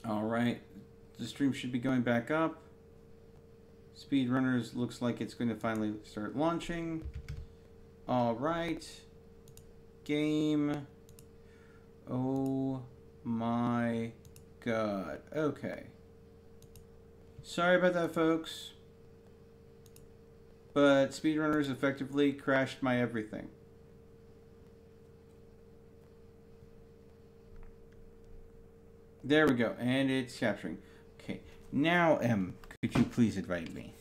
Alright, the stream should be going back up. Speedrunners looks like it's going to finally start launching. Alright. Game. Oh my god. Okay. Sorry about that, folks. But speedrunners effectively crashed my everything. There we go, and it's capturing. Okay, now M, could you please invite me?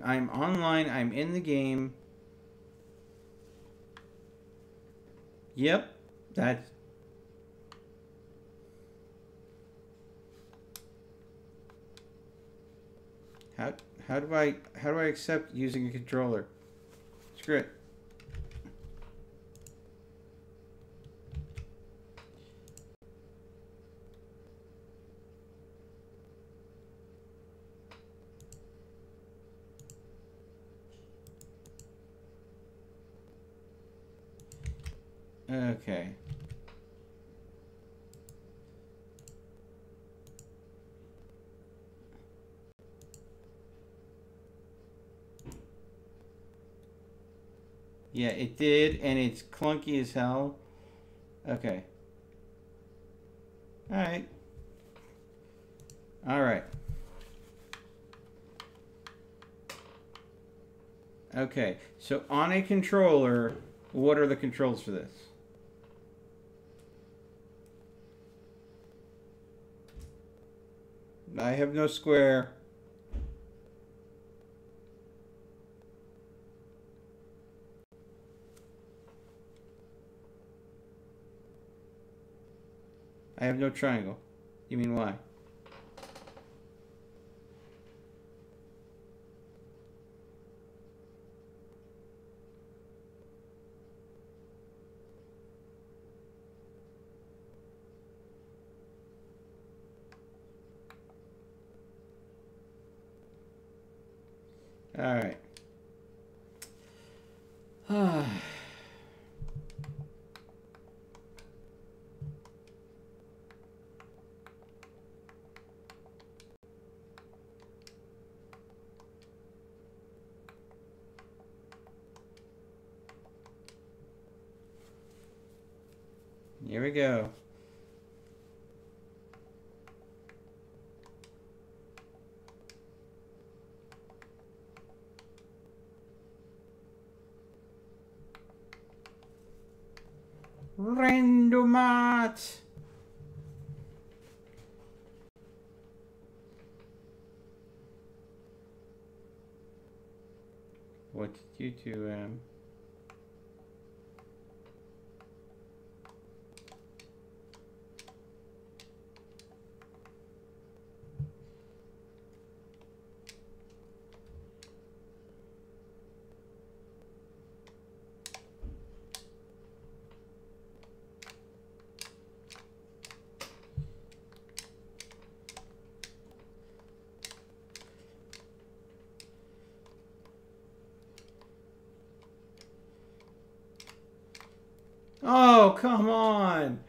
I'm online, I'm in the game. Yep, that's... How do I accept using a controller? Screw it. Okay. Yeah, it did, and it's clunky as hell. Okay. Alright. Alright. Okay, so on a controller, what are the controls for this? I have no square. I have no triangle. You mean why? All right. Here we go. Randomat. What did you do, Oh, come on.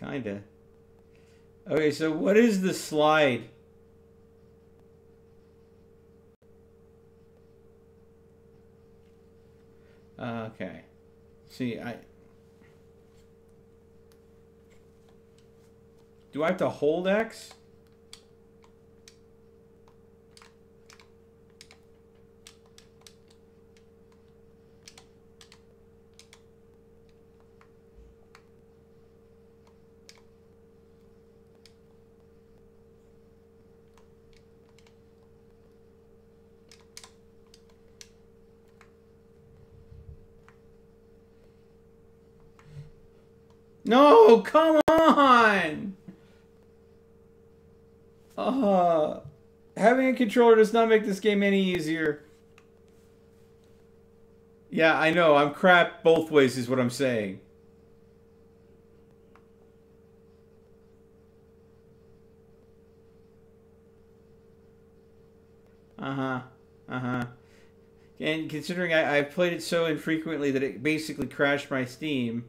Kinda. Okay, so what is the slide? Okay. See, do I have to hold X? No, come on! Having a controller does not make this game any easier. Yeah, I know. I'm crap both ways is what I'm saying. Uh-huh. Uh-huh. And considering I've played it so infrequently that it basically crashed my Steam.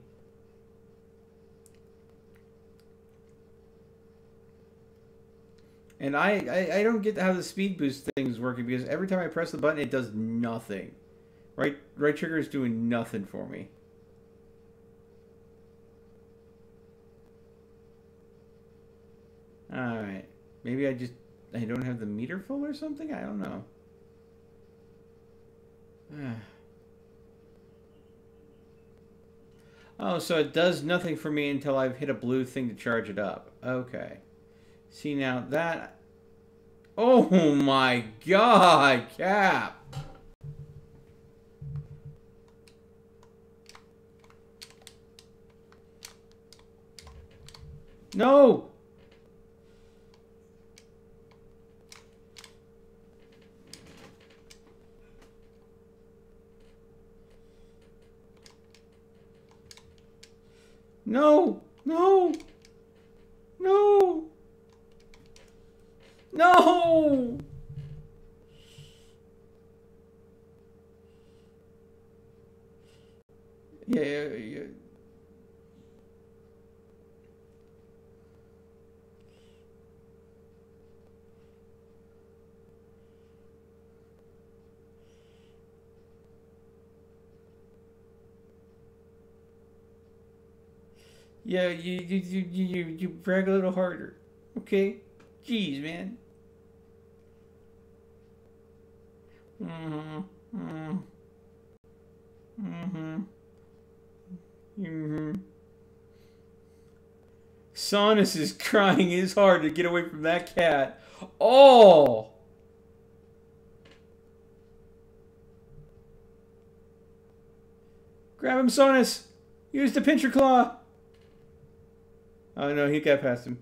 And I don't get how the speed boost thing is working because every time I press the button, it does nothing. Right trigger is doing nothing for me. Alright. Maybe I don't have the meter full or something? I don't know. Oh, so it does nothing for me until I've hit a blue thing to charge it up. Okay. See, now that... Oh my god, Cap! No! No! No! No! No! Yeah. Yeah, you brag a little harder. Okay? Jeez, man. Sonus is crying his hard to get away from that cat. Oh! Grab him, Sonus! Use the pincher claw! Oh no, he got past him.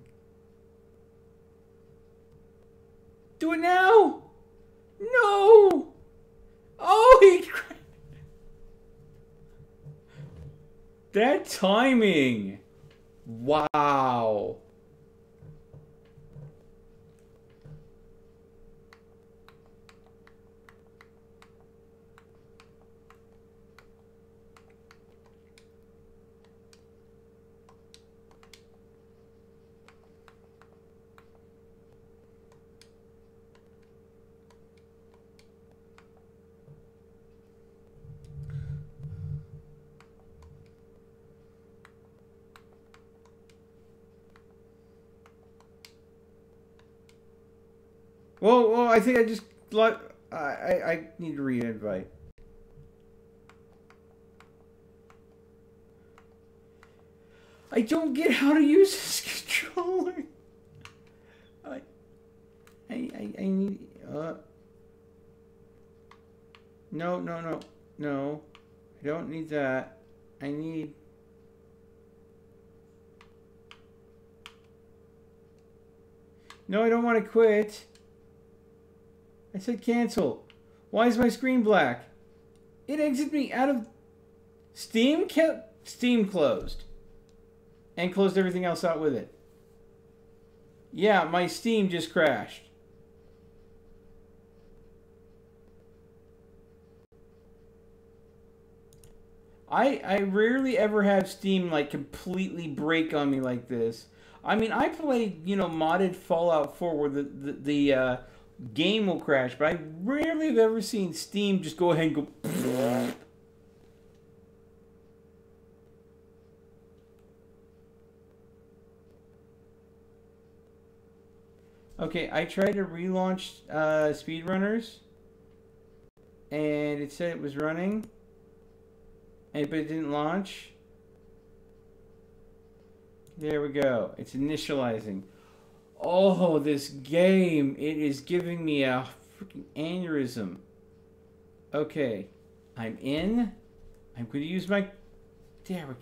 Do it now! No! Oh, he... That timing! Wow. Well, I think I just... I need to re-invite. I don't get how to use this controller. I need... No. I don't need that. I need... No, I don't want to quit. I said cancel. Why is my screen black? It exited me out of... Steam closed. And closed everything else out with it. Yeah, my Steam just crashed. I rarely ever have Steam like completely break on me like this. I mean, I played, modded Fallout 4 where the game will crash, but I rarely have ever seen Steam just go ahead and go... Okay, I tried to relaunch Speedrunners, and it said it was running, but it didn't launch. There we go. It's initializing. Oh, this game, it is giving me a freaking aneurysm. Okay, I'm in. I'm going to use my... There we go.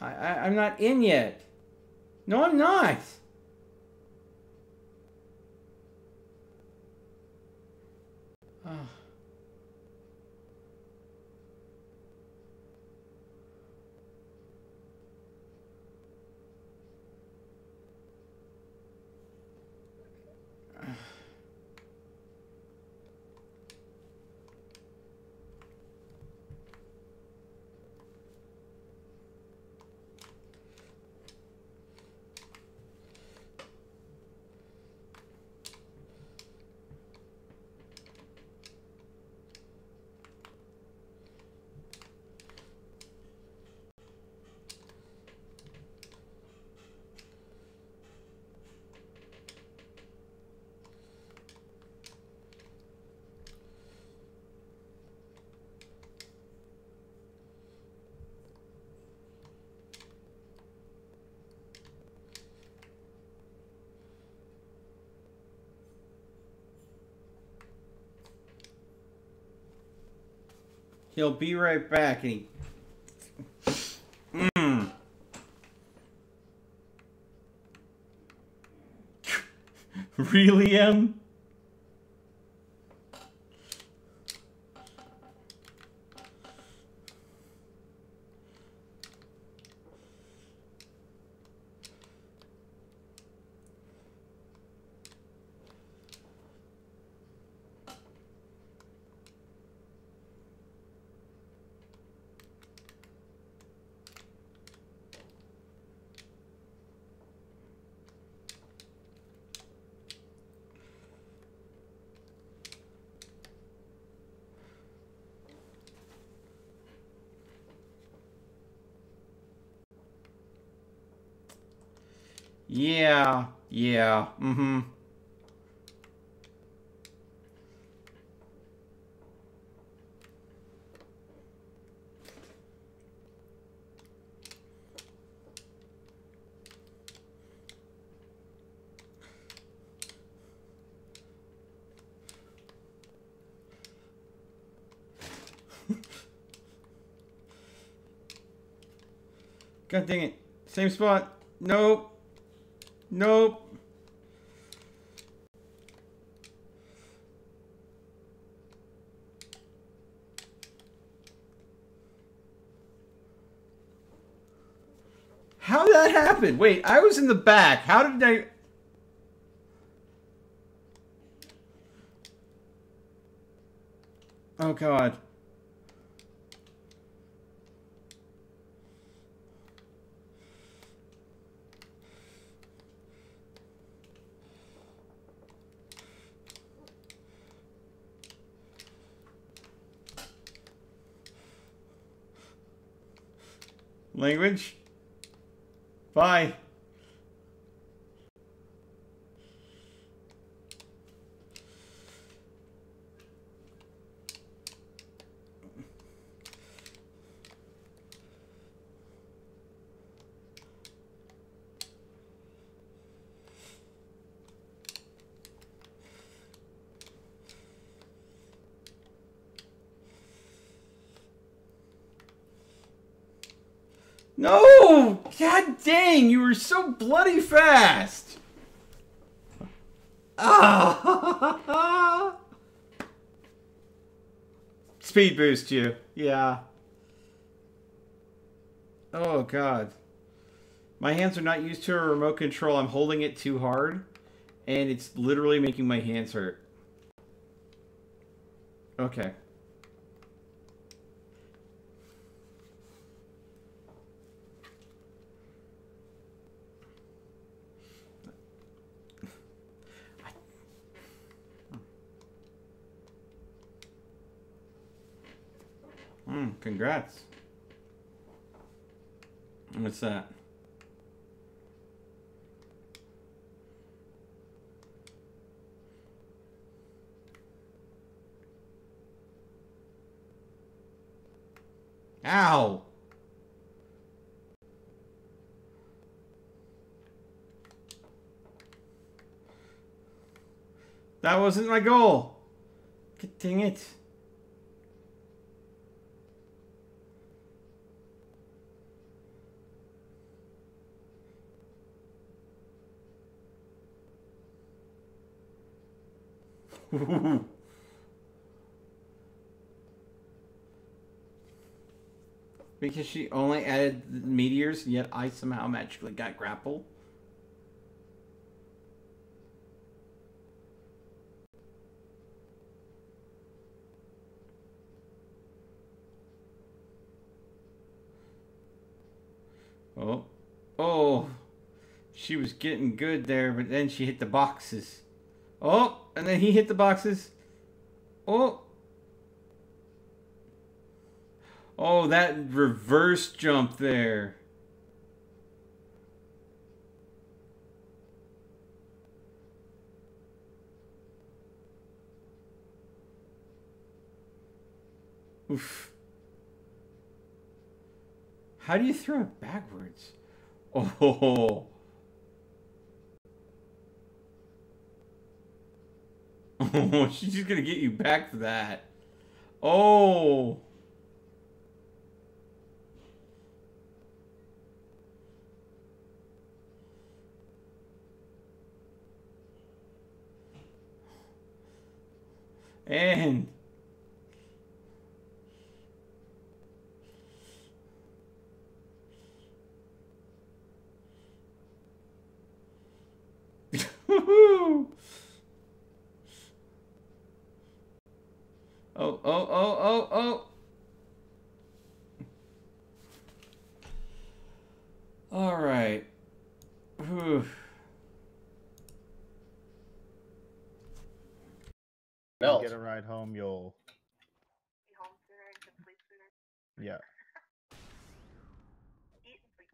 I'm not in yet. No, I'm not. Oh. He'll be right back, and he... Really, Em? Yeah, mm-hmm. God dang it. Same spot. Nope. Nope. How did that happen? Wait, I was in the back. How did I... Oh, God. Language? Bye. No! God dang, you were so bloody fast! Ah! Speed boost you. Yeah. Oh, God. My hands are not used to a remote control. I'm holding it too hard, and it's literally making my hands hurt. Okay. Congrats. What's that? Ow! That wasn't my goal. God dang it. Because she only added the meteors, yet I somehow magically got grapple. Oh. Oh. She was getting good there, but then she hit the boxes. Oh, and then he hit the boxes. Oh. Oh, that reverse jump there. Oof. How do you throw it backwards? Oh. Oh, she's just gonna get you back for that. Oh. And woohoo! Oh, oh, oh, oh, oh. All right. Whew. When you get a ride home, you'll Be home sooner and can sleep sooner. yeah. Eat and sleep.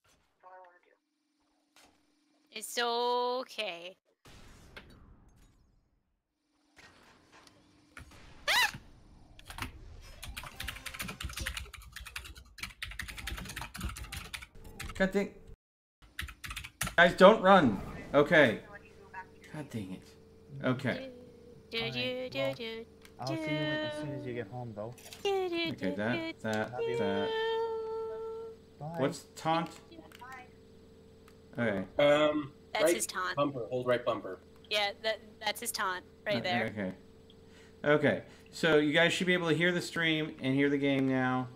That's all I want to do. It's okay. God dang. Guys, don't run. Okay. God dang it. Okay. I'll see you as soon as you get home, though. Okay, that. Bye. What's taunt? Okay. That's right his taunt. bumper. Hold right bumper. Yeah, that's his taunt right there. Okay. Okay. So you guys should be able to hear the stream and hear the game now.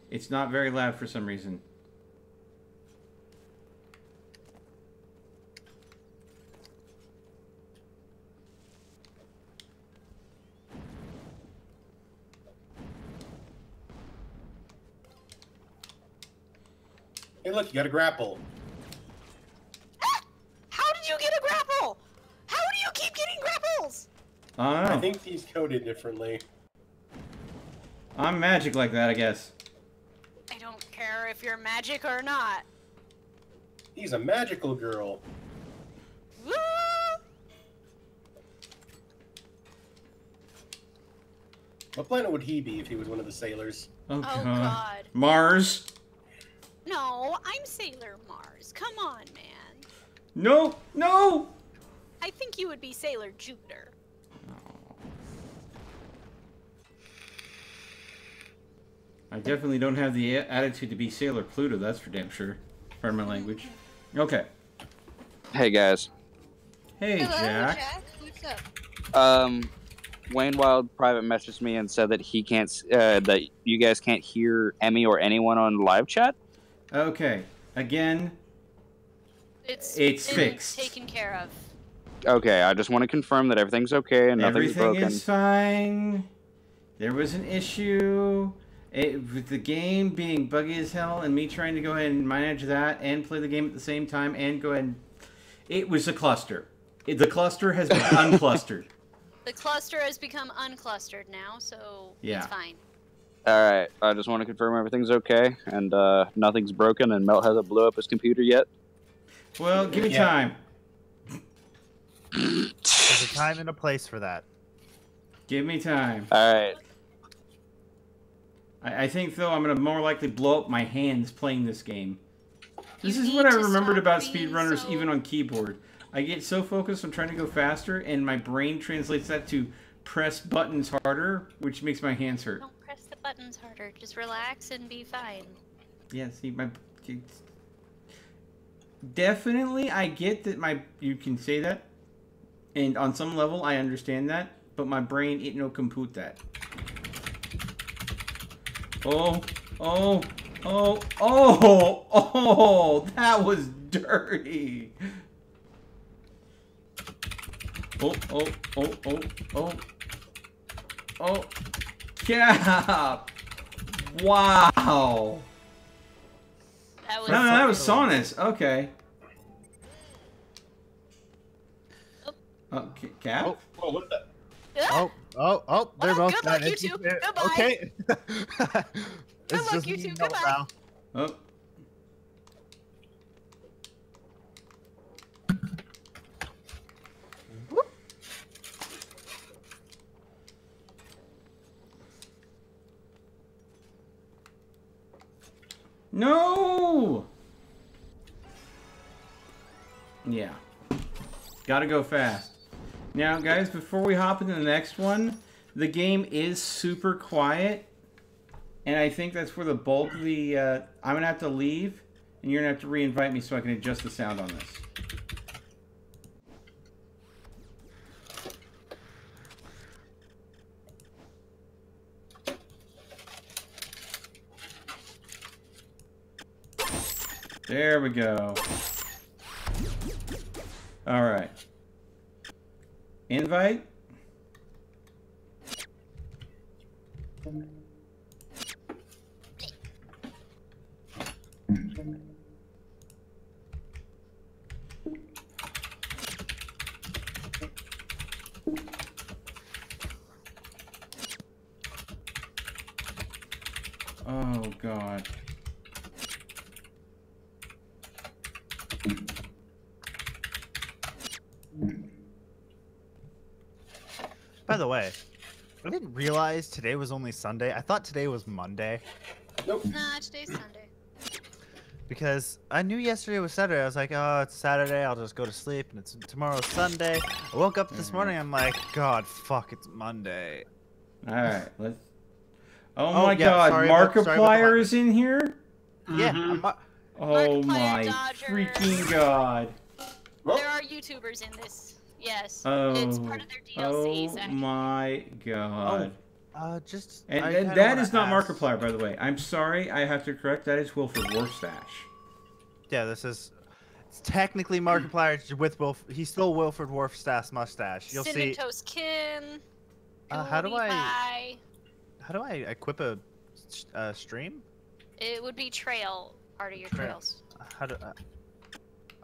It's not very loud for some reason. Hey, look, you got a grapple. How did you get a grapple? How do you keep getting grapples? I think these coded differently. I'm magic like that, I guess. I don't care if you're magic or not. He's a magical girl. Woo! What planet would he be if he was one of the sailors? Oh, Oh, God. God. Mars. No, I'm Sailor Mars. Come on, man. No, no. I think you would be Sailor Jupiter. I definitely don't have the attitude to be Sailor Pluto, that's for damn sure. Pardon my language. Okay. Hey guys. Hey, Hello, Jack. What's up? Wayne Wild private messaged me and said that he can't, that you guys can't hear Emmy or anyone on live chat. Okay. Again, It's been fixed. fixed. Taken care of. Okay, I just want to confirm that everything's okay and nothing's everything broken. is fine. There was an issue. With the game being buggy as hell and me trying to go ahead and manage that and play the game at the same time and go ahead and... It was a cluster. The cluster has been unclustered. The cluster has become unclustered now, so Yeah. it's fine. Alright, I just want to confirm everything's okay and nothing's broken and Melt hasn't blew up his computer yet. Well, give me Yeah. time. There's a time and a place for that. Give me time. Alright. I think, though, I'm going to more likely blow up my hands playing this game. This You is need what I to remembered stop about being speedrunners, so- even on keyboard. I get so focused on trying to go faster, and my brain translates that to press buttons harder, which makes my hands hurt. Don't press the buttons harder. Just relax and be fine. Yeah, see, definitely, I get that you can say that. And on some level, I understand that, but my brain it no compute that. Oh, oh, oh, oh, oh, that was dirty. Oh, oh, oh, oh, oh, oh, yeah. Wow. That was No, that was Saunus. Okay. Cap? Oh, what the? Oh, they're Oh, both good luck, dead. you two. It's- Goodbye. Okay. Good It's luck, just you me two. and Noel Goodbye. now. Oh. No! Yeah. Gotta go fast. Now, guys, before we hop into the next one, the game is super quiet. And I think that's where the bulk of the... I'm going to have to leave, and you're going to have to re-invite me so I can adjust the sound on this. There we go. All right. Invite. Oh, God. By the way, I didn't realize today was only Sunday. I thought today was Monday Nope. Nah, today's Sunday. because I knew yesterday was Saturday. I was like, oh, it's Saturday. I'll just go to sleep, and it's tomorrow's Sunday. I woke up this morning. I'm like, God, fuck, it's Monday. All right, let's... Oh, Oh, my yeah, God. sorry about the Markiplier language. is in here? Yeah, Mhm. Oh, Markiplier my Dodgers. freaking God. Well, There are YouTubers in this. Yes. Oh, It's part of their DLCs, oh actually. my God. just. And I that kinda wanna is not ask- Markiplier, by the way. I'm sorry, I have to correct. That is Wilford Warstash. Yeah, this is. It's technically Markiplier with He stole Wilford Warfstaff's mustache. You'll Cinnamon see. Toast Kin. How do Gooey I? Pie. How do I equip a stream? It would be trail, part of your Trail. trails. How do?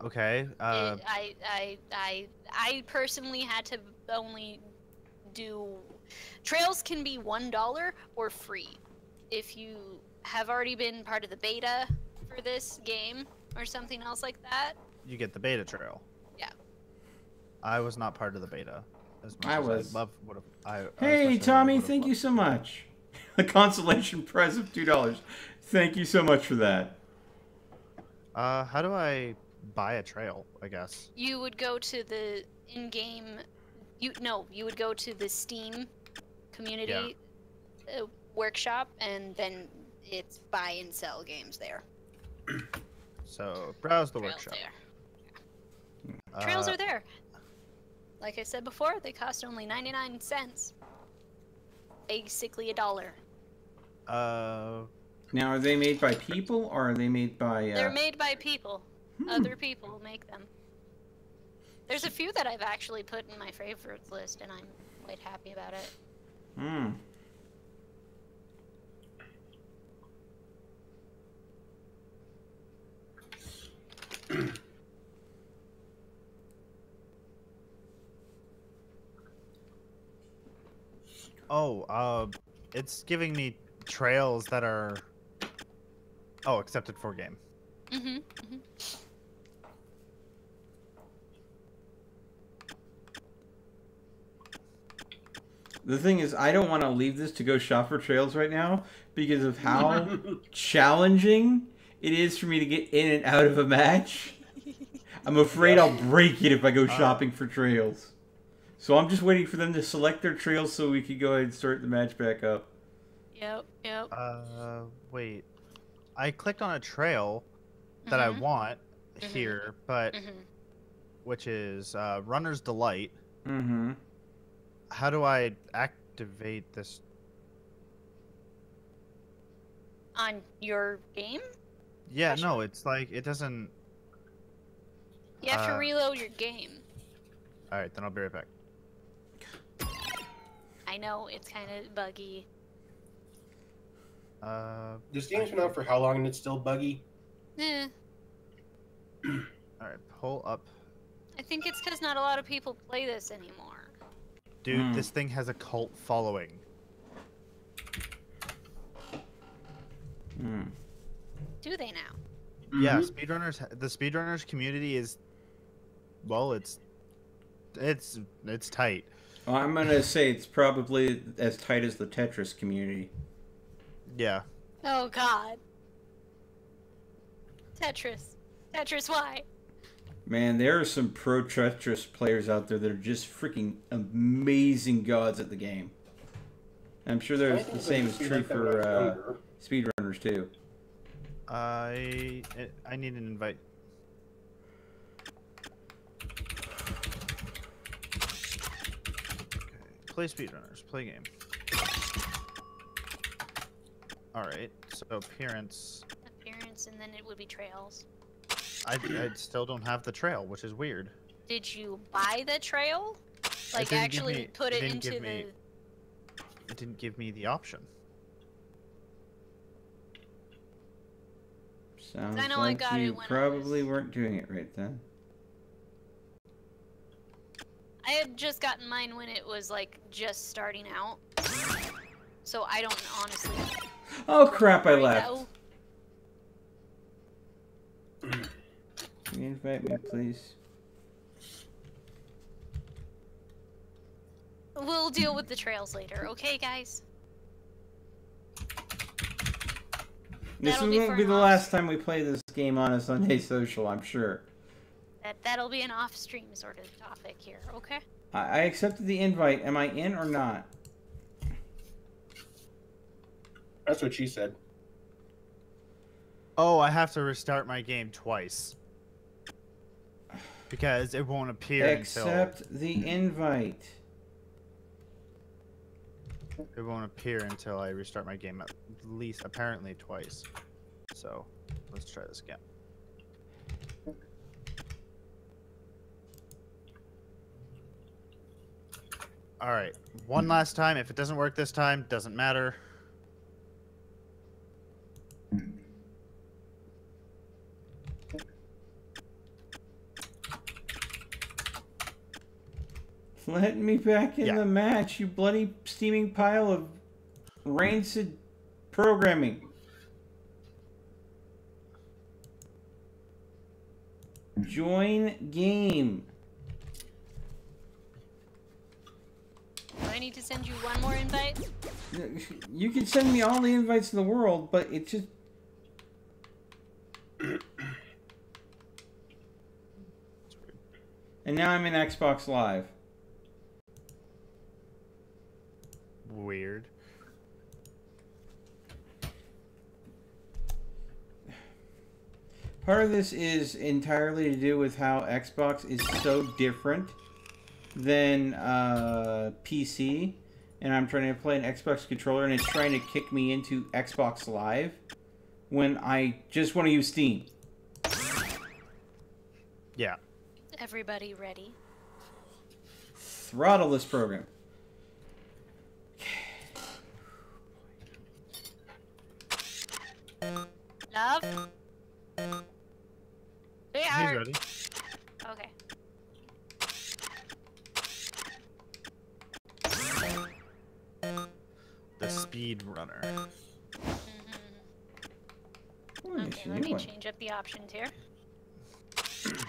Okay. I personally had to only do trails can be $1 or free. If you have already been part of the beta for this game or something else like that. You get the beta trail. Yeah. I was not part of the beta. As much I as was. I love would have. Hey, Tommy, thank you so much. A consolation prize of $2. Thank you so much for that. How do I buy a trail? I guess. You would go to the in-game. You would go to the Steam community workshop, and then it's buy and sell games there. So browse the Trails workshop. there. Trails are there. Like I said before, they cost only 99 cents. Basically $1. Now, are they made by people, or are they made by... They're made by people. Other people make them. There's a few that I've actually put in my favorites list, and I'm quite happy about it. Hmm. It's giving me trails that are accepted for game. The thing is, I don't want to leave this to go shop for trails right now because of how challenging it is for me to get in and out of a match. I'm afraid I'll break it if I go shopping for trails. So I'm just waiting for them to select their trails so we can go ahead and start the match back up. Yep. Wait. I clicked on a trail that I want here, but which is Runner's Delight. Mm-hmm. How do I activate this? On your game? Yeah, no, it's like it doesn't. You have to Uh, reload your game. All right, then I'll be right back. I know, it's kind of buggy. This game's been out for how long and it's still buggy? Eh, All right, pull up. I think it's because not a lot of people play this anymore. Dude, this thing has a cult following. Hmm. Do they now? Yeah, speedrunners. The speedrunners community is, well, it's tight. Well, I'm gonna say it's probably as tight as the Tetris community. Yeah. Oh god. Tetris. Tetris, why? Man, there are some pro Tetris players out there that are just freaking amazing gods at the game. I'm sure there's the same is true for speedrunners too. I need an invite. Okay. Play speedrunners. Play game. All right. So appearance. Appearance, and then it would be trails. I still don't have the trail, which is weird. Did you buy the trail? Like didn't give actually me- put it it didn't into give the... me- It didn't give me the option. Sounds I know I like got it you when I probably was- weren't doing it right then. I had just gotten mine when it was like just starting out. So I don't honestly... Oh crap! I right left. now. Can you invite me, please? We'll deal with the trails later, okay guys? This That'll be won't for be an the off- last time we play this game on a Sunday social, I'm sure. That'll be an off-stream sort of topic here, okay? I accepted the invite. Am I in or not? That's what she said. Oh, I have to restart my game twice. Because it won't appear Accept the invite. It won't appear until I restart my game at least apparently twice. So let's try this again. Alright, one last time. If it doesn't work this time, doesn't matter. Let me back in Yeah. the match, you bloody steaming pile of rancid programming. Join game. Do I need to send you one more invite? You can send me all the invites in the world, but it just... And now I'm in Xbox Live. Weird. Part of this is entirely to do with how Xbox is so different than PC. And I'm trying to play an Xbox controller and it's trying to kick me into Xbox Live when I just want to use Steam. Yeah. Everybody ready? Throttle this program. Love? He's Sweetheart. ready. Okay. The speed runner. Oh, yes, Okay, you let me want. change up the options here. Have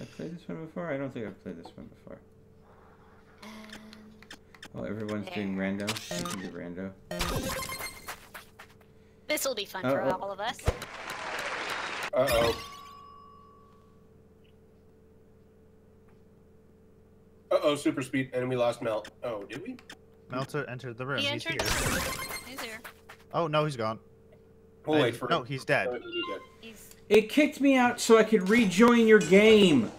I played this one before? I don't think I've played this one before. Oh, everyone's doing rando. I can do rando. This will be fun Oh, for oh. all of us. Uh-oh. Uh-oh, super speed, and we lost Melt. Oh, did we? Melter entered the room. He He's entered. here. He's here. Oh, no, he's gone. We'll wait for No, him. he's dead. Oh, he's dead. He's It kicked me out so I could rejoin your game.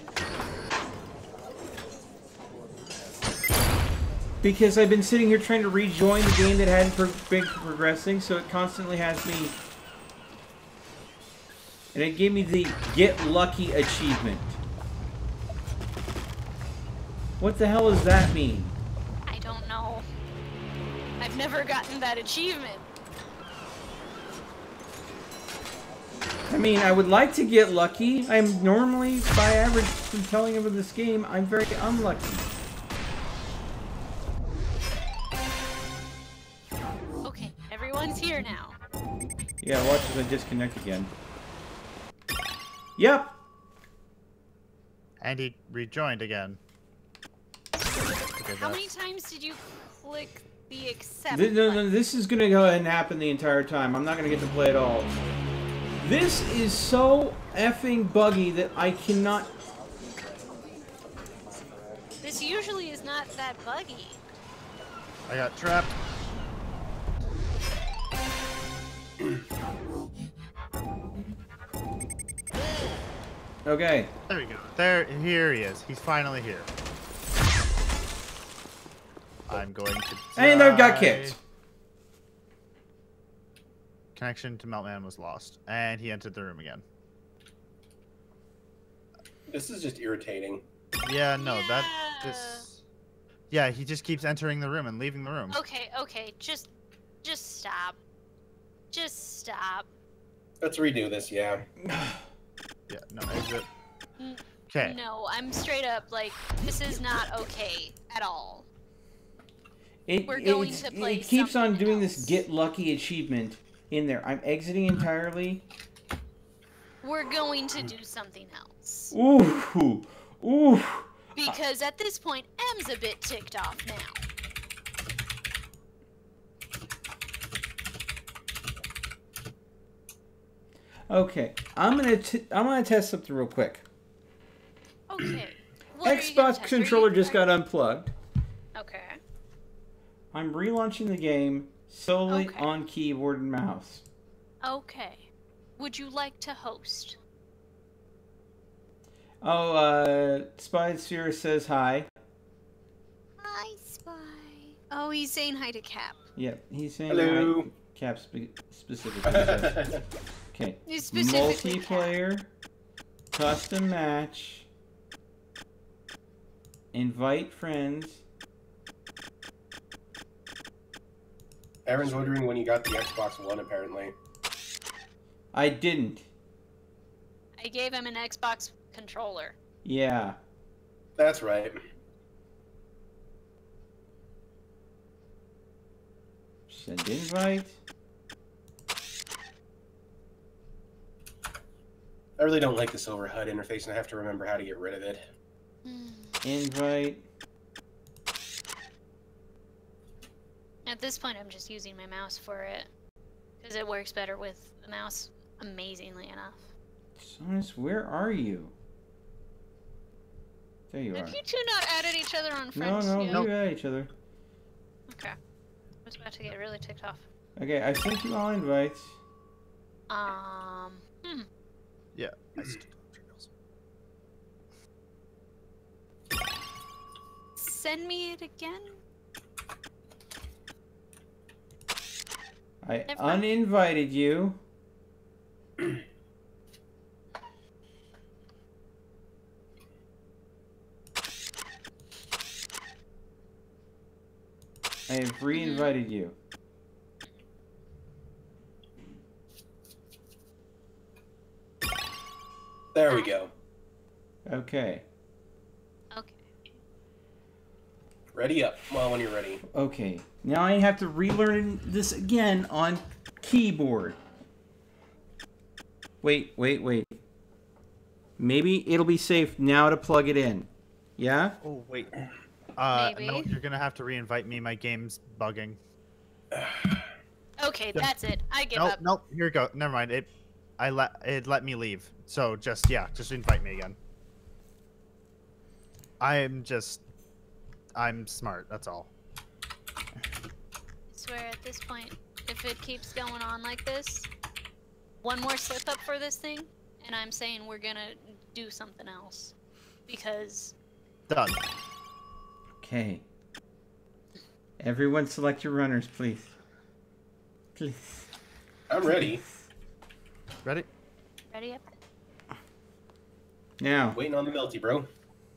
Because I've been sitting here trying to rejoin the game that hadn't been progressing, so it constantly has me... And it gave me the Get Lucky achievement. What the hell does that mean? I don't know. I've never gotten that achievement. I mean, I would like to get lucky. I'm normally, by average, from telling about this game, I'm very unlucky. Okay, everyone's here now. Yeah, watch as I disconnect again. Yep. And he rejoined again. Okay, How many times did you click the accept No, no, button? this is gonna go ahead and happen the entire time. I'm not gonna get to play at all. This is so effing buggy that I cannot... This usually is not that buggy. I got trapped. Okay. There we go. Here he is. He's finally here. I'm going to And I got die. kicked. Connection to Meltman was lost, and he entered the room again. This is just irritating. Yeah, no, Yeah. Yeah, he just keeps entering the room and leaving the room. Okay, okay, just stop. Just stop. Let's redo this, yeah. Yeah, no, exit. N- Okay. No, I'm straight up like, this is not okay at all. We're going to play it keeps on something doing else. this Get Lucky achievement in there. I'm exiting entirely. We're going to do something else. Ooh. Ooh. Because at this point, M's a bit ticked off now. Okay. I'm gonna test something real quick. Okay. What are you gonna Xbox test? controller just got unplugged. Okay. I'm relaunching the game solely Okay. on keyboard and mouse. Okay. Would you like to host? Oh, Spy Sphere says hi. Hi, Spy. Oh, he's saying hi to Cap. Yep, he's saying Hello. hi. Cap specifically says. Okay. He's specifically Multiplayer, custom match, invite friends. Aaron's wondering when you got the Xbox One, apparently. I didn't. I gave him an Xbox controller. Yeah. That's right. Send invite. I really don't like the silver HUD interface, and I have to remember how to get rid of it. Invite. At this point, I'm just using my mouse for it. Because it works better with the mouse, amazingly enough. Sonus, where are you? There you are. Have you two not added each other on No, friends no, yet? we're at each other. Okay. I was about to get really ticked off. Okay, I sent you all invites. Yeah. Send me it again? I Never mind. uninvited you. I have re-invited you. There we go. Okay. Okay. Ready up. Well, when you're ready. Okay. Now I have to relearn this again on keyboard. Wait. Maybe it'll be safe now to plug it in. Yeah? Oh, wait. Maybe. No, you're gonna have to re-invite me. My game's bugging. Okay, that's it. I give Nope, up. nope. Here we go. Never mind. It let me leave. So just invite me again. I'm smart. That's all. I swear at this point, if it keeps going on like this, one more slip up for this thing, and I'm saying we're gonna do something else. Because Done. Okay. Everyone select your runners, please. Please. I'm ready. Ready? Ready up? Now. Waiting on the melty, bro.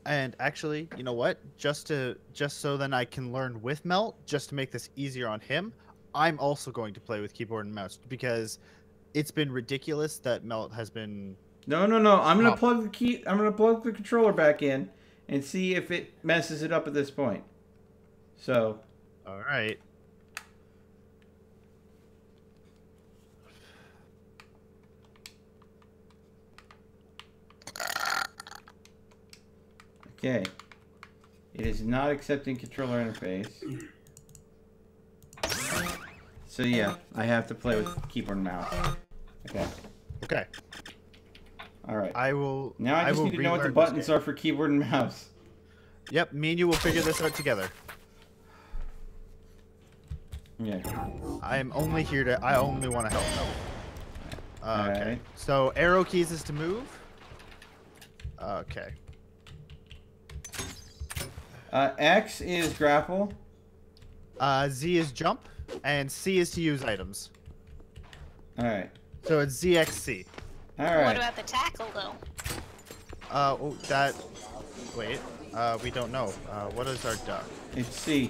And actually, you know what? Just so then I can learn with Melt, just to make this easier on him, I'm also going to play with keyboard and mouse because it's been ridiculous that Melt has been. No. I'm gonna plug the key. I'm gonna plug the controller back in and see if it messes it up at this point. So. All right. Okay. It is not accepting controller interface. So yeah, I have to play with keyboard and mouse. Okay. Okay. All right. I will. Now I just need to know what the buttons are for keyboard and mouse. Yep. Me and you will figure this out together. Yeah. I am only here to. I only want to help. Okay. Alright. So arrow keys is to move. Okay. X is grapple. Z is jump, and C is to use items. All right. So it's ZXC. All What right. about the tackle though? Oh, that. Wait. We don't know. What is our duck? It's C.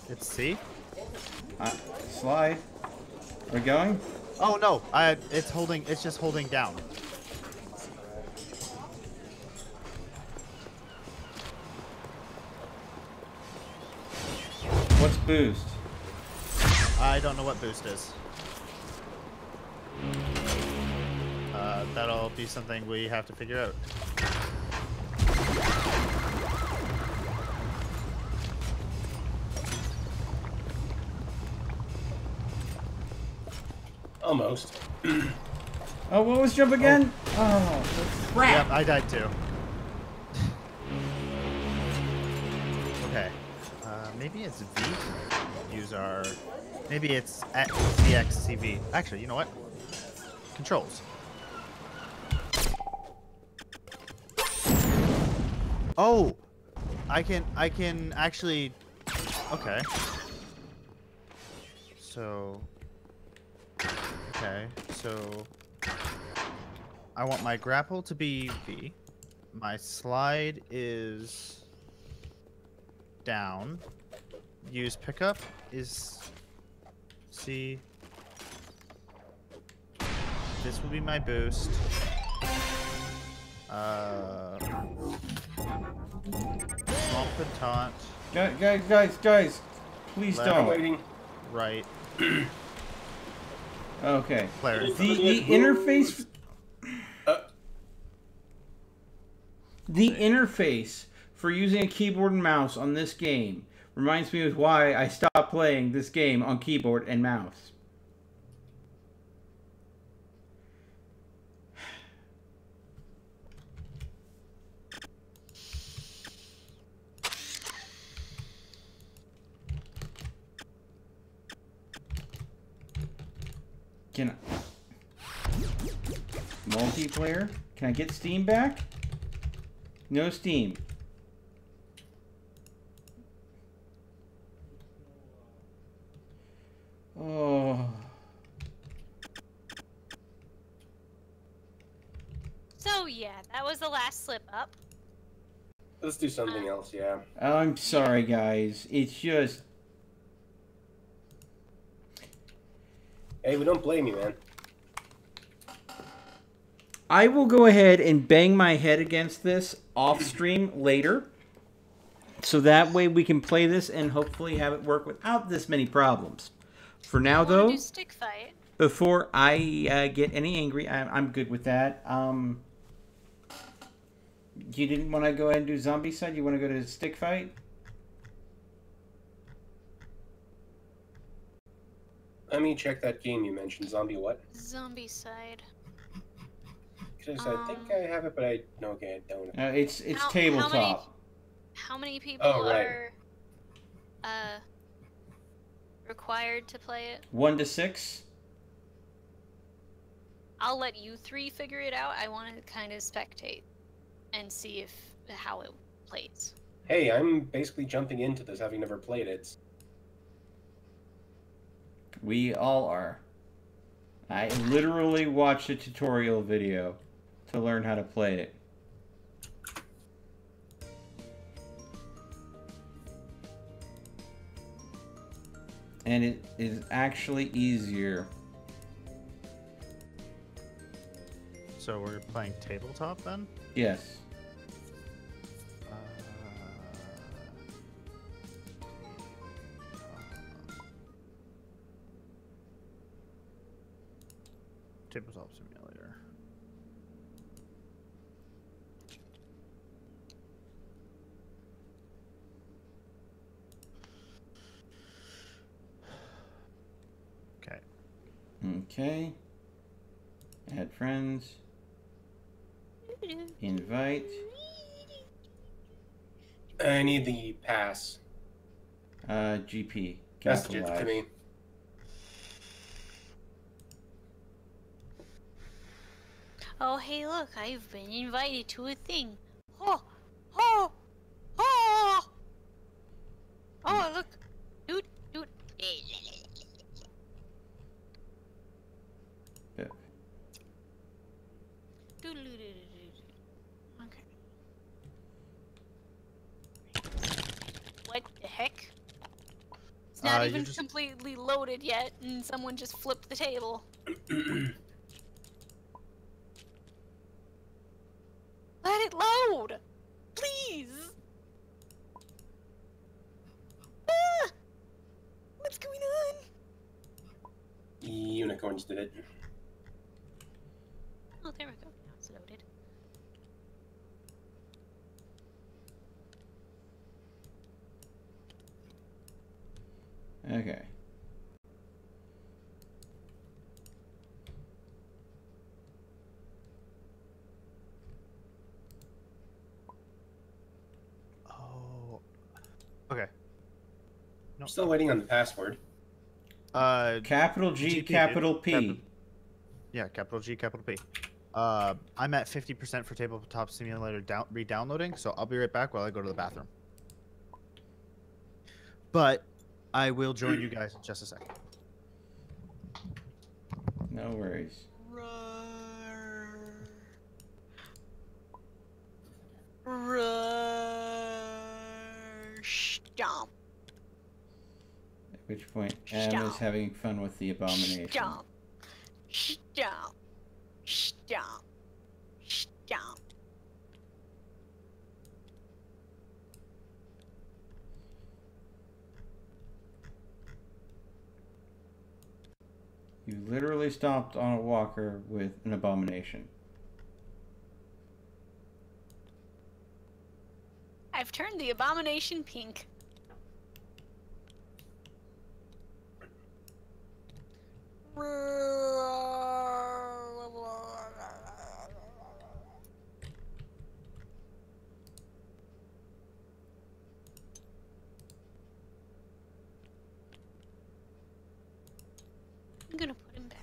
It's C. Slide. We're going. Oh no! It's holding. It's just holding down. What's boost? I don't know what boost is. That'll be something we have to figure out. Almost. Oh, what was jump again? Oh, crap! Yep, I died too. Okay. Maybe it's V. Use our. Maybe it's ZXCV. Actually, you know what? Controls. Oh, I can actually. Okay. So. Okay, so I want my grapple to be V. My slide is down. Use pickup is C. This will be my boost. Swamp and taunt. Guys, please Left. I'm don't. waiting. Right. Okay. Player. The interface. The interface for using a keyboard and mouse on this game reminds me of why I stopped playing this game on keyboard and mouse. Can I... Multiplayer? Can I get Steam back? No Steam. Oh. So yeah, that was the last slip up. Let's do something else, yeah. I'm sorry, guys. It's just... Hey, we don't blame you, man. I will go ahead and bang my head against this off stream later. So that way we can play this and hopefully have it work without this many problems. For now, Wanna though, do stick fight? before I get any angry, I'm good with that. You didn't want to go ahead and do Zombiced? You want to go to stick fight? Let me check that game you mentioned. Zombie what? Zombicide. Because I think I have it, but I... No, okay, I don't. It's How tabletop. How many people Oh, right. are required to play it? 1 to 6. I'll let you three figure it out. I want to kind of spectate and see how it plays. Hey, I'm basically jumping into this, having never played it. We all are. I literally watched a tutorial video to learn how to play it. And it is actually easier. So we're playing tabletop then? Yes. Tabletop simulator. Okay. Okay. Add friends. Invite. I need the pass. GP. Message it to Capitalize. me. Oh, hey, look, I've been invited to a thing. Oh, oh, oh! Oh, look. Dude, dude. Yeah. Okay. What the heck? It's not even completely loaded yet, and someone just flipped the table. Let it load! Please! Ah! What's going on? Unicorns did it. Oh, there we go. Now it's loaded. Okay. Oh. Okay. No. I'm still waiting on the password. Capital G, GP, capital dude. P. Yeah, capital G, capital P. I'm at 50% for tabletop simulator re-downloading, so I'll be right back while I go to the bathroom. But I will join you guys in just a second. No worries. Stomp. At which point, Emma's having fun with the abomination. Stomp. Stomp. Stomp. Stomp. You literally stomped on a walker with an abomination. I've turned the abomination pink. I'm gonna put him back.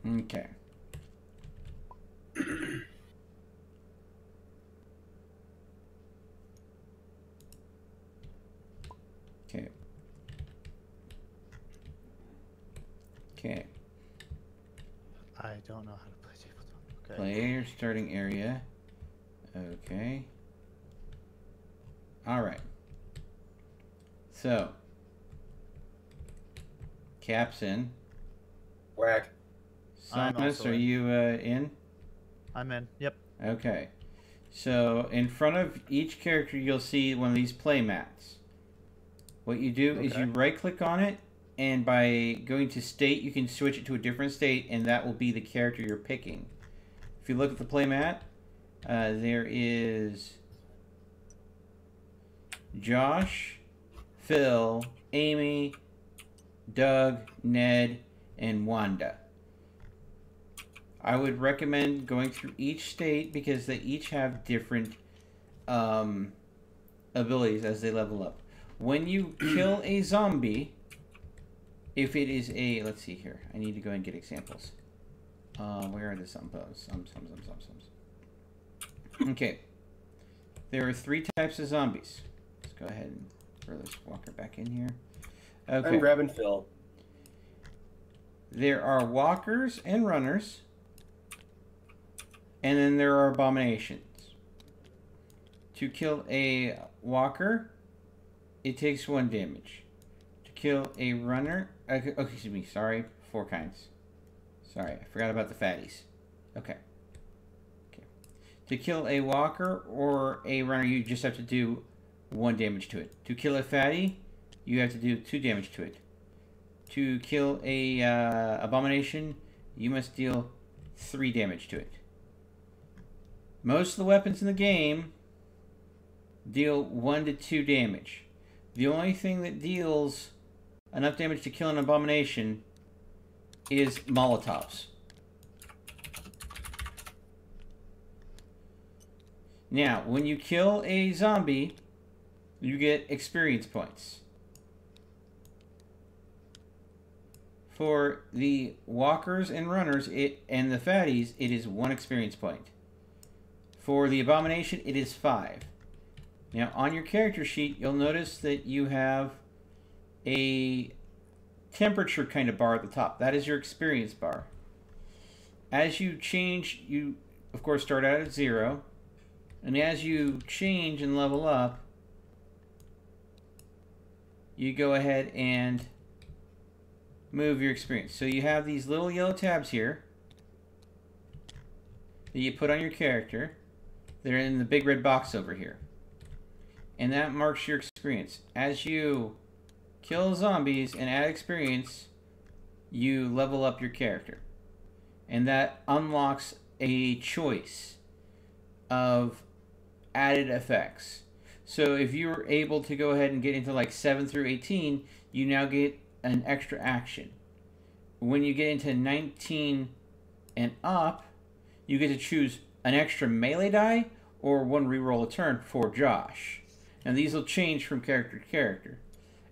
Okay. Okay. Okay. I don't know how to play tabletop. Okay. Player starting area. Okay. All right. So, Cap's in. Whack. I'm Simus, also are in. you in? I'm in. Yep. Okay. So in front of each character, you'll see one of these play mats. What you do is Okay. you right-click on it, and by going to state, you can switch it to a different state, and that will be the character you're picking. If you look at the play mat, there is Josh, Phil, Amy, Doug, Ned, and Wanda. I would recommend going through each state because they each have different abilities as they level up. When you kill a zombie, if it is a... Let's see here. I need to go and get examples. Where are the zombos? Okay. There are 3 types of zombies. Let's go ahead and throw this walker back in here. Okay. I'm grabbing Phil. There are walkers and runners. And then there are abominations. To kill a walker, it takes 1 damage. To kill a runner... Okay, excuse me, sorry. 4 kinds. Sorry, I forgot about the fatties. Okay. To kill a walker or a runner, you just have to do 1 damage to it. To kill a fatty, you have to do 2 damage to it. To kill a abomination, you must deal 3 damage to it. Most of the weapons in the game deal 1 to 2 damage. The only thing that deals enough damage to kill an abomination is Molotovs. Now, when you kill a zombie, you get experience points. For the walkers and runners and the fatties, it is 1 experience point. For the abomination, it is 5. Now, on your character sheet, you'll notice that you have a temperature kind of bar at the top. That is your experience bar. As you change, you, of course, start out at 0. And as you change and level up, you go ahead and move your experience. So you have these little yellow tabs here that you put on your character. They're in the big red box over here. And that marks your experience. As you kill zombies and add experience, you level up your character. And that unlocks a choice of added effects. So if you were able to go ahead and get into like 7 through 18, you now get an extra action. When you get into 19 and up, you get to choose an extra melee die or 1 reroll a turn for Josh. And these will change from character to character.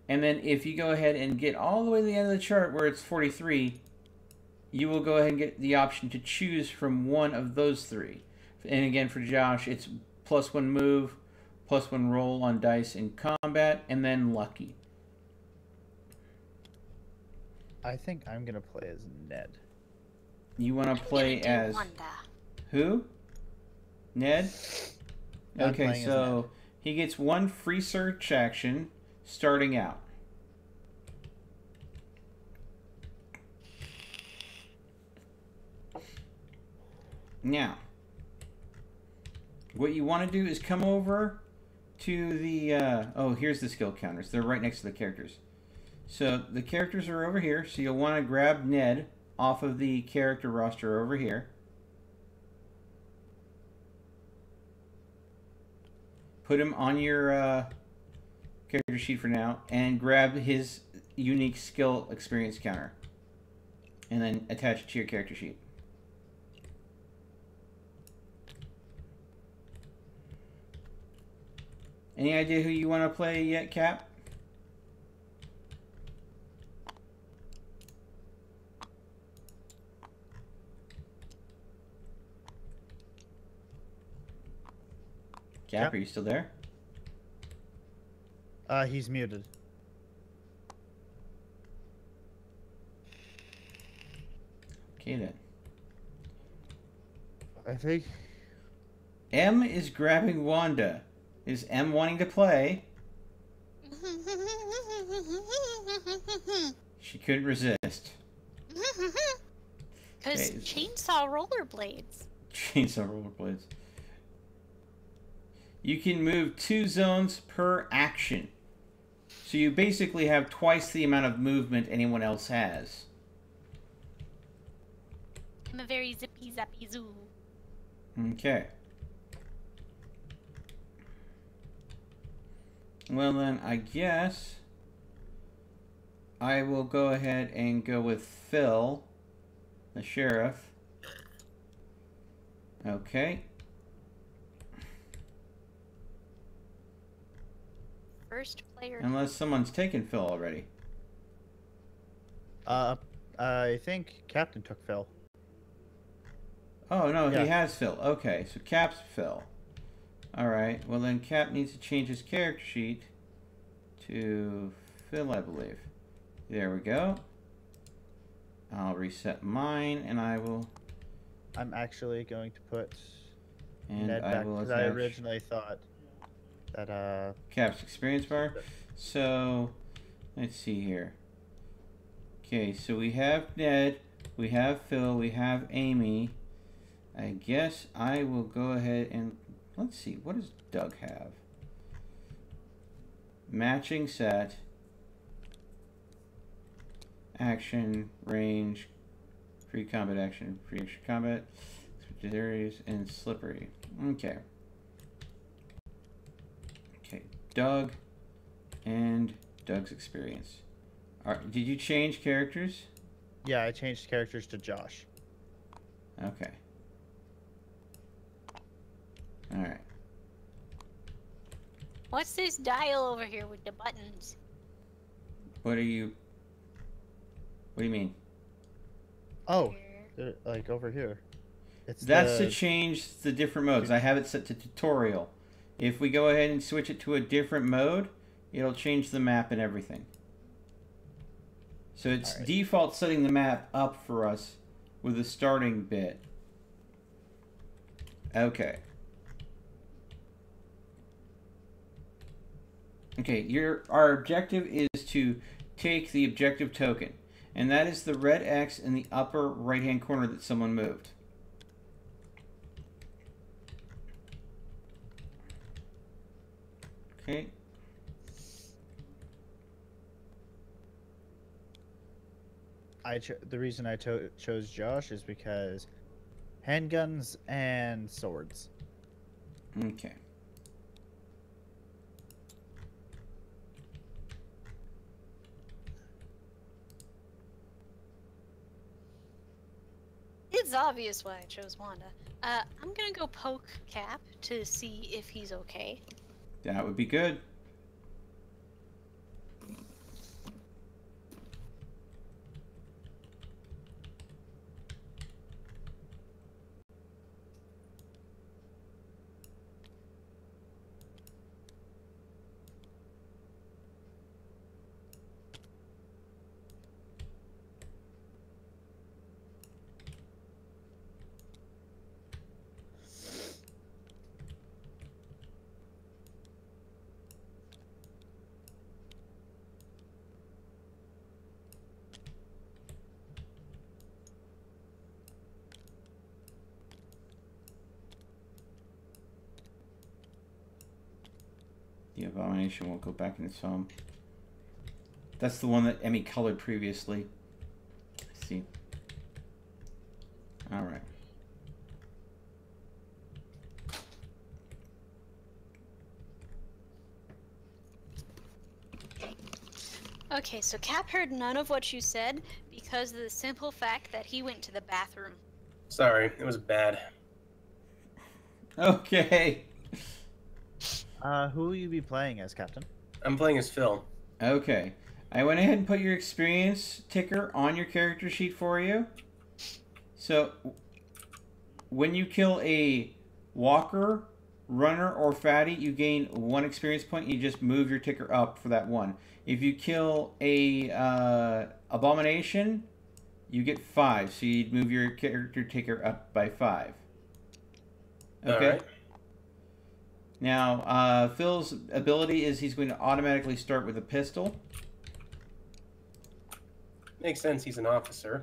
And then if you go ahead and get all the way to the end of the chart where it's 43, you will go ahead and get the option to choose from one of those 3. And again, for Josh, it's +1 move, +1 roll on dice in combat, and then lucky. I think I'm gonna play as Ned. You want to play as who? Ned? I'm Okay, playing as so Ned. he gets 1 free search action starting out. Now, what you want to do is come over to the... oh, here's the skill counters. They're right next to the characters. So the characters are over here, so you'll want to grab Ned off of the character roster over here. Put him on your character sheet for now, and grab his unique skill experience counter. And then attach it to your character sheet. Any idea who you want to play yet, Cap? Cap, are you still there? He's muted. Okay then. I think M is grabbing Wanda. Is M wanting to play? She couldn't resist. Because Okay. chainsaw rollerblades. Chainsaw rollerblades. You can move 2 zones per action. So you basically have twice the amount of movement anyone else has. I'm a very zippy zappy zoo. Okay. Well then, I guess I will go ahead and go with Phil, the sheriff. Okay. First player. Unless someone's taken Phil already. I think Captain took Phil. Oh, no, Yeah. he has Phil. Okay, so Cap's Phil. Alright, well then Cap needs to change his character sheet to Phil, I believe. There we go. I'll reset mine, and I will... I'm actually going to put And Ned I back will because I attach originally thought that Cap's experience bar. So, let's see here. Okay, so we have Ned, we have Phil, we have Amy. I guess I will go ahead and... Let's see, what does Doug have? Matching set. Action, range, free combat action, free extra combat, switches areas, and slippery. Okay. Okay, Doug and Doug's experience. Did you change characters? yeah, I changed characters to Josh. Okay. Alright. What's this dial over here with the buttons? What do you mean? Oh, Here. they're, like over here. That's to change the different modes. I have it set to tutorial. If we go ahead and switch it to a different mode, it'll change the map and everything. So it's Alright. default setting the map up for us with a starting bit. Okay. Okay, our objective is to take the objective token. And that is the red X in the upper right-hand corner that someone moved. Okay. The reason I chose Josh is because handguns and swords. Okay. It's obvious why I chose Wanda. I'm gonna go poke Cap to see if he's okay. That would be good. The abomination won't go back in its home. That's the one that Emmy colored previously. I see. Alright. Okay, so Cap heard none of what you said because of the simple fact that he went to the bathroom. Sorry, it was bad. Okay. Who will you be playing as, Captain? I'm playing as Phil. Okay. I went ahead and put your experience ticker on your character sheet for you. So, when you kill a walker, runner, or fatty, you gain 1 experience point. You just move your ticker up for that one. If you kill a abomination, you get 5. So you'd move your character ticker up by 5. Okay. Alright. Now, Phil's ability is he's going to automatically start with a pistol. Makes sense, he's an officer.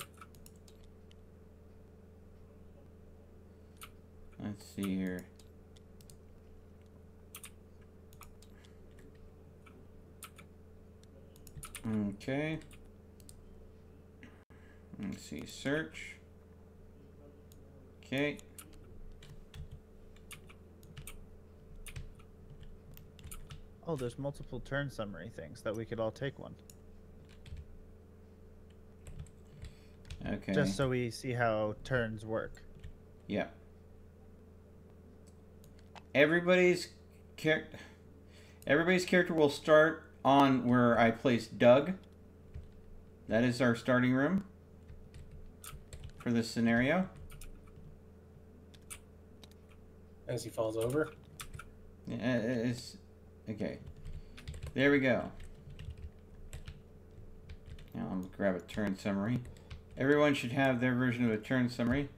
Let's see here. Okay. Let's see, search. Okay. Oh, there's multiple turn summary things that we could all take one. Okay. Just so we see how turns work. Yeah. Everybody's character will start on where I placed Doug. That is our starting room for this scenario. As he falls over. It's okay. There we go. Now I'm gonna grab a turn summary. Everyone should have their version of a turn summary.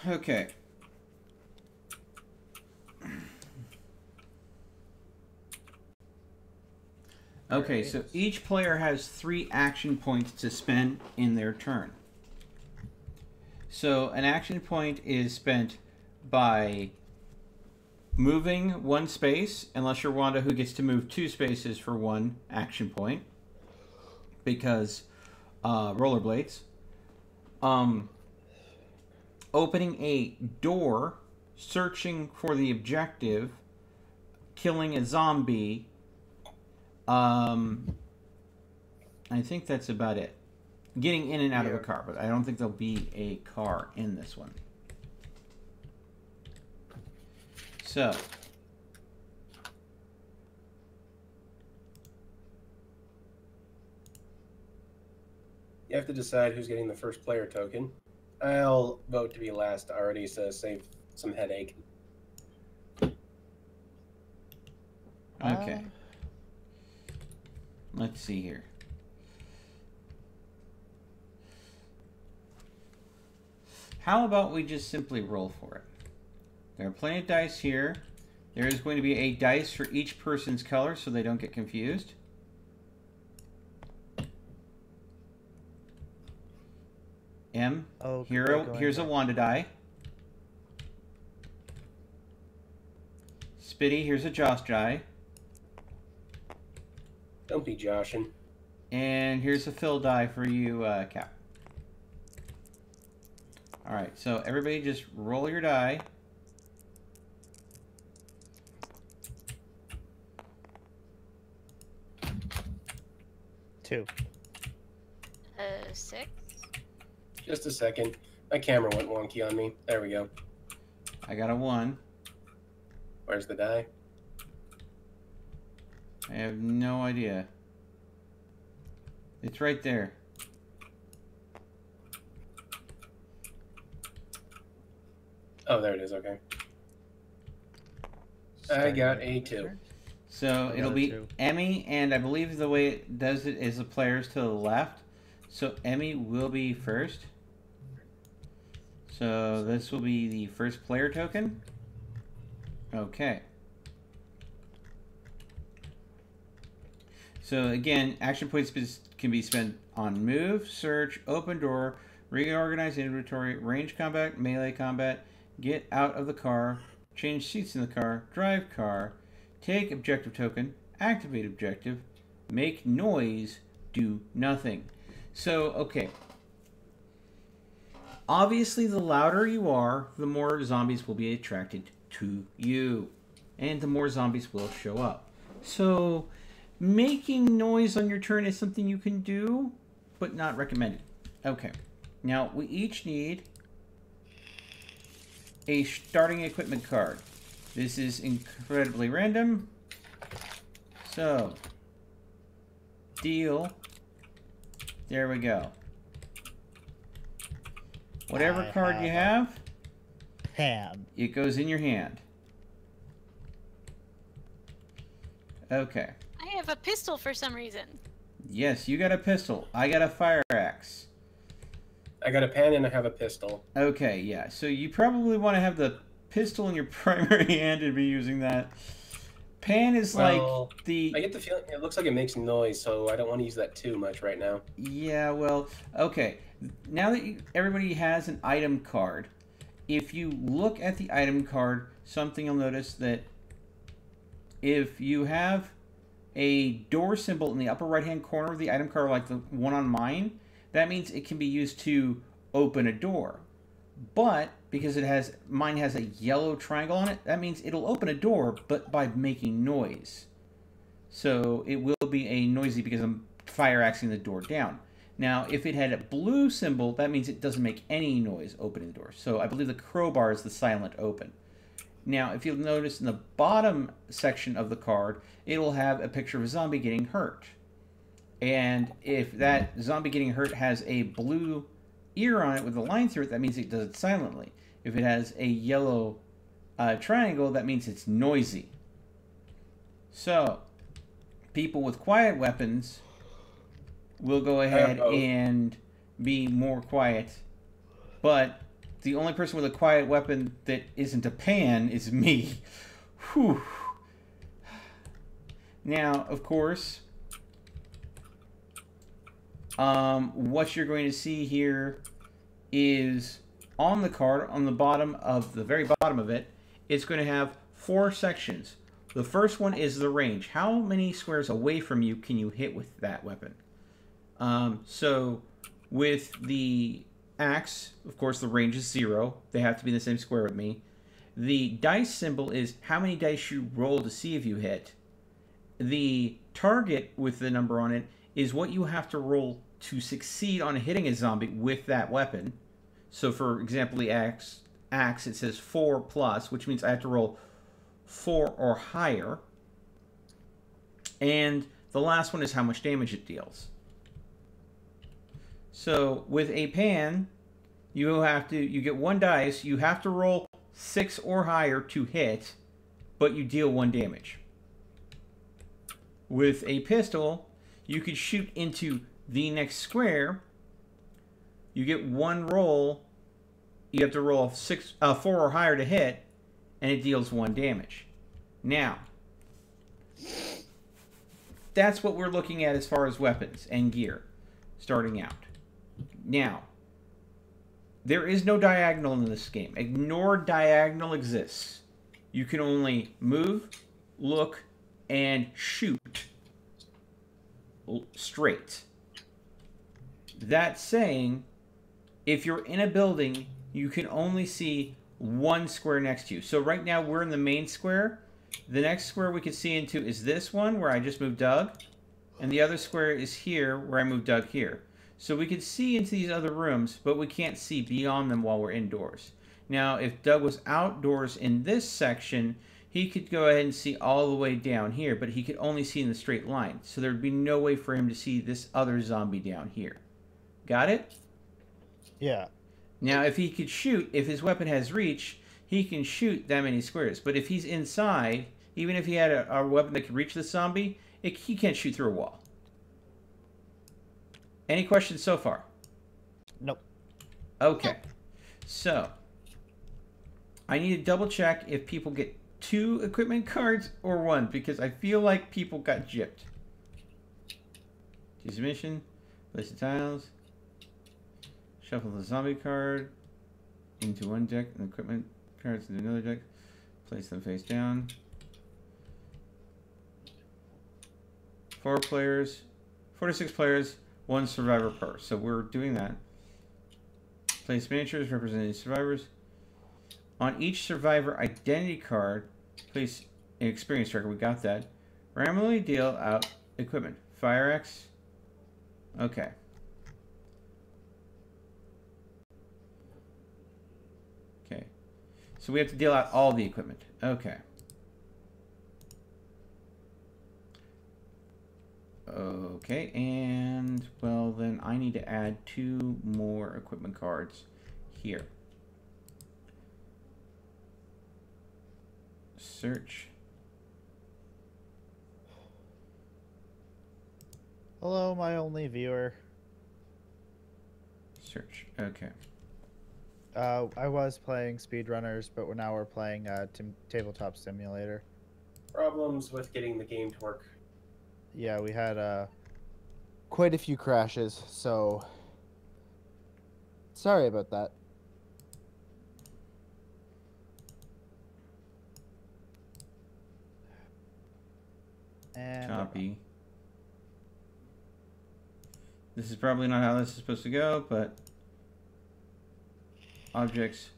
Okay. Okay, so each player has 3 action points to spend in their turn. So an action point is spent by moving 1 space, unless you're Wanda, who gets to move 2 spaces for 1 action point, because rollerblades. Opening a door, searching for the objective, killing a zombie. I think that's about it. Getting in and out of a car, but I don't think there'll be a car in this one. So, You have to decide who's getting the first player token. I'll vote to be last already, so save some headache. okay. Let's see here. How about we just simply roll for it? There are plenty of dice here. There is going to be a dice for each person's color so they don't get confused. M. Oh, Hero. Here's a Wanda die. Spitty. Here's a Josh die. Don't be joshing. And here's a Phil die for you, Cap. Alright, so everybody just roll your die. Two. 6. Just a second. My camera went wonky on me. There we go. I got a 1. Where's the die? I have no idea. It's right there. Oh, there it is. Okay. I got a 2. So it'll be Emmy, and I believe the way it does it is the players to the left. So Emmy will be first. So this will be the first player token. Okay. So again, action points can be spent on move, search, open door, reorganize inventory, range combat, melee combat, get out of the car, change seats in the car, drive car, take objective token, activate objective, make noise, do nothing. So, okay. Obviously, the louder you are, the more zombies will be attracted to you. And the more zombies will show up. So, making noise on your turn is something you can do, but not recommended. Okay. Now, we each need a starting equipment card. This is incredibly random. So, deal. There we go. Whatever card you have, hand. It goes in your hand. Okay. I have a pistol for some reason. Yes, you got a pistol. I got a fire axe. I got a pen and I have a pistol. Okay, yeah. So you probably want to have the pistol in your primary hand and be using that. Pan is Well, like the... I get the feeling it looks like it makes noise, so I don't want to use that too much right now. Yeah, well, okay. Now that everybody has an item card, if you look at the item card, something you'll notice that if you have a door symbol in the upper right-hand corner of the item card, like the one on mine, that means it can be used to open a door. But because mine has a yellow triangle on it, that means it'll open a door, but by making noise. So it will be a noisy because I'm fire axing the door down. Now, if it had a blue symbol, that means it doesn't make any noise opening the door. So I believe the crowbar is the silent open. Now, if you'll notice in the bottom section of the card, it'll have a picture of a zombie getting hurt. And if that zombie getting hurt has a blue ear on it with a line through it, that means it does it silently. If it has a yellow triangle, that means it's noisy. So, people with quiet weapons will go ahead and be more quiet. But the only person with a quiet weapon that isn't a pan is me. Whew. Now, of course, what you're going to see here is on the card, on the bottom of the very bottom of it, it's going to have 4 sections. The first one is the range. How many squares away from you can you hit with that weapon? So with the axe, of course, the range is 0. They have to be in the same square with me. The dice symbol is how many dice you roll to see if you hit. The target with the number on it is what you have to roll to succeed on hitting a zombie with that weapon. So for example, the axe it says 4 plus, which means I have to roll 4 or higher. And the last one is how much damage it deals. So with a pan, you get 1 dice, you have to roll 6 or higher to hit, but you deal 1 damage. With a pistol, you could shoot into the next square. You get 1 roll. You have to roll 4 or higher to hit, and it deals 1 damage. Now, that's what we're looking at as far as weapons and gear, starting out. Now, there is no diagonal in this game. Ignore diagonal exists. You can only move, look, and shoot straight. That saying, if you're in a building, you can only see 1 square next to you. So right now we're in the main square. The next square we can see into is this one where I just moved Doug. And the other square is here where I moved Doug here. So we can see into these other rooms, but we can't see beyond them while we're indoors. Now, if Doug was outdoors in this section, he could go ahead and see all the way down here, but he could only see in the straight line. So there'd be no way for him to see this other zombie down here. Got it? Yeah. Now, if he could shoot, if his weapon has reach, he can shoot that many squares. But if he's inside, even if he had a weapon that could reach the zombie, he can't shoot through a wall. Any questions so far? Nope. Okay. So, I need to double check if people get 2 equipment cards or 1, because I feel like people got gypped. Choose a mission, list of tiles, shuffle the zombie card into one deck and equipment cards into another deck, place them face down. 4 players, 4 to 6 players, 1 survivor per. So we're doing that. Place miniatures representing survivors. On each survivor identity card, place an experience tracker. We got that. Randomly deal out equipment. Fire axe. Okay. Okay. So we have to deal out all the equipment. Okay. Okay, and well then I need to add 2 more equipment cards here. Search. Hello, my only viewer. Search. Okay. I was playing Speedrunners, but now we're playing Tabletop Simulator. problems with getting the game to work. Yeah, we had quite a few crashes, so sorry about that. And Copy. This is probably not how this is supposed to go, but objects.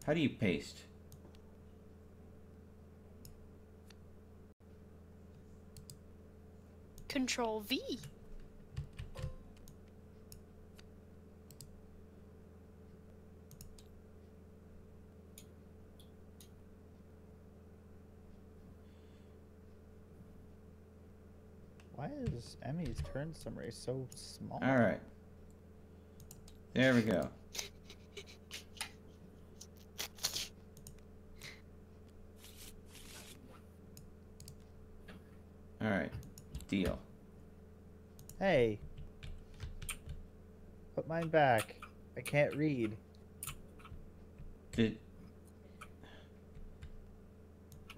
How do you paste? Control V. why is Emmy's turn summary so small? All right. There we go. All right. Deal. Hey, put mine back. I can't read. Did.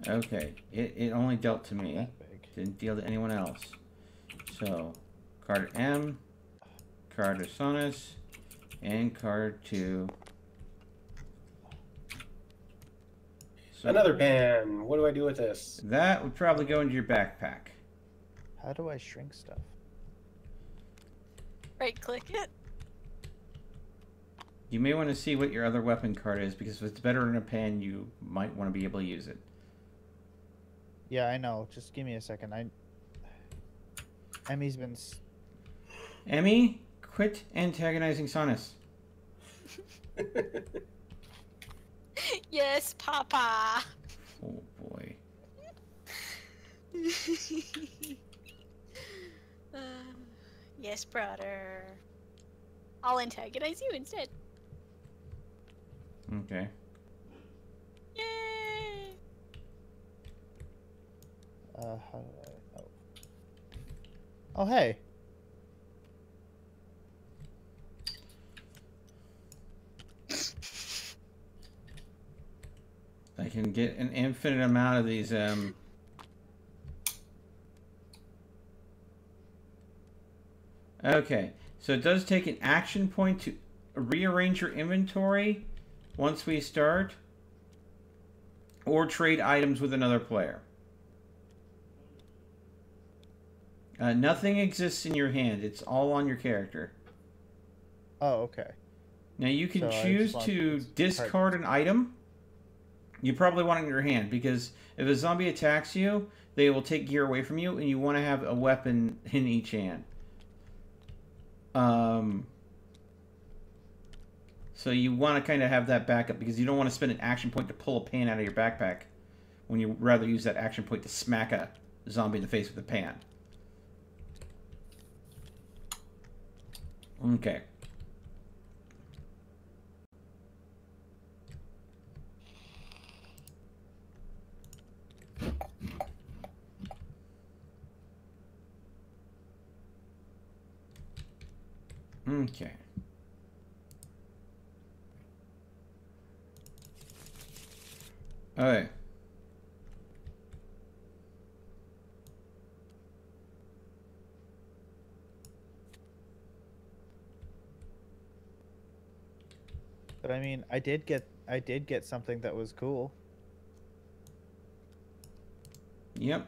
Okay. It only dealt to me. That big. Didn't deal to anyone else. So, card M, card to Sonus, and card to. So Another pen. What do I do with this? that would probably go into your backpack. How do I shrink stuff? Right click it. You may want to see what your other weapon card is, because if it's better in a pen, you might want to be able to use it. Yeah, I know. Just give me a second. Emmy's been. Emmy, quit antagonizing Sonus. Yes, Papa. Oh boy. Uh, yes, brother. I'll antagonize you instead. Okay. Yay! How do I? Oh. Oh, hey. I can get an infinite amount of these, Okay, so it does take an action point to rearrange your inventory once we start, or trade items with another player. Nothing exists in your hand. It's all on your character. Oh, okay. Now you can So I choose just want to this discard an item. You probably want it in your hand, because if a zombie attacks you, they will take gear away from you, and you want to have a weapon in each hand. So you want to kind of have that backup, because you don't want to spend an action point to pull a pan out of your backpack when you rather use that action point to smack a zombie in the face with a pan. Okay. Okay. Alright. But I mean, I did get something that was cool. Yep.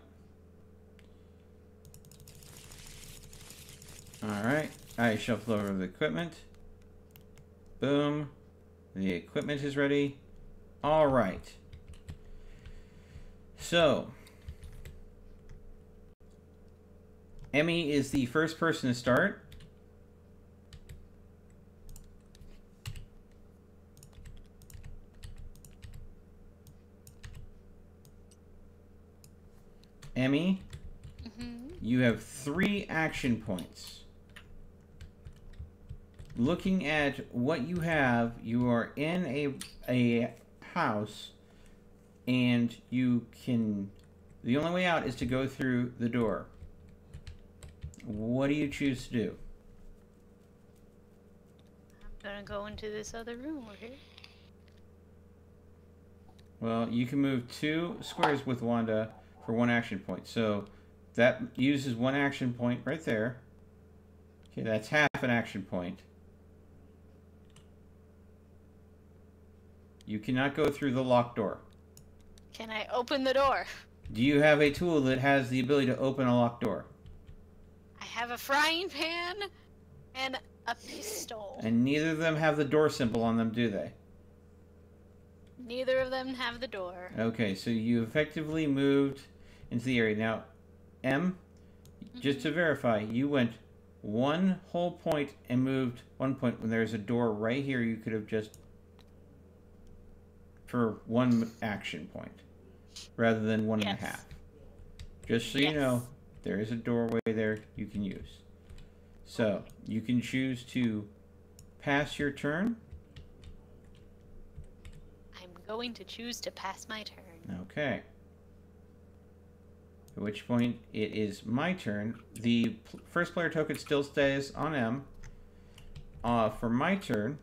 Alright. I shuffle over the equipment. Boom. The equipment is ready. Alright. So. Emmy is the first person to start. Emmy, you have 3 action points. Looking at what you have, you are in a house, and you can... The only way out is to go through the door. What do you choose to do? I'm gonna go into this other room over here. Well, you can move 2 squares with Wanda for 1 action point. So that uses 1 action point right there. Okay, that's half an action point. You cannot go through the locked door. Can I open the door? Do you have a tool that has the ability to open a locked door? I have a frying pan and a pistol. And neither of them have the door symbol on them, do they? Neither of them have the door. Okay, so you effectively moved into the area. Now, M, just to verify, you went 1 whole point and moved 1 point. When there's a door right here, you could have just... for 1 action point, rather than 1.5. Just so you know, there is a doorway there you can use. So, you can choose to pass your turn. I'm going to choose to pass my turn. Okay. At which point, it is my turn. The first player token still stays on M. For my turn,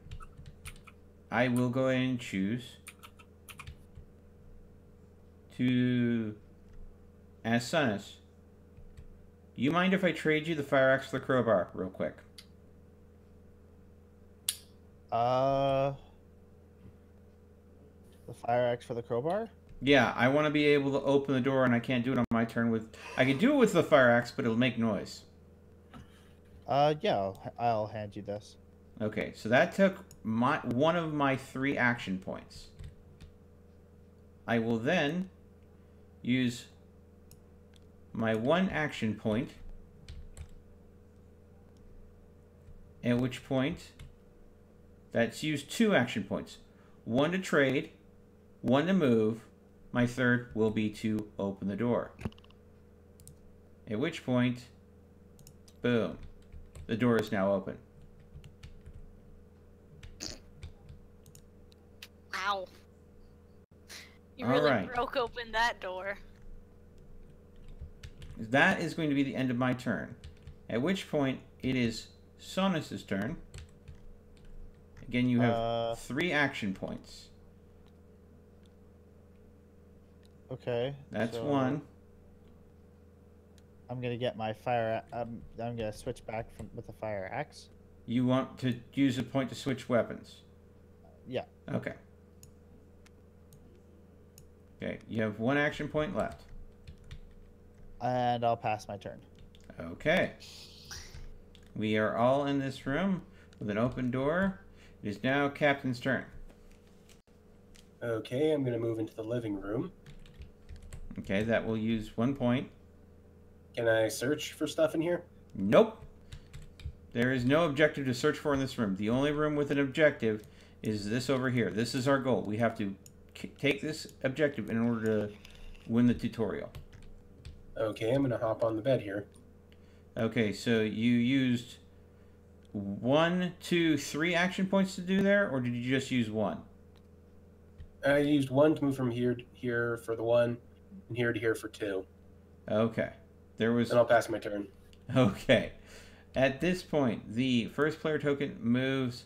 I will go ahead and choose to ask Sunnis. Do you mind if I trade you the fire axe for the crowbar real quick? The fire axe for the crowbar? Yeah, I want to be able to open the door, and I can't do it on my turn with... I can do it with the fire axe, but it'll make noise. Yeah, I'll hand you this. Okay, so that took one of my 3 action points. I will then use my 1 action point, at which point that's used 2 action points. 1 to trade, 1 to move. My third will be to open the door. At which point, boom, the door is now open. Wow. You All really right. broke open that door. That is going to be the end of my turn. At which point, it is Sonus's turn. Again, you have 3 action points. Okay. That's so 1. I'm gonna get my fire. I'm gonna switch back with the fire axe. You want to use a point to switch weapons. Yeah. Okay. Okay, you have 1 action point left. And I'll pass my turn. Okay. We are all in this room with an open door. It is now Captain's turn. Okay, I'm going to move into the living room. Okay, that will use 1 point. Can I search for stuff in here? Nope. There is no objective to search for in this room. The only room with an objective is this over here. This is our goal. We have to take this objective in order to win the tutorial. Okay, I'm going to hop on the bed here. Okay, so you used 1, 2, 3 action points to do there, or did you just use 1? I used 1 to move from here to here for the 1, and here to here for 2. Okay. There was... Then I'll pass my turn. Okay. At this point, the first player token moves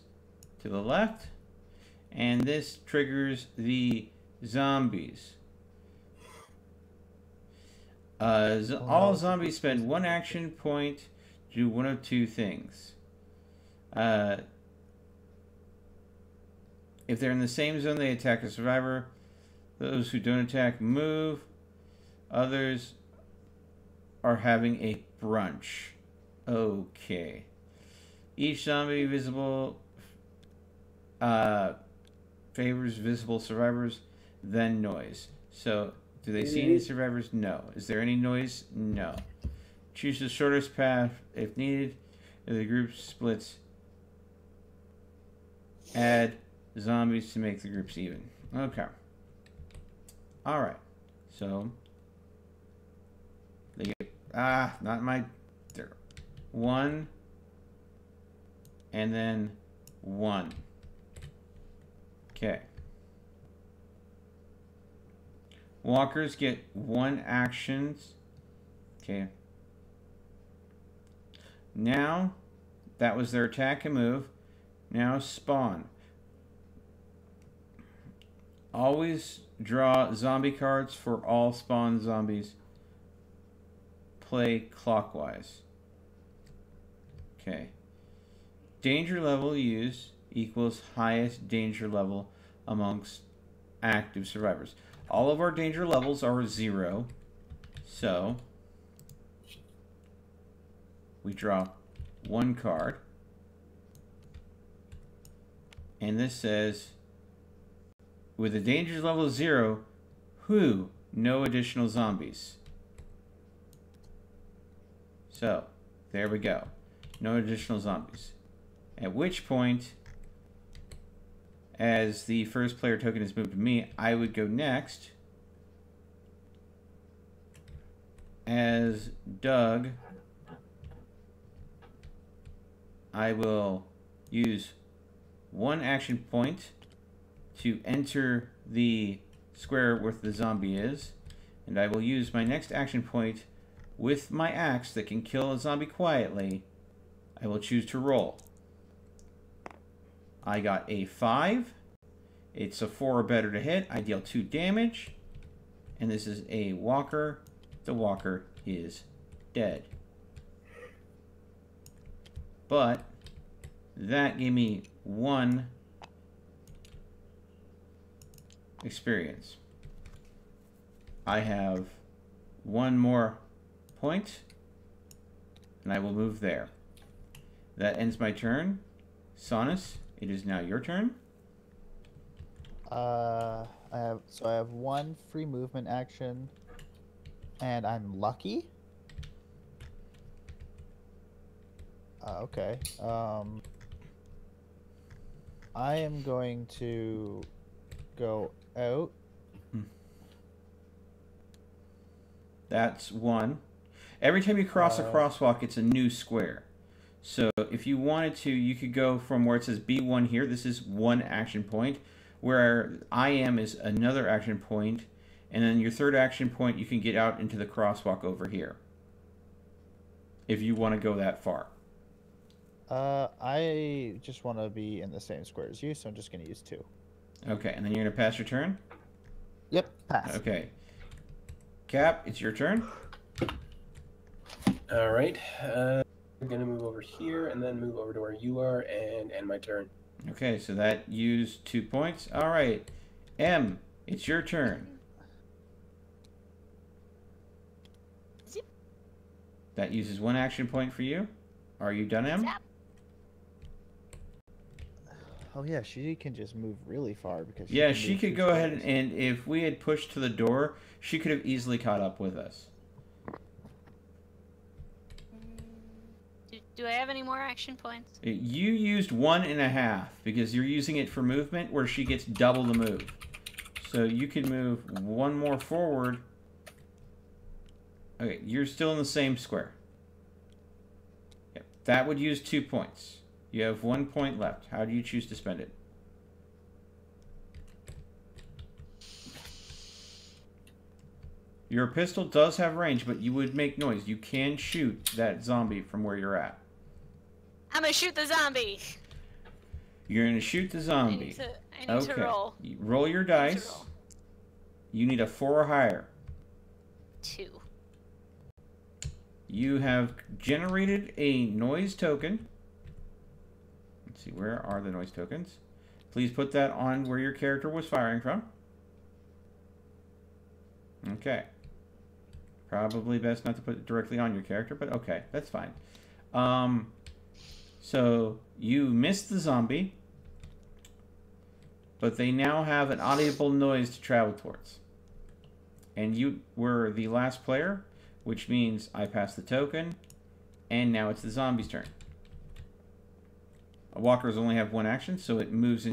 to the left, and this triggers the zombies. All zombies spend 1 action point to do one of 2 things. If they're in the same zone, they attack a survivor. Those who don't attack move. Others are having a brunch. Okay. Each zombie visible favors visible survivors, then noise. So, do they see any survivors? No. Is there any noise? No. Choose the shortest path if needed. If the group splits, add zombies to make the groups even. Okay. Alright. So, they get... not my... There. 1. And then 1. Okay. Walkers get 1 actions. Okay. Now, that was their attack and move. Now spawn. Always draw zombie cards for all spawn zombies play clockwise. Okay. Danger level used equals highest danger level amongst active survivors. All of our danger levels are 0. So we draw 1 card. And this says, with a danger level 0, who? No additional zombies. So, there we go. No additional zombies. At which point, as the first player token is moved to me, I would go next. As Doug, I will use 1 action point to enter the square where the zombie is, and I will use my next action point with my axe that can kill a zombie quietly. I will choose to roll. I got a 5. It's a 4 or better to hit. I deal 2 damage, and this is a walker. The walker is dead. But that gave me 1 experience. I have 1 more point, and I will move there. That ends my turn. Sonus, it is now your turn. I have 1 free movement action, and I'm lucky. Okay. I am going to go out. That's 1. Every time you cross a crosswalk, it's a new square. So if you wanted to, you could go from where it says B1 here. This is 1 action point. Where I am is another action point. And then your 3rd action point, you can get out into the crosswalk over here. If you want to go that far. I just want to be in the same square as you, so I'm just going to use 2. Okay, and then you're going to pass your turn? Yep, pass. Okay. Cap, it's your turn. All right. I'm going to move over here and then move over to where you are and end my turn. Okay, so that used 2 points. All right. M, it's your turn. Zip. That uses 1 action point for you. Are you done, M? Zap. Oh yeah, she can just move really far because Yeah, can she move could 2 go ahead squares. and if we had pushed to the door, she could have easily caught up with us. Do I have any more action points? You used 1.5 because you're using it for movement where she gets double the move. So you can move 1 more forward. Okay, you're still in the same square. Yep, that would use 2 points. You have 1 point left. How do you choose to spend it? Your pistol does have range, but you would make noise. You can shoot that zombie from where you're at. I'm gonna shoot the zombie. You're going to shoot the zombie. I need to roll. You roll your I need to dice. roll. You need a 4 or higher. 2. You have generated a noise token. Let's see, where are the noise tokens? Please put that on where your character was firing from. Okay. Probably best not to put it directly on your character, but okay, that's fine. So you missed the zombie, but they now have an audible noise to travel towards. And you were the last player, which means I passed the token, and now it's the zombie's turn. Walkers only have 1 action, so it moves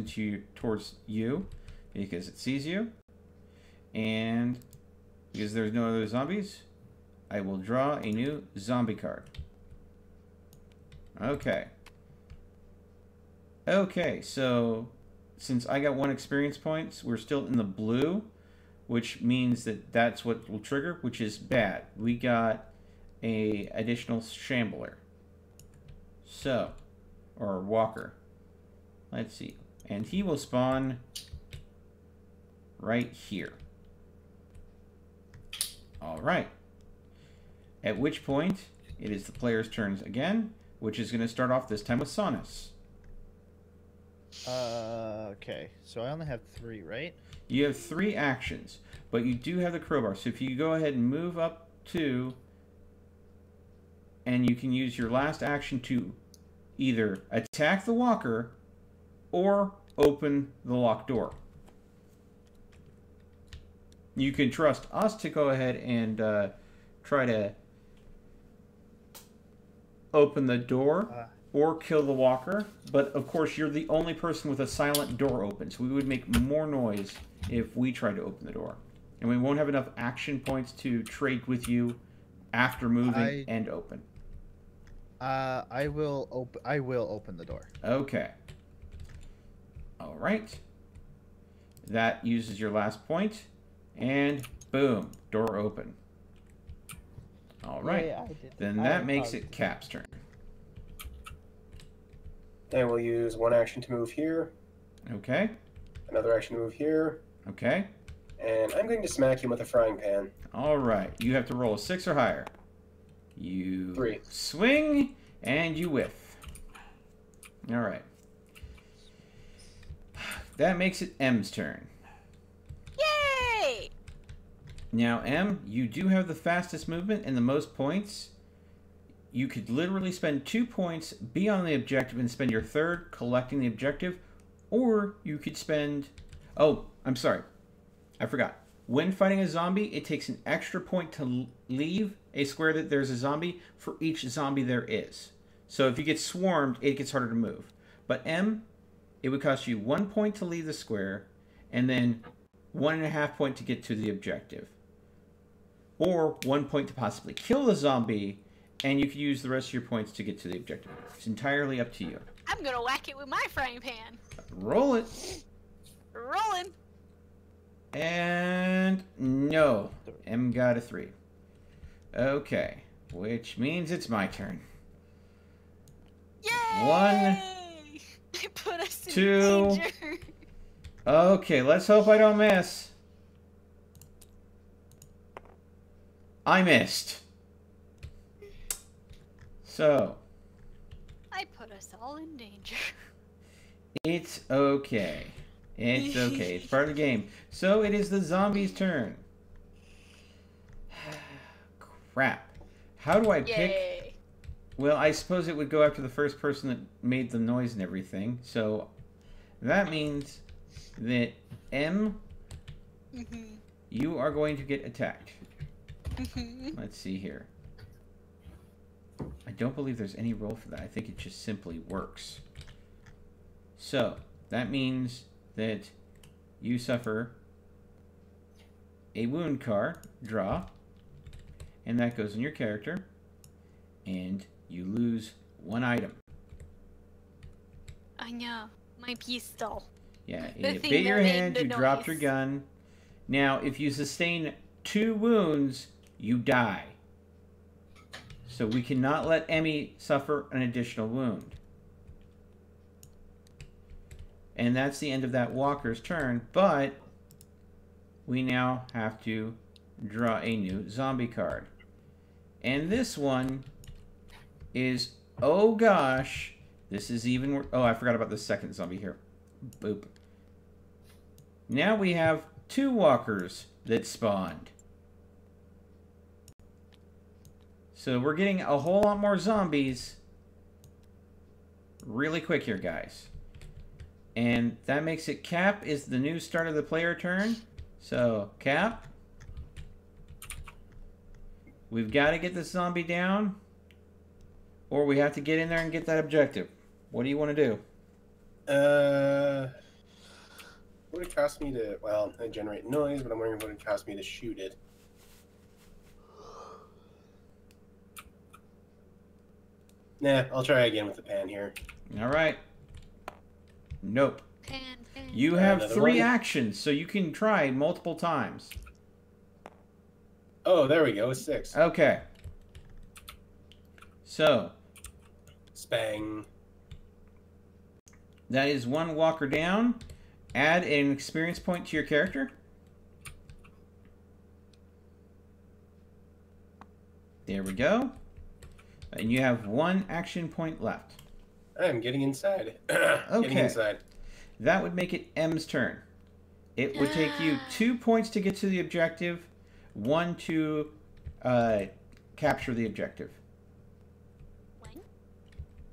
towards you because it sees you. And because there's no other zombies, I will draw a new zombie card. Okay. Okay, so since I got 1 experience points, we're still in the blue, which means that that's what will trigger, which is bad. We got a additional shambler. So, or walker. Let's see. And he will spawn right here. All right. At which point, it is the player's turns again, which is going to start off this time with Saunus. Okay. So I only have 3, right? You have 3 actions, but you do have the crowbar. So if you go ahead and move up 2, and you can use your last action to either attack the walker or open the locked door. You can trust us to go ahead and try to open the door or kill the walker, but of course you're the only person with a silent door open, so we would make more noise if we tried to open the door. And we won't have enough action points to trade with you after moving and open. I will open the door. Okay. All right. That uses your last point, and boom, door open. All right. Yeah, then that makes it Cap's turn. And we'll use 1 action to move here, Okay. another action to move here, Okay. and I'm going to smack him with a frying pan. All right. You have to roll a 6 or higher. You 3. swing, and you whiff. All right. That makes it M's turn. Yay! Now, M, you do have the fastest movement and the most points. You could literally spend 2 points, be on the objective, and spend your third collecting the objective. Or you could spend... Oh, I'm sorry. I forgot. When fighting a zombie, it takes an extra point to leave a square that there's a zombie for each zombie there is. So if you get swarmed, it gets harder to move. But M, it would cost you 1 point to leave the square, and then 1.5 point to get to the objective. Or 1 point to possibly kill the zombie, and you can use the rest of your points to get to the objective. It's entirely up to you. I'm gonna whack it with my frying pan. Roll it. Rolling. And no. M got a 3. Okay. Which means it's my turn. Yay! 1, I put us in 2. danger. Okay, let's hope I don't miss. I missed. So, I put us all in danger. it's okay. It's okay. It's part of the game. So it is the zombie's turn. Crap. How do I pick? Yay. Well, I suppose it would go after the first person that made the noise and everything. So that means that M, you are going to get attacked. Let's see here. I don't believe there's any roll for that. I think it just simply works. So that means that you suffer a wound card, draw, and that goes in your character, and you lose 1 item. I know. My pistol. Yeah, The you thing bit your that made hand, the you dropped your noise. gun. Now, if you sustain 2 wounds, you die. So we cannot let Emmy suffer an additional wound. And that's the end of that walker's turn, but we now have to draw a new zombie card. And this one is, oh gosh, this is even worse. Oh, I forgot about the second zombie here. Boop. Now we have 2 walkers that spawned. So we're getting a whole lot more zombies really quick here, guys. And that makes it Cap is the new start of the player turn. So, Cap, we've got to get this zombie down, or we have to get in there and get that objective. What do you want to do? What would it cost me to, well, I generate noise, but I'm wondering what it would cost me to shoot it. Nah, I'll try again with the pan here. All right. Nope. Pan. You Try have another 3 one. actions, so you can try multiple times. Oh, there we go, 6. Okay. So, Spang. that is 1 walker down. Add an experience point to your character. There we go. And you have 1 action point left. I'm getting inside. Okay. Getting inside. That would make it M's turn. It would take you 2 points to get to the objective, 1 to capture the objective. 1,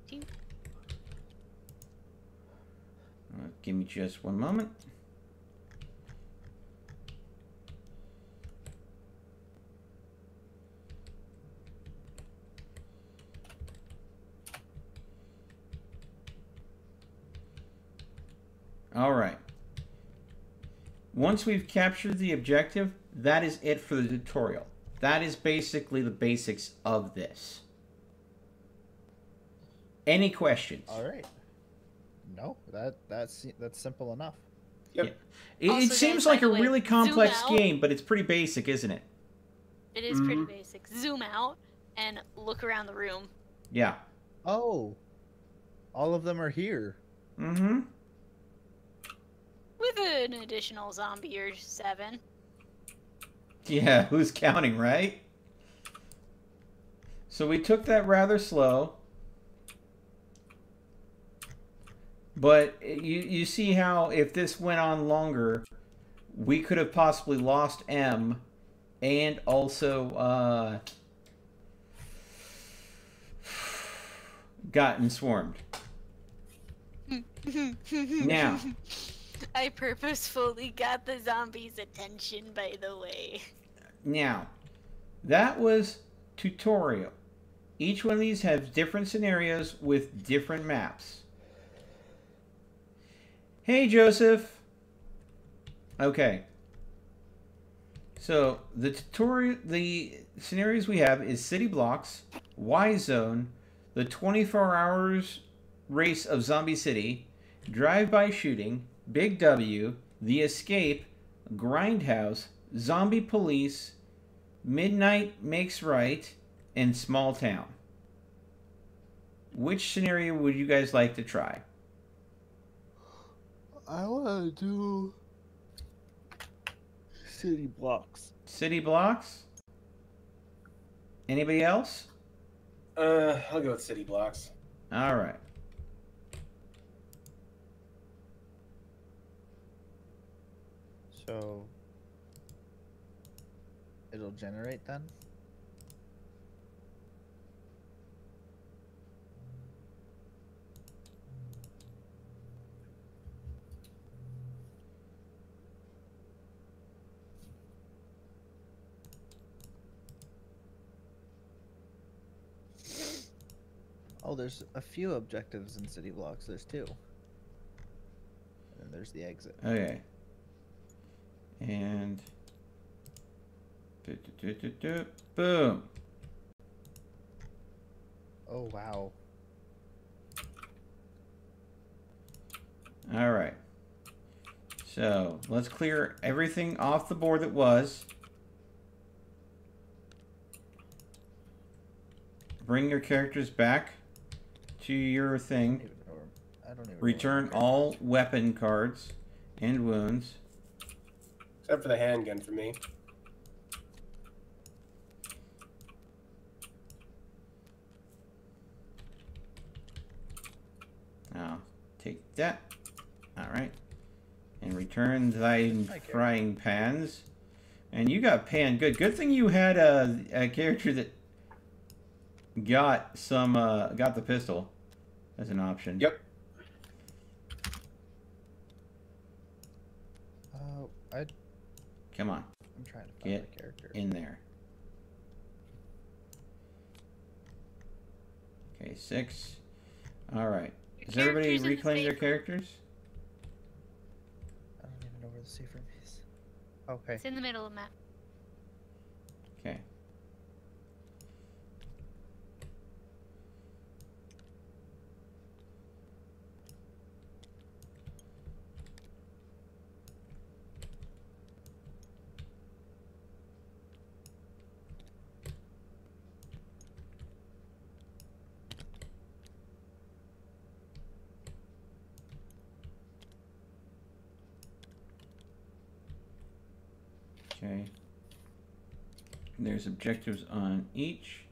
2. Give me just 1 moment. All right. Once we've captured the objective, that is it for the tutorial. That is basically the basics of this. Any questions? All right. No, that's simple enough. Yep. It Also, seems guys, by like a the way, really complex zoom out. game, but it's pretty basic, isn't it? It is pretty basic. Zoom out and look around the room. Yeah. Oh, all of them are here. Mm-hmm. With an additional zombie or 7. Yeah, who's counting, right? So we took that rather slow. But you see how if this went on longer, we could have possibly lost M and also gotten swarmed. Now, I purposefully got the zombies' attention, by the way. Now, that was tutorial. Each one of these has different scenarios with different maps. Hey, Joseph. Okay. So, the scenarios we have is City Blocks, Y Zone, the 24 hours race of Zombie City, Drive-by Shooting, Big W, The Escape, Grindhouse, Zombie Police, Midnight Makes Right, and Small Town. Which scenario would you guys like to try? I want to do City Blocks. City Blocks? Anybody else? I'll go with City Blocks. All right. So it'll generate then? Oh, there's a few objectives in City Blocks. There's 2. And then there's the exit. Okay. And boom. Oh, wow. All right. So let's clear everything off the board that was. Bring your characters back to your thing. I don't even Return all weapon cards and wounds. Except for the handgun for me. Now, take that. All right. And return thy frying pans. And you got pan good. Good thing you had a character that got some got the pistol as an option. Yep. Come on. I'm trying to find Get the character. in there. Okay, 6. All right. Has everybody character's in the reclaimed their safe room. characters? I don't even know where the safe room is. Okay. It's in the middle of the map. Okay. Okay. There's objectives on each.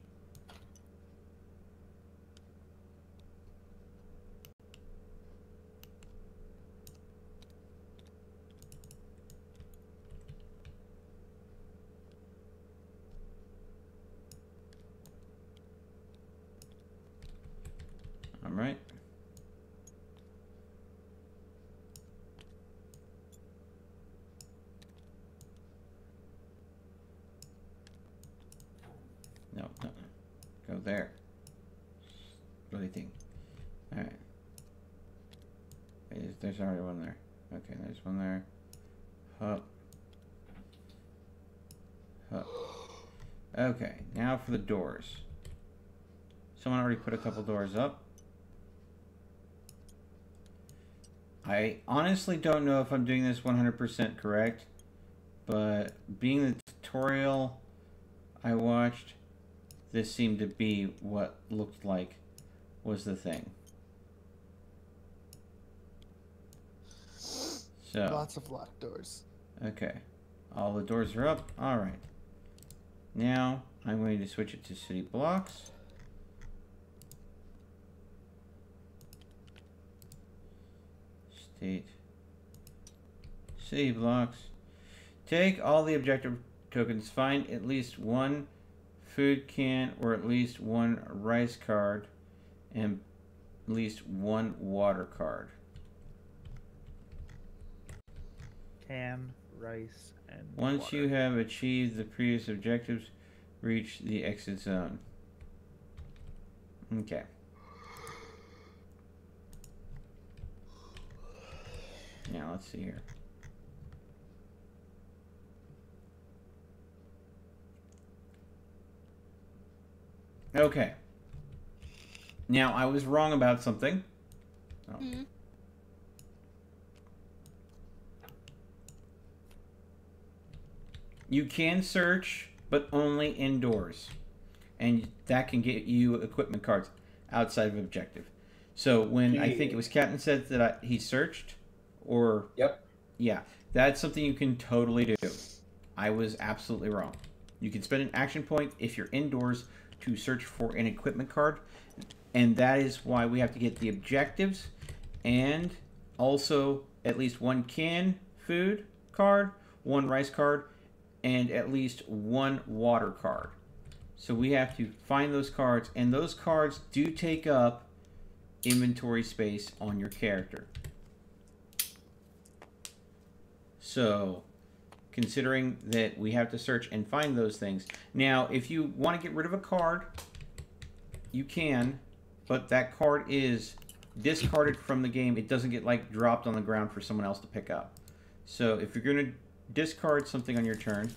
All right. No, no, no. Go there. Really think. All right. There's already one there. Okay, there's one there. Hup. Hup. Okay, now for the doors. Someone already put a couple doors up. I honestly don't know if I'm doing this 100% correct, but being the tutorial I watched, this seemed to be what looked like was the thing. So Lots of locked doors. okay, all the doors are up. All right. Now I'm going to switch it to city blocks. State. City blocks. Take all the objective tokens. Find at least one food can or at least one rice card and at least one water card. Can, rice, and Once water. you have achieved the previous objectives, reach the exit zone. Okay. Now let's see here. Okay. Now I was wrong about something. Oh. Mhm. You can search, but only indoors. And that can get you equipment cards outside of objective. So when I think it was Captain said that he searched, or... Yep. Yeah, that's something you can totally do. I was absolutely wrong. You can spend an action point if you're indoors to search for an equipment card. And that is why we have to get the objectives and also at least one canned food card, one rice card, and at least one water card. So we have to find those cards, and those cards do take up inventory space on your character. So, considering that we have to search and find those things. Now, if you want to get rid of a card, you can, but that card is discarded from the game. It doesn't get, like, dropped on the ground for someone else to pick up. So, if you're going to discard something on your turn,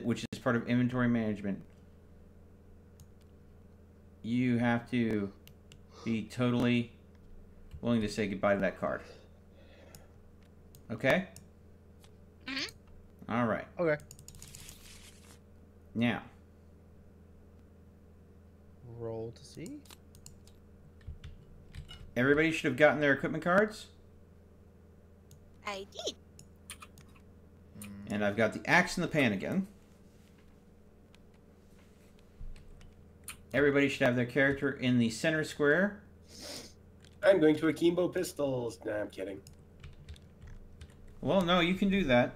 which is part of inventory management, you have to be totally willing to say goodbye to that card. Okay? All right. Okay. Now, Roll to see. everybody should have gotten their equipment cards. I did. And I've got the axe in the pan again. Everybody should have their character in the center square. I'm going to akimbo pistols. Nah, I'm kidding. Well, no, you can do that.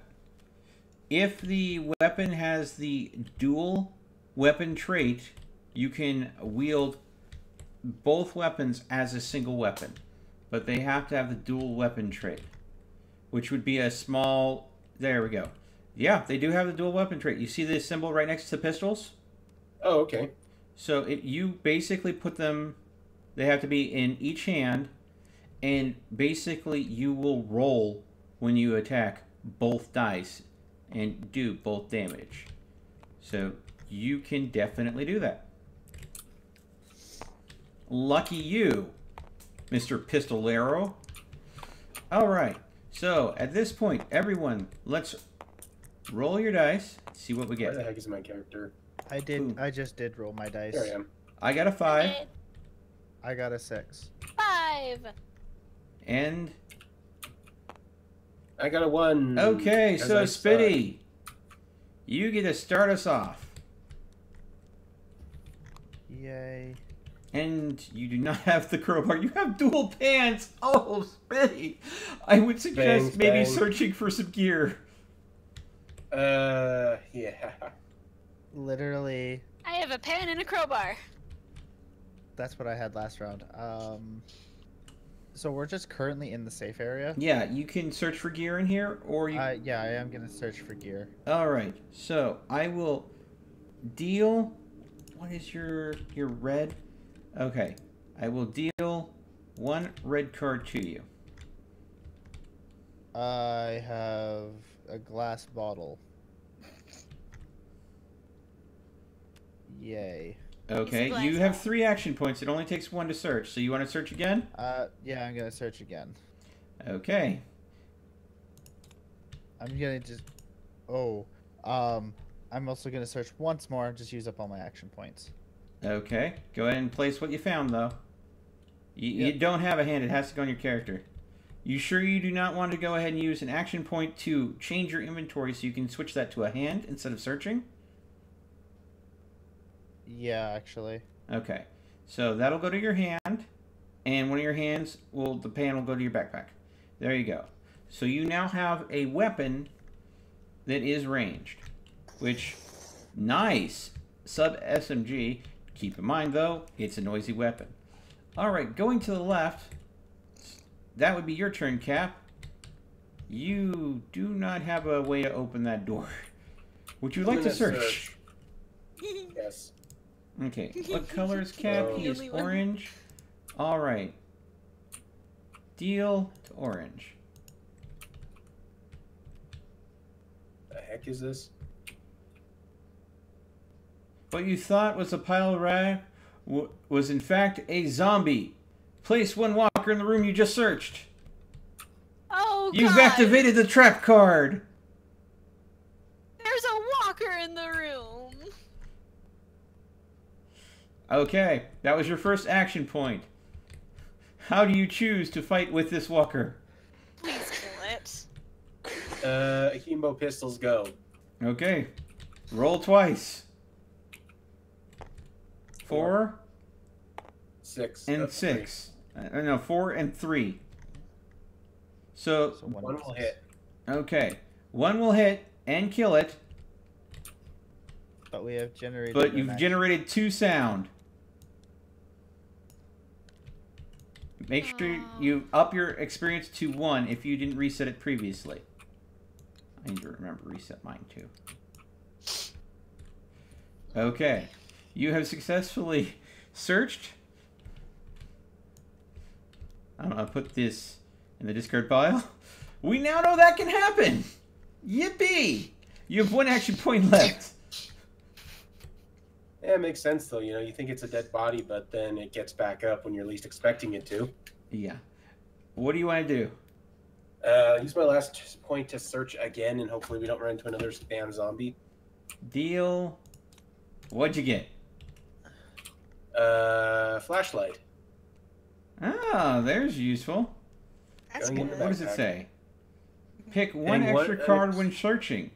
If the weapon has the dual weapon trait, you can wield both weapons as a single weapon. But they have to have the dual weapon trait, which would be a small... There we go. Yeah, they do have the dual weapon trait. You see the symbol right next to pistols? Oh, okay. So you basically put them... They have to be in each hand, and basically you will roll when you attack both dice and do both damage. So you can definitely do that. Lucky you, Mr. Pistolero. All right. So at this point, everyone, let's roll your dice. See what we Where the get. heck is my character? I did. Ooh. I just did roll my dice. There I am. I got a 5, I got a 6. 5. and I got a 1. okay. As So I Spitty, You get to start us off. Yay. And you do not have the crowbar. You have dual pants. Oh, Spitty. I would suggest maybe searching for some gear. Yeah. Literally, I have a pan and a crowbar. that's what I had last round. So we're just currently in the safe area. Yeah, you can search for gear in here, or you... Yeah, I am gonna search for gear. Alright, so I will deal... What is your red? Okay, I will deal 1 red card to you. I have a glass bottle. Yay. Okay, glass you have bottle. 3 action points. It only takes 1 to search. So you want to search again? Yeah, I'm gonna search again. Okay. I'm gonna just... I'm also gonna search once more, just use up all my action points. Okay, go ahead and place what you found, though. You Yep. don't have a hand. It has to go on your character. You sure you do not want to go ahead and use an action point to change your inventory so you can switch that to a hand instead of searching? Yeah, actually. Okay, so that'll go to your hand, and one of your hands the pan will go to your backpack. There you go. So you now have a weapon that is ranged, which, nice, sub SMG. Keep in mind though, it's a noisy weapon. All right, going to the left, that would be your turn, Cap. You do not have a way to open that door. Would you like to search? Yes. Okay, what color is Cap? No. He is Only one. orange. All right. Deal to orange. The heck is this? What you thought was a pile of rag was in fact a zombie. Place 1 walker in the room you just searched. Oh, You've God. activated the trap card. There's a walker in the room. Okay, that was your first action point. How do you choose to fight with this walker? Please kill it. Akimbo pistols go. Okay, roll twice. 4 6. and That's 6. No, 4 and 3. So, So 1 will hit. okay. 1 will hit and kill it, But we have generated... but an you've action. generated 2 sound. Make sure you up your experience to 1 if you didn't reset it previously. I need to remember to reset mine too. Okay. You have successfully searched. I'm gonna put this in the discard pile. We now know that can happen! Yippee! You have 1 action point left. Yeah, it makes sense though. You know, you think it's a dead body, but then it gets back up when you're least expecting it to. Yeah. What do you want to do? Use my last point to search again, and hopefully we don't run into another spam zombie. Deal. What'd you get? Flashlight. Ah, there's useful. That's Going in good. the What does it backpack. say? Pick 1 And extra what- card when searching.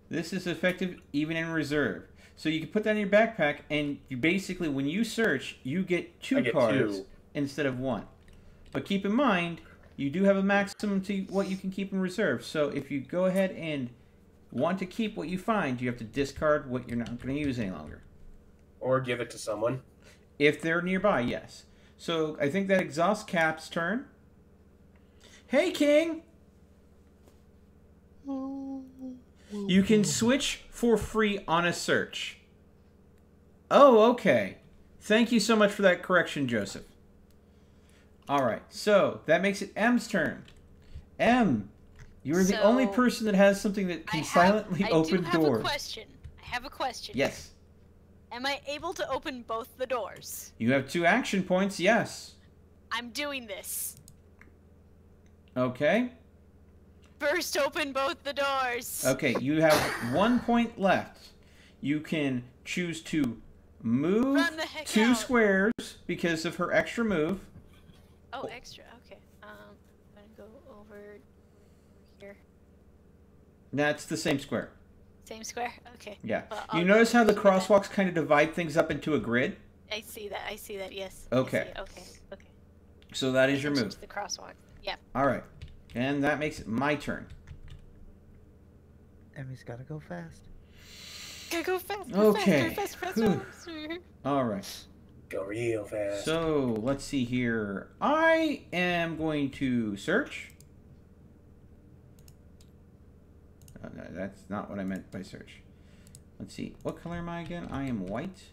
This is effective even in reserve. So you can put that in your backpack, and you basically, when you search, you get 2 I get cards 2. instead of 1. But keep in mind, you do have a maximum to what you can keep in reserve. So if you go ahead and want to keep what you find, you have to discard what you're not going to use any longer. Or give it to someone. If they're nearby, yes. So I think that exhausts Cap's turn. Hey, King! You can switch for free on a search. Oh, okay. Thank you so much for that correction, Joseph. Alright, so that makes it M's turn. M, you're the So, only person that has something that can silently open I do have doors. a question. I have a question. Yes. Am I able to open both the doors? You have 2 action points, yes. I'm doing this. Okay. First, open both the doors. Okay, you have 1 point left. You can choose to move Run the heck 2 out. squares because of her extra move. Oh, extra. Okay. I'm gonna go over here. That's the same square. Same square? Okay. Yeah. Well, You I'll notice how the keep with that. crosswalks kind of divide things up into a grid? I see that, yes. Okay. I see it. Okay. So that I is your can move. change the crosswalk. Yeah. Alright. And that makes it my turn. Emmy's gotta go fast. Gotta go fast. Okay. Faster. Alright. Go real fast. So, let's see here. I am going to search. Oh, no, that's not what I meant by search. Let's see. What color am I again? I am white.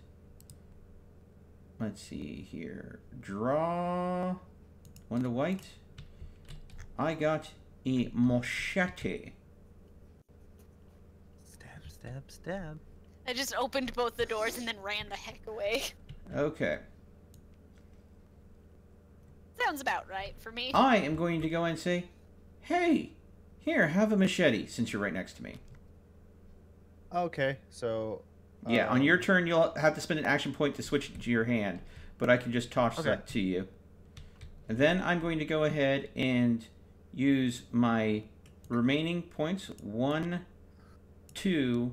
Let's see here. Draw. One to white. I got a machete. Stab. I just opened both the doors and then ran the heck away. Okay. Sounds about right for me. I am going to go and say, hey, here, have a machete, since you're right next to me. Okay, so. Yeah, on your turn, you'll have to spend an action point to switch it to your hand, but I can just toss that to you. And then I'm going to go ahead and use my remaining points, 1, 2,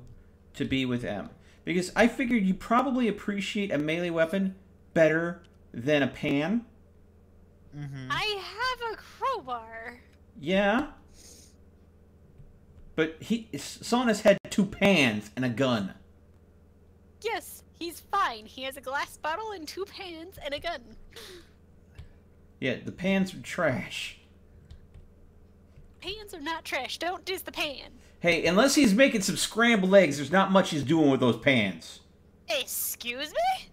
to be with M. Because I figured you probably appreciate a melee weapon better than a pan. Mm-hmm. I have a crowbar. Yeah. But Sonas had 2 pans and a gun. Yes, he's fine. He has a glass bottle and 2 pans and a gun. Yeah, the pans are trash. Pans are not trash. Don't diss the pan. Hey, unless he's making some scrambled eggs, there's not much he's doing with those pans. Excuse me?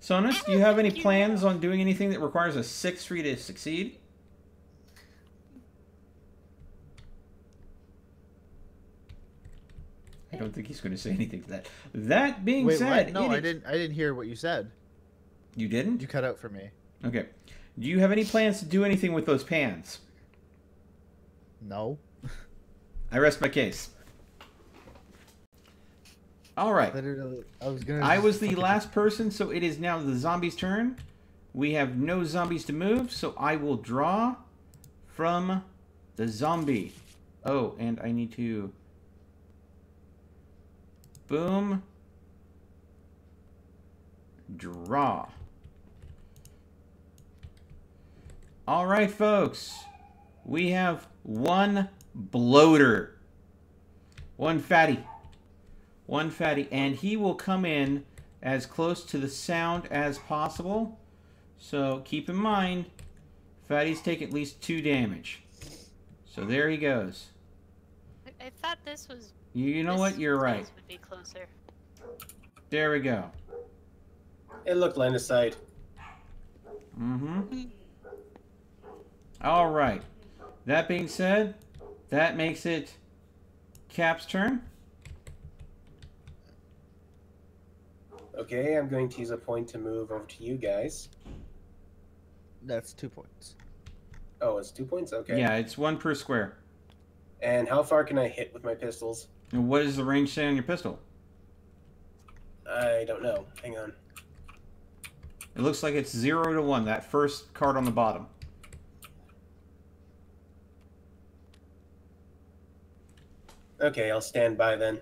Sonas, do you have any plans on doing anything that requires a 6 for you to succeed? I don't think he's going to say anything to that. That being Wait, said, what? No, I didn't hear what you said. You didn't? You cut out for me. Okay. Do you have any plans to do anything with those pans? No. I rest my case. All right. Literally, I was the last person, so it is now the zombies' turn. We have no zombies to move, so I will draw from the zombie. Oh, and I need to... Boom. Draw. All right, folks. We have one bloater. One fatty. One fatty. And he will come in as close to the sound as possible. So keep in mind, fatties take at least 2 damage. So there he goes. I thought this was... You know what? You're right. Would be closer. There we go. It looked line of sight. Mm-hmm. All right. That being said, that makes it Cap's turn. Okay, I'm going to use a point to move over to you guys. That's 2 points. Oh, it's 2 points? Okay. Yeah, it's 1 per square. And how far can I hit with my pistols? And what does the range say on your pistol? I don't know. Hang on. It looks like it's 0 to 1, that first card on the bottom. Okay, I'll stand by then.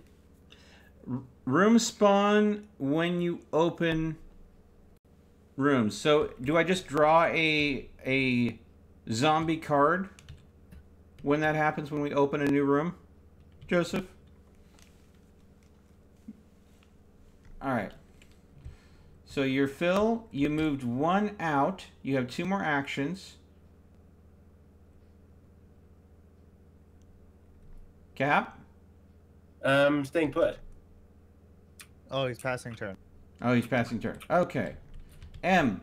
Rooms spawn when you open rooms. So, do I just draw a zombie card when that happens, when we open a new room, Joseph? Alright. So your fill, you moved 1 out. You have 2 more actions. Cap? Staying put. Oh, he's passing turn. Oh, he's passing turn. Okay. M.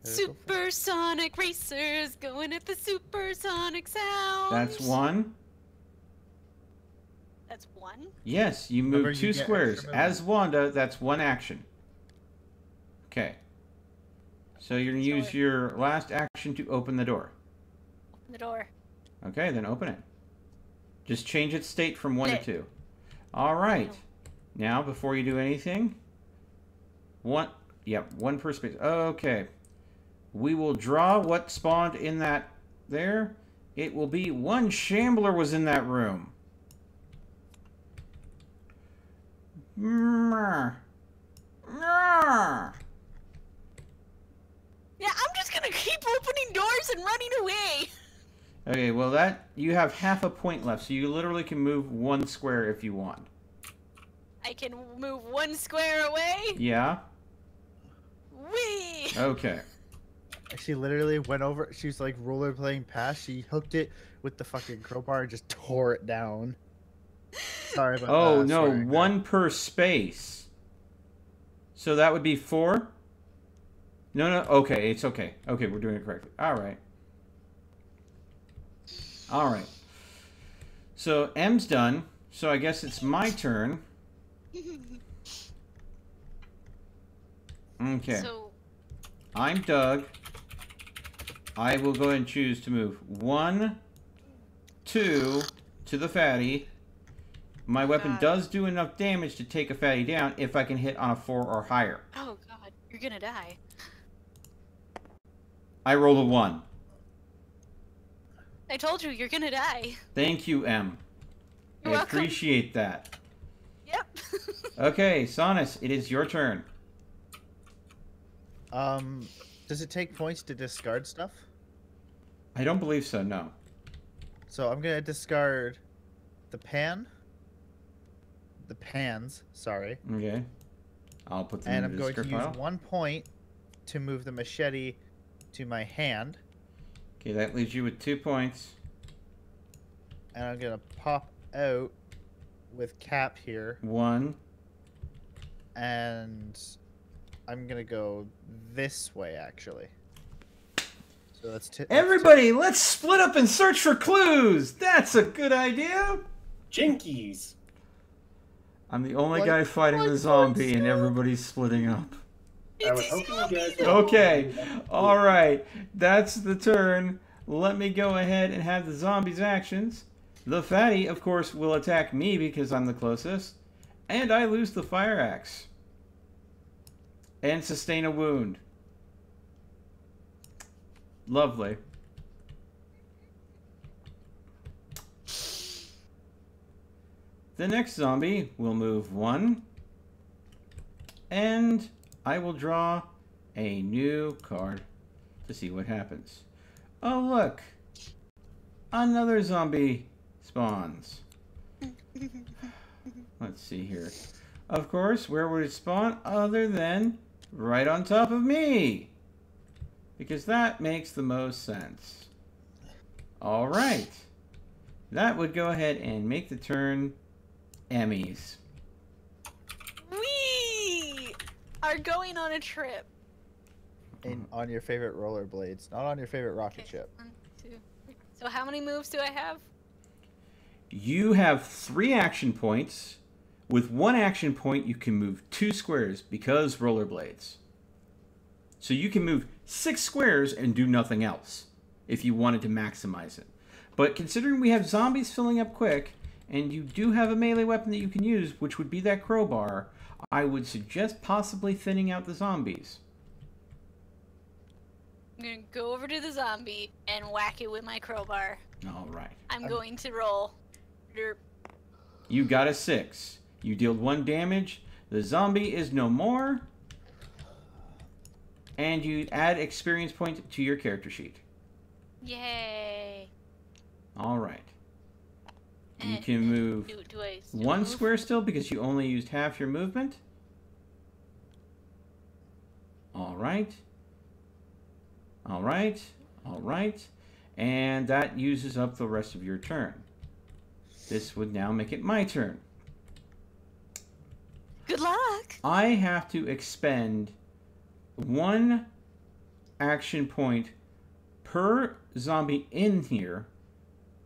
Supersonic racers going at the supersonic sound. That's 1. That's 1? Yes, you Remember, move you 2 get squares. extra As Wanda, that's 1 action. Okay. So you're going to use your last action to open the door. Open the door. Okay, then open it. Just change its state from 1 to 2. All right. Now, before you do anything, 1 per space. Okay. We will draw what spawned in that there. It will be one shambler was in that room. Yeah, I'm just gonna keep opening doors and running away. Okay, well that you have half a point left, so you literally can move one square if you want. I can move one square away. Yeah? Whee! Okay. She literally went over. She was like rollerblading past. She hooked it with the fucking crowbar and just tore it down. Sorry about that. Oh no, swearing there. one per space. So that would be 4? No, okay, it's okay. Okay, we're doing it correctly. Alright. Alright. So M's done. So I guess it's my turn. Okay. So I'm Doug. I will go ahead and choose to move 1, 2 to the fatty. My weapon does do enough damage to take a fatty down if I can hit on a 4 or higher. oh god, you're gonna die. I roll a 1. I told you, you're gonna die. Thank you, M. You're I welcome. appreciate that. Yep. Okay, Sonus, it is your turn. Does it take points to discard stuff? I don't believe so, no. So I'm gonna discard the pans, sorry. Okay. I'll put them And in I'm the going to discard use pile. 1 point to move the machete to my hand. Okay, that leaves you with 2 points. And I'm gonna pop out with Cap here. 1. And I'm gonna go this way, actually. So that's Everybody, let's split up and search for clues! That's a good idea! Jinkies. I'm the only What- guy fighting the zombie and everybody's splitting up. I was hoping you guys would. Okay, alright. That's the turn. Let me go ahead and have the zombies' actions. The fatty, of course, will attack me because I'm the closest. And I lose the fire axe. And sustain a wound. Lovely. The next zombie will move 1. And I will draw a new card to see what happens. Oh, look. Another zombie spawns. Let's see here. Of course, where would it spawn other than right on top of me? Because that makes the most sense. All right. That would go ahead and make the turn Emmys. We are going on a trip. on your favorite rollerblades, not on your favorite rocket ship. 1, 2, 3. So how many moves do I have? You have 3 action points. With 1 action point, you can move 2 squares because rollerblades. So you can move 6 squares and do nothing else if you wanted to maximize it. But considering we have zombies filling up quick, and you do have a melee weapon that you can use, which would be that crowbar, I would suggest possibly thinning out the zombies. I'm gonna go over to the zombie and whack it with my crowbar. All right. I'm going to roll. Derp. You got a 6. You dealt 1 damage. The zombie is no more. And you add experience point to your character sheet. Yay. All right. You And- can move Do I still 1 move? square still because you only used half your movement. All right. All right. All right. And that uses up the rest of your turn. This would now make it my turn. Good luck. I have to expend 1 action point per zombie in here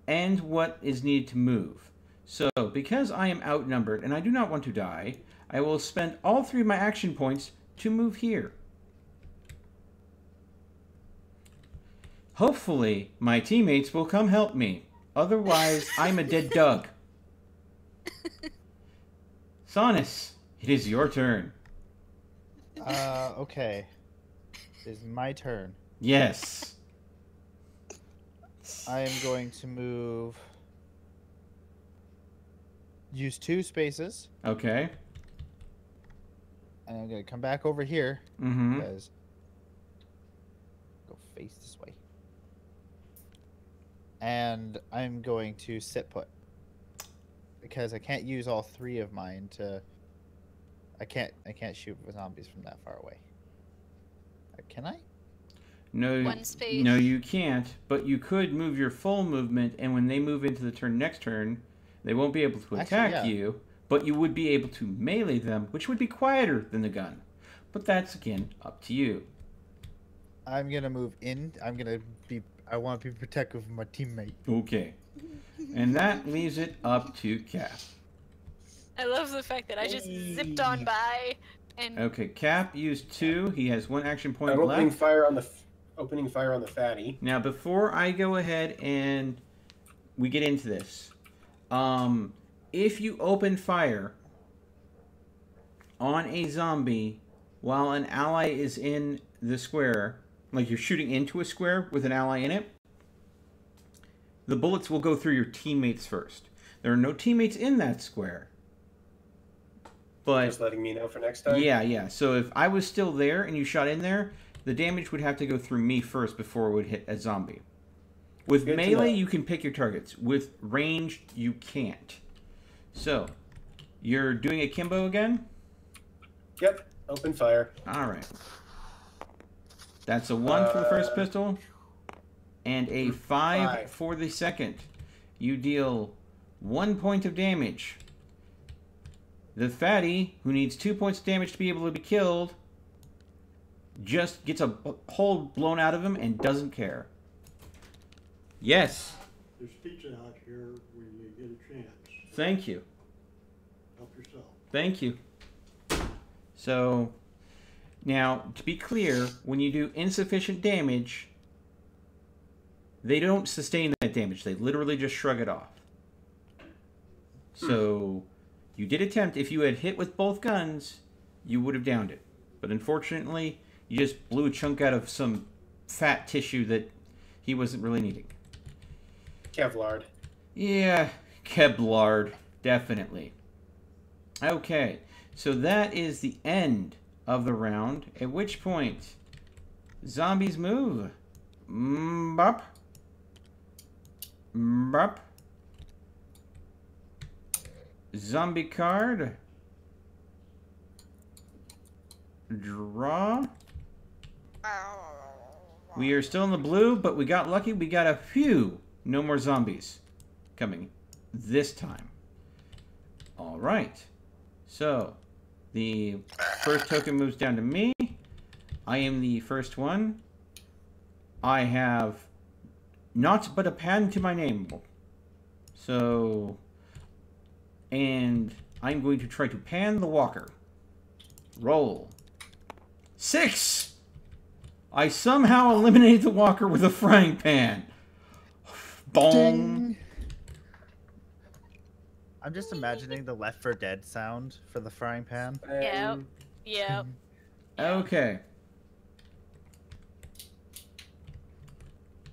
and what is needed to move. So, because I am outnumbered and I do not want to die, I will spend all 3 of my action points to move here. Hopefully, my teammates will come help me. Otherwise, I'm a dead Doug. Sonus, it is your turn. Okay. It's my turn. Yes. I am going to use 2 spaces, Okay. and I'm going to come back over here, Mm-hmm. because go face this way. And I'm going to sit put, because I can't use all 3 of mine to. I can't shoot with zombies from that far away. Can I? No, One space. no, you can't. But you could move your full movement, and when they move into the next turn, they won't be able to attack Actually, yeah. you. But you would be able to melee them, which would be quieter than the gun. But that's again up to you. I'm gonna move in. I want to be protective of my teammate. Okay. And that leaves it up to Cap. I love the fact that I just zipped on by and Okay, Cap used 2. He has 1 action point I'm left. opening fire on the fatty. Now, before I go ahead and we get into this, if you open fire on a zombie while an ally is in the square, like you're shooting into a square with an ally in it, the bullets will go through your teammates first. There are no teammates in that square. But Just letting me know for next time. yeah. So if I was still there and you shot in there, the damage would have to go through me first before it would hit a zombie. With Good to melee, know. you can pick your targets. With ranged, you can't. So, you're doing a Kimbo again? Yep. Open fire. Alright. That's a 1 for the first pistol, and a 5 for the second. You deal 1 point of damage. The fatty, who needs 2 points of damage to be able to be killed, just gets a hole blown out of him and doesn't care. Yes. There's pizza out here when you get a chance. Thank you. Help yourself. Thank you. So, now, to be clear, when you do insufficient damage, they don't sustain that damage. They literally just shrug it off. So, you did attempt. If you had hit with both guns, you would have downed it. But unfortunately, you just blew a chunk out of some fat tissue that he wasn't really needing. Kevlar. Yeah, Kevlar, definitely. Okay, so that is the end of the round, at which point zombies move. Bop. Bop. Zombie card. Draw. We are still in the blue, but we got lucky. We got a few. No more zombies coming this time. All right. So, the first token moves down to me. I am the first one. I have not but a pan to my name. So, and I'm going to try to pan the walker. Roll. 6! I somehow eliminated the walker with a frying pan. Bong. Ding. I'm just imagining the Left 4 Dead sound for the frying pan. Yep. Okay.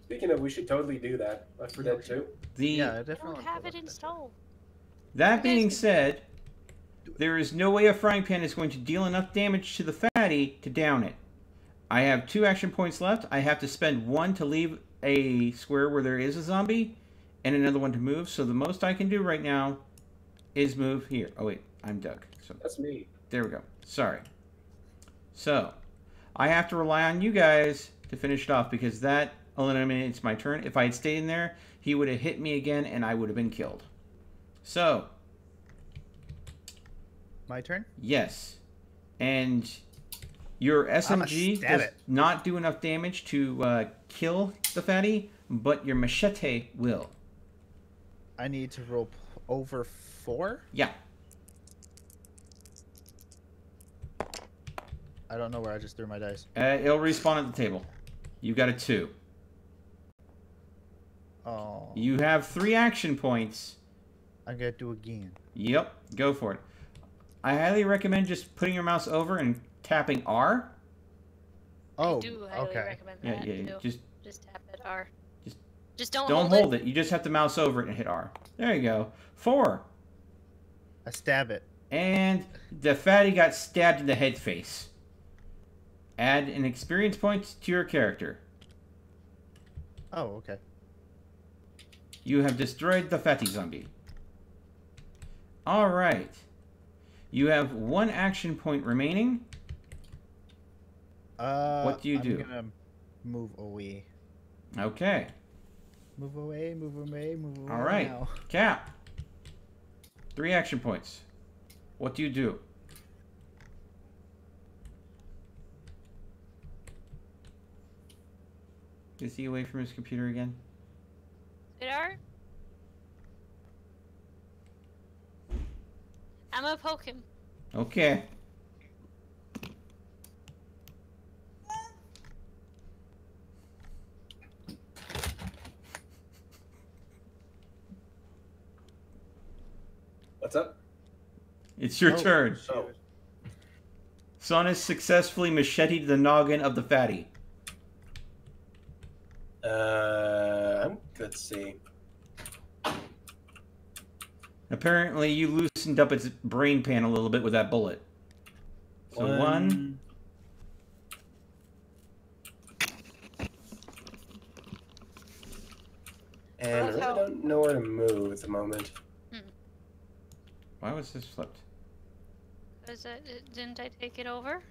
Speaking of, we should totally do that. Left 4 Dead 2. Yeah, I definitely. don't have it installed. That being said, there is no way a frying pan is going to deal enough damage to the fatty to down it. I have 2 action points left. I have to spend 1 to leave a square where there is a zombie, and another 1 to move. So the most I can do right now is move here. Oh wait, I'm Doug. So That's me. there we go. Sorry. So I have to rely on you guys to finish it off because that eliminates my turn. If I had stayed in there, he would have hit me again, and I would have been killed. So My turn? yes, and your SMG stab does it. not do enough damage to kill the fatty, but your machete will. I need to roll over 4? Yeah. I don't know where I just threw my dice. It'll respawn at the table. You got a 2. Oh. You have 3 action points. I'm gonna do again. Yep, go for it. I highly recommend just putting your mouse over and tapping R. Oh, I do highly okay. recommend Yeah, that. yeah, too. just Just tap that R. Just don't Don't hold hold it. You just have to mouse over it and hit R. There you go. 4. I stab it. And the fatty got stabbed in the head face. Add an experience point to your character. Oh, okay. You have destroyed the fatty zombie. Alright. You have 1 action point remaining. What do you do? I'm gonna move away. Okay. Move away, move away, move away. Alright. Now. Cap. 3 action points. What do you do? Is he away from his computer again? Sweetheart? I'm gonna poke him. Okay. What's up? It's your turn. Oh. Son has successfully macheted the noggin of the fatty. Let's see. Apparently, you loosened up its brain pan a little bit with that bullet. So 1. And I really don't know where to move at the moment. Why was this flipped? Didn't I take it over?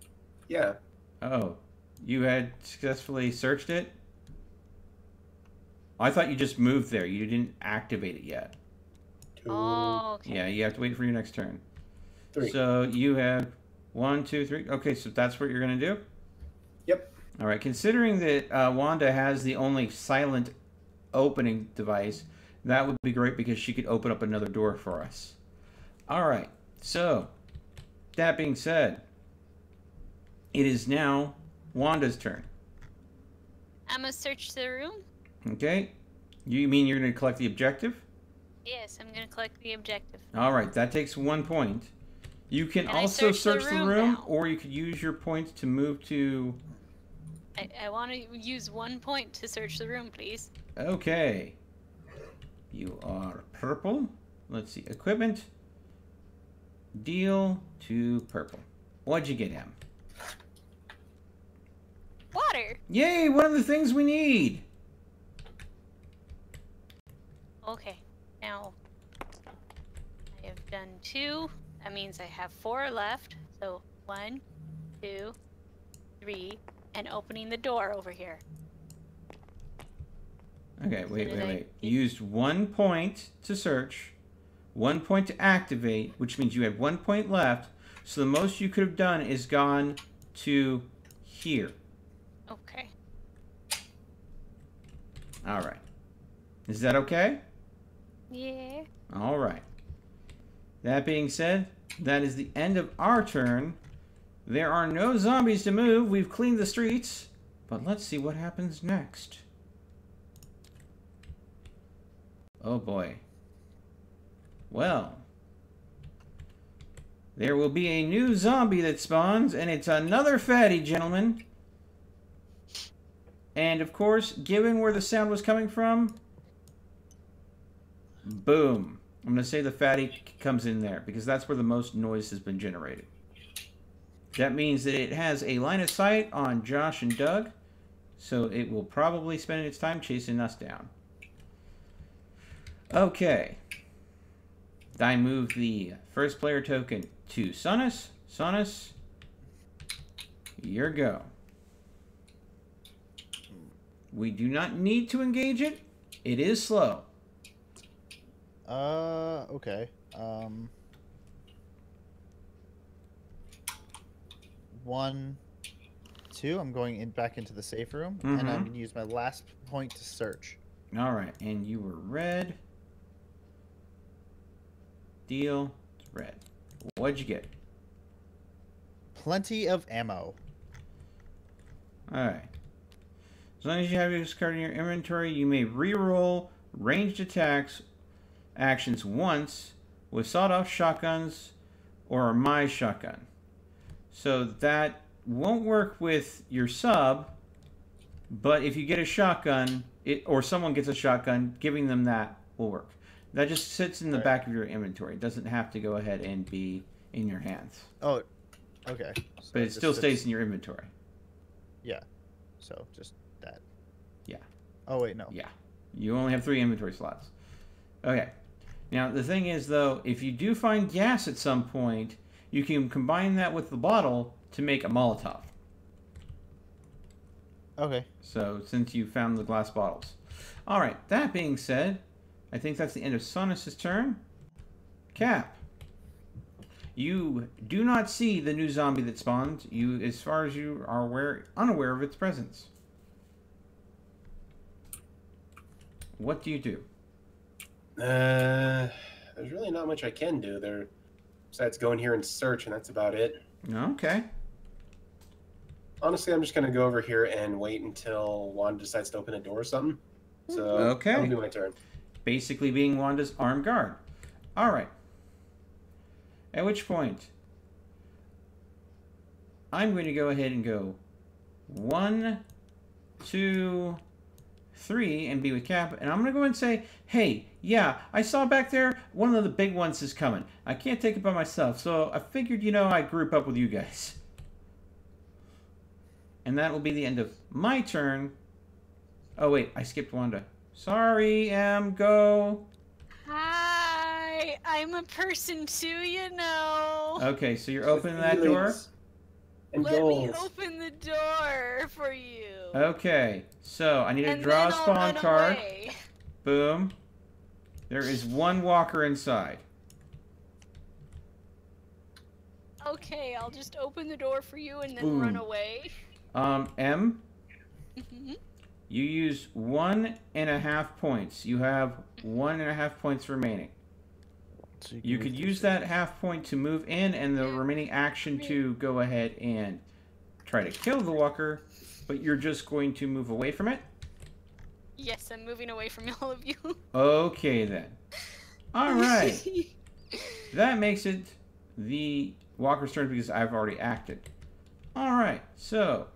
Yeah. Oh, you had successfully searched it? I thought you just moved there. You didn't activate it yet. 2, Oh, okay. Yeah, you have to wait for your next turn. 3. So you have 1, 2, 3. Okay, so that's what you're going to do? Yep. All right, considering that Wanda has the only silent opening device, that would be great because she could open up another door for us. All right, so that being said, it is now Wanda's turn. I'm gonna search the room. Okay, you mean you're going to collect the objective? Yes, I'm gonna collect the objective. All right, that takes 1 point. You can Can I also search the room now? or you could use your points to move to... I want to use 1 point to search the room, please. Okay. You are purple. Let's see. Equipment. Deal to purple. What'd you get, Em? Water. Yay! One of the things we need. Okay, now I have done 2. That means I have 4 left. So 1, 2, 3, and opening the door over here. Okay, wait. did I- You used 1 point to search, 1 point to activate, which means you have 1 point left. So the most you could have done is gone to here. Okay. All right. Is that okay? Yeah. All right. That being said, that is the end of our turn. There are no zombies to move. We've cleaned the streets. But let's see what happens next. Oh boy. Well. There will be a new zombie that spawns, and it's another fatty, gentlemen. And of course, given where the sound was coming from, boom. I'm going to say the fatty comes in there, because that's where the most noise has been generated. That means that it has a line of sight on Josh and Doug, so it will probably spend its time chasing us down. Okay. I move the first player token to Sonus. Sonus, your go. We do not need to engage it. It is slow. Okay. 1, 2. I'm going back into the safe room, and I'm going to use my last point to search. All right, and you were red. Deal. It's red. What'd you get? Plenty of ammo. All right. As long as you have this card in your inventory, you may re-roll ranged attacks actions once with sawed-off shotguns or my shotgun. So that won't work with your sub, but if you get a shotgun, or someone gets a shotgun, giving them that will work. That just sits in the back of your inventory. It doesn't have to go ahead and be in your hands. Oh, okay. So But it still stays in your inventory. Yeah. So just that. Yeah. Oh wait, no. Yeah. You only have 3 inventory slots. Okay. Now the thing is though, if you do find gas at some point, you can combine that with the bottle to make a Molotov. Okay. So since you found the glass bottles. Alright, that being said, I think that's the end of Sonus's turn. Cap. You do not see the new zombie that spawned. You, as far as you are unaware of its presence. What do you do? There's really not much I can do there, besides go in here and search, and that's about it. Okay. Honestly, I'm just gonna go over here and wait until Wanda decides to open a door or something. So Okay. that'll be my turn. Basically being Wanda's armed guard. Alright. At which point, I'm going to go ahead and go 1, 2, 3 and be with Cap. And I'm going to go and say, hey, yeah, I saw back there one of the big ones is coming. I can't take it by myself. So I figured, I'd group up with you guys. And that will be the end of my turn. Oh, wait, I skipped Wanda. Sorry, go. Hi, I'm a person too, Okay, so you're opening that door? And Let me goals. open the door for you. Okay, so I need to And draw a then I'll spawn run card. away. Boom. There is one walker inside. Okay, I'll just open the door for you and then Boom. run away. M, Mhm. you use 1.5 points. You have 1.5 points remaining. So You could use that half point to move in and the remaining action to go ahead and try to kill the walker, but you're just going to move away from it? Yes, I'm moving away from all of you. Okay then. Alright. That makes it the walker's turn because I've already acted. Alright, so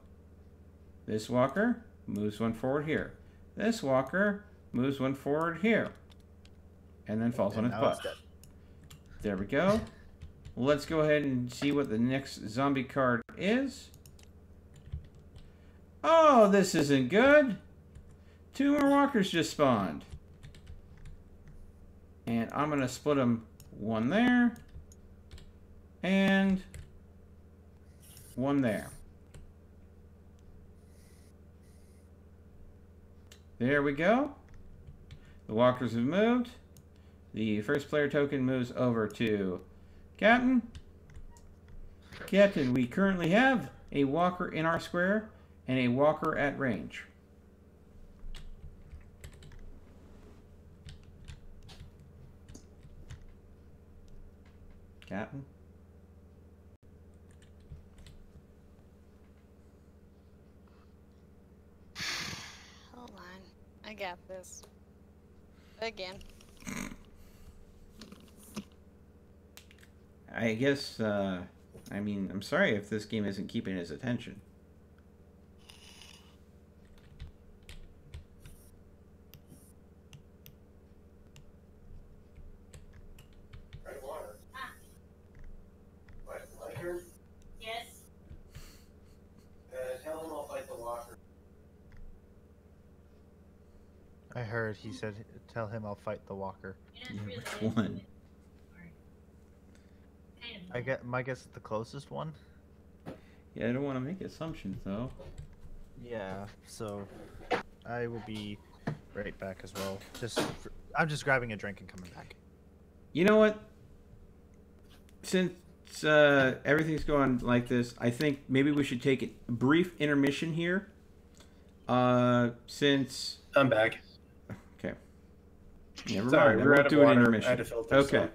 this walker moves one forward here. This walker moves one forward here. And then falls on its now butt. it's dead. There we go. Let's go ahead and see what the next zombie card is. Oh, this isn't good. 2 more walkers just spawned. And I'm going to split them, one there. And one there. There we go. The walkers have moved. The first player token moves over to Captain. Captain, we currently have a walker in our square and a walker at range. Captain? Hold on. I got this. Again. I guess, I'm sorry if this game isn't keeping his attention. Right water. What, my turn? Yes. Tell him I'll fight the walker. I heard he said, "Tell him I'll fight the walker." Yeah, which one? My guess is the closest one. Yeah, I don't want to make assumptions, though. Yeah. So, I will be right back as well. I'm just grabbing a drink and coming back. You know what? Since everything's going like this, I think maybe we should take a brief intermission here. Since... I'm back. Okay. Never Sorry, mind. I we're won't out of do an water. intermission. I had to filter Okay. some.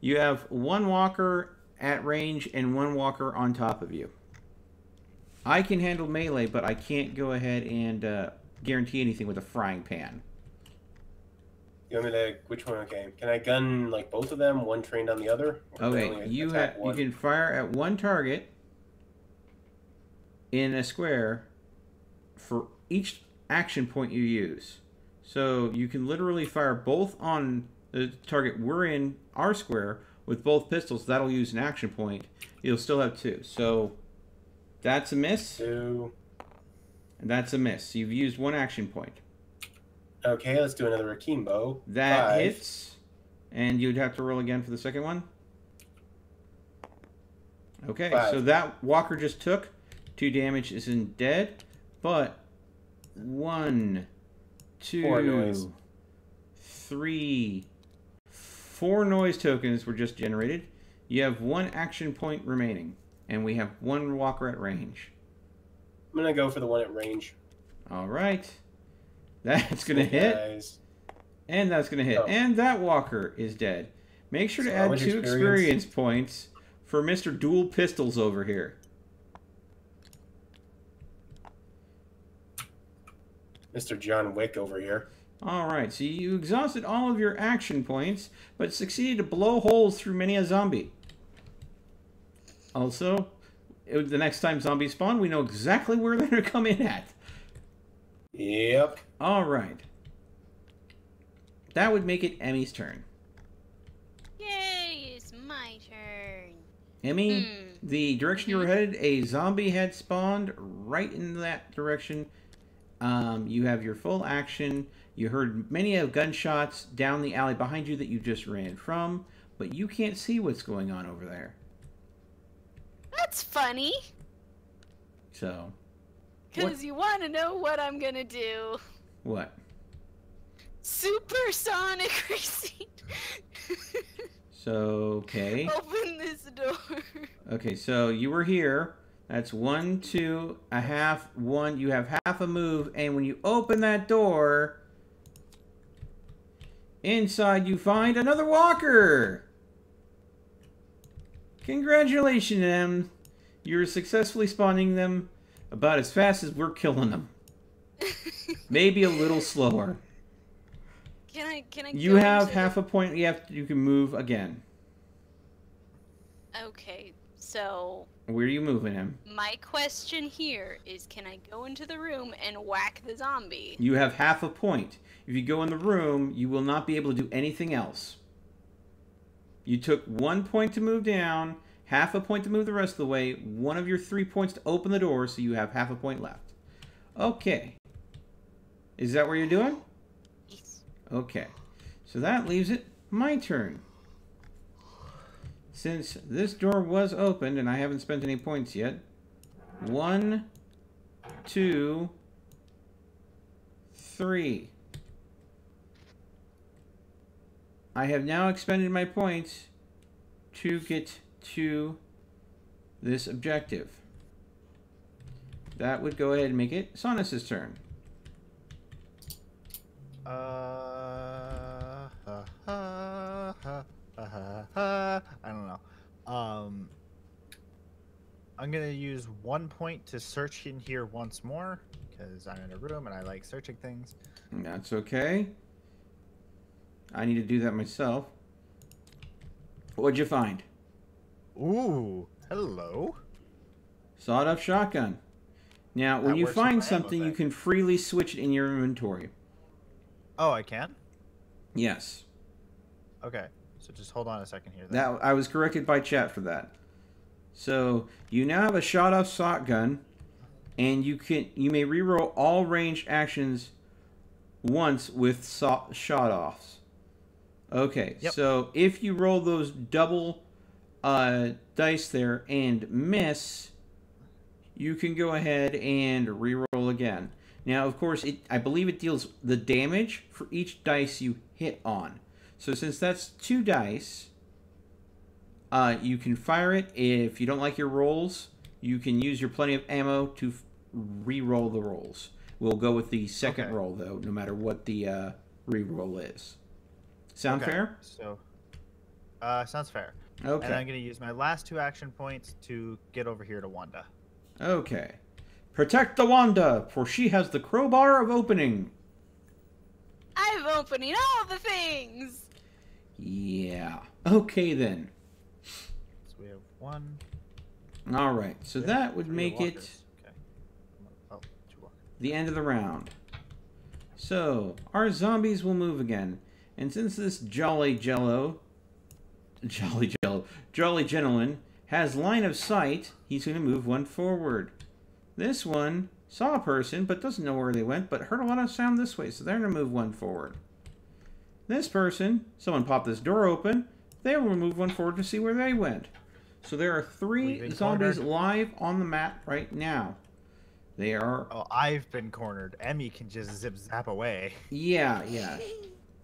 You have one walker at range and one walker on top of you. I can handle melee, but I can't go ahead and guarantee anything with a frying pan. You want me to, which one? Okay. Can I gun like both of them, one trained on the other? Or can I Okay, only you attack one? can fire at one target in a square for each action point you use. So you can literally fire both on the target we're in, our square, with both pistols. That'll use an action point. You'll still have 2. So that's a miss. 2. And that's a miss. You've used 1 action point. Okay, let's do another akimbo. That 5. hits. And you'd have to roll again for the second one. Okay, 5. so that walker just took 2 damage, isn't dead, but 1, 4 noise. 2, 3, 4 noise tokens were just generated. You have 1 action point remaining, and we have 1 walker at range. I'm gonna go for the one at range. All right, that's gonna hit, Guys. and that's gonna hit, Oh. and that walker is dead. Make sure to So how add much 2 experience points for Mr. Dual Pistols over here. Mr. John Wick over here. Alright, so you exhausted all of your action points, but succeeded to blow holes through many a zombie. Also, the next time zombies spawn, we know exactly where they're going to come in at. Yep. Alright. That would make it Emmy's turn. Yay, it's my turn. Emmy, the direction you were headed, a zombie had spawned right in that direction. You have your full action. You heard many of gunshots down the alley behind you that you just ran from, but you can't see what's going on over there. That's funny. So, Because you want to know what I'm going to do. what? Supersonic receipt. So, okay. Open this door. Okay, so you were here. That's 1, 2, a half, 1. You have half a move, and when you open that door, inside you find another walker. Congratulations, Em. You're successfully spawning them about as fast as we're killing them. Maybe a little slower. Can I You go have into half a point. You can move again. Okay, so Where are you moving, Em? my question here is, can I go into the room and whack the zombie? You have half a point. If you go in the room, you will not be able to do anything else. You took 1 point to move down, half a point to move the rest of the way, 1 of your 3 points to open the door, so you have half a point left. Okay. Is that what you're doing? Yes. Okay. So that leaves it my turn. Since this door was opened and I haven't spent any points yet, 1, 2, 3. I have now expended my points to get to this objective. That would go ahead and make it Sonus's turn. I don't know. I'm gonna use 1 point to search in here once more because I'm in a room and I like searching things. That's okay. I need to do that myself. What'd you find? Ooh, hello. Sawed-off shotgun. Now, when That you works with find my ammo something, you bag. can freely switch it in your inventory. Oh, I can? Yes. Okay, so just hold on a second here. Then. That I was corrected by chat for that. So you now have a shot-off shotgun, and you may reroll all ranged actions once with shot-offs. Okay, Yep. so if you roll those double dice there and miss, you can go ahead and reroll again. Now, of course, I believe it deals the damage for each dice you hit on. So since that's 2 dice, you can fire it. If you don't like your rolls, you can use your plenty of ammo to re-roll the rolls. We'll go with the second Okay. roll, though, no matter what the re-roll is. Sound Okay, fair? So, sounds fair. Okay. And I'm going to use my last 2 action points to get over here to Wanda. Okay. Protect the Wanda, for she has the crowbar of opening. I'm opening all the things. Yeah. Okay, then. So we have 1. All right. So that would 3 make it walkers. Okay. Oh, 2 walkers. the end of the round. So, our zombies will move again. And since this jolly gentleman has line of sight, he's going to move one forward. This one saw a person, but doesn't know where they went, but heard a lot of sound this way, so they're going to move one forward. This person, someone popped this door open, they will move one forward to see where they went. So there are 3 zombies live on the map right now. They are... Oh, I've been cornered. Emmy can just zip zap away. Yeah.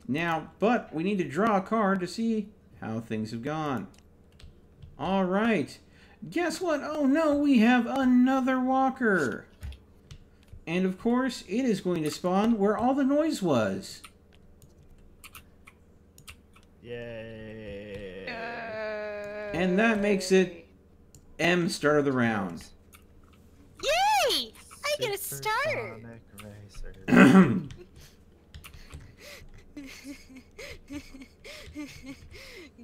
Now, but we need to draw a card to see how things have gone. All right. Guess what? Oh no, we have another walker. And of course, it is going to spawn where all the noise was. Yay. And that makes it M start of the round. Yay! I get a start.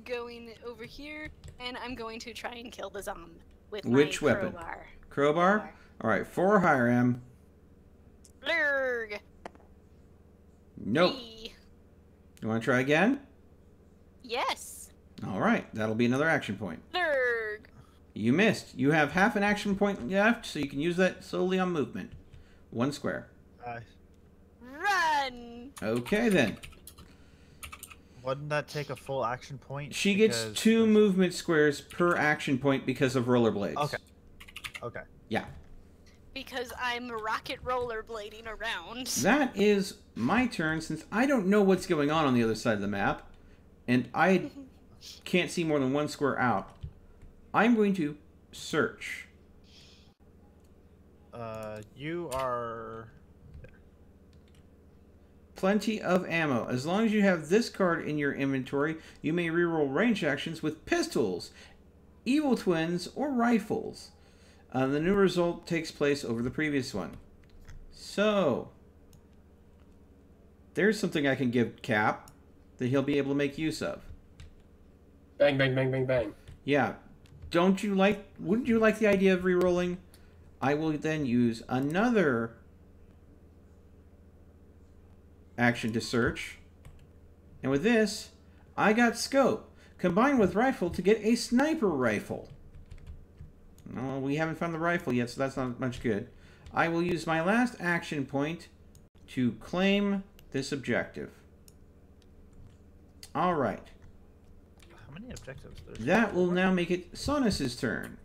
Going over here, and I'm going to try and kill the zombie with Which my weapon? crowbar. Crowbar? All right, 4 or higher, M. Blurg. Nope. Hey. You want to try again? Yes. All right, that'll be another action point. Blurg. You missed. You have half an action point left, so you can use that solely on movement. 1 square. Run. Okay, then. Wouldn't that take a full action point? She gets 2 movement squares per action point because of rollerblades. Okay. Yeah. Because I'm rocket rollerblading around. That is my turn, since I don't know what's going on the other side of the map, and I can't see more than 1 square out. I'm going to search. You are... Plenty of ammo. As long as you have this card in your inventory, you may reroll range actions with pistols, evil twins, or rifles. The new result takes place over the previous one. So, there's something I can give Cap that he'll be able to make use of. Bang, bang, bang, bang, bang. Yeah. Wouldn't you like the idea of rerolling? I will then use another action to search. And with this, I got scope, combined with rifle to get a sniper rifle. No, we haven't found the rifle yet, so that's not much good. I will use my last action point to claim this objective. Alright. How many objectives? That will now make it Sonus's turn.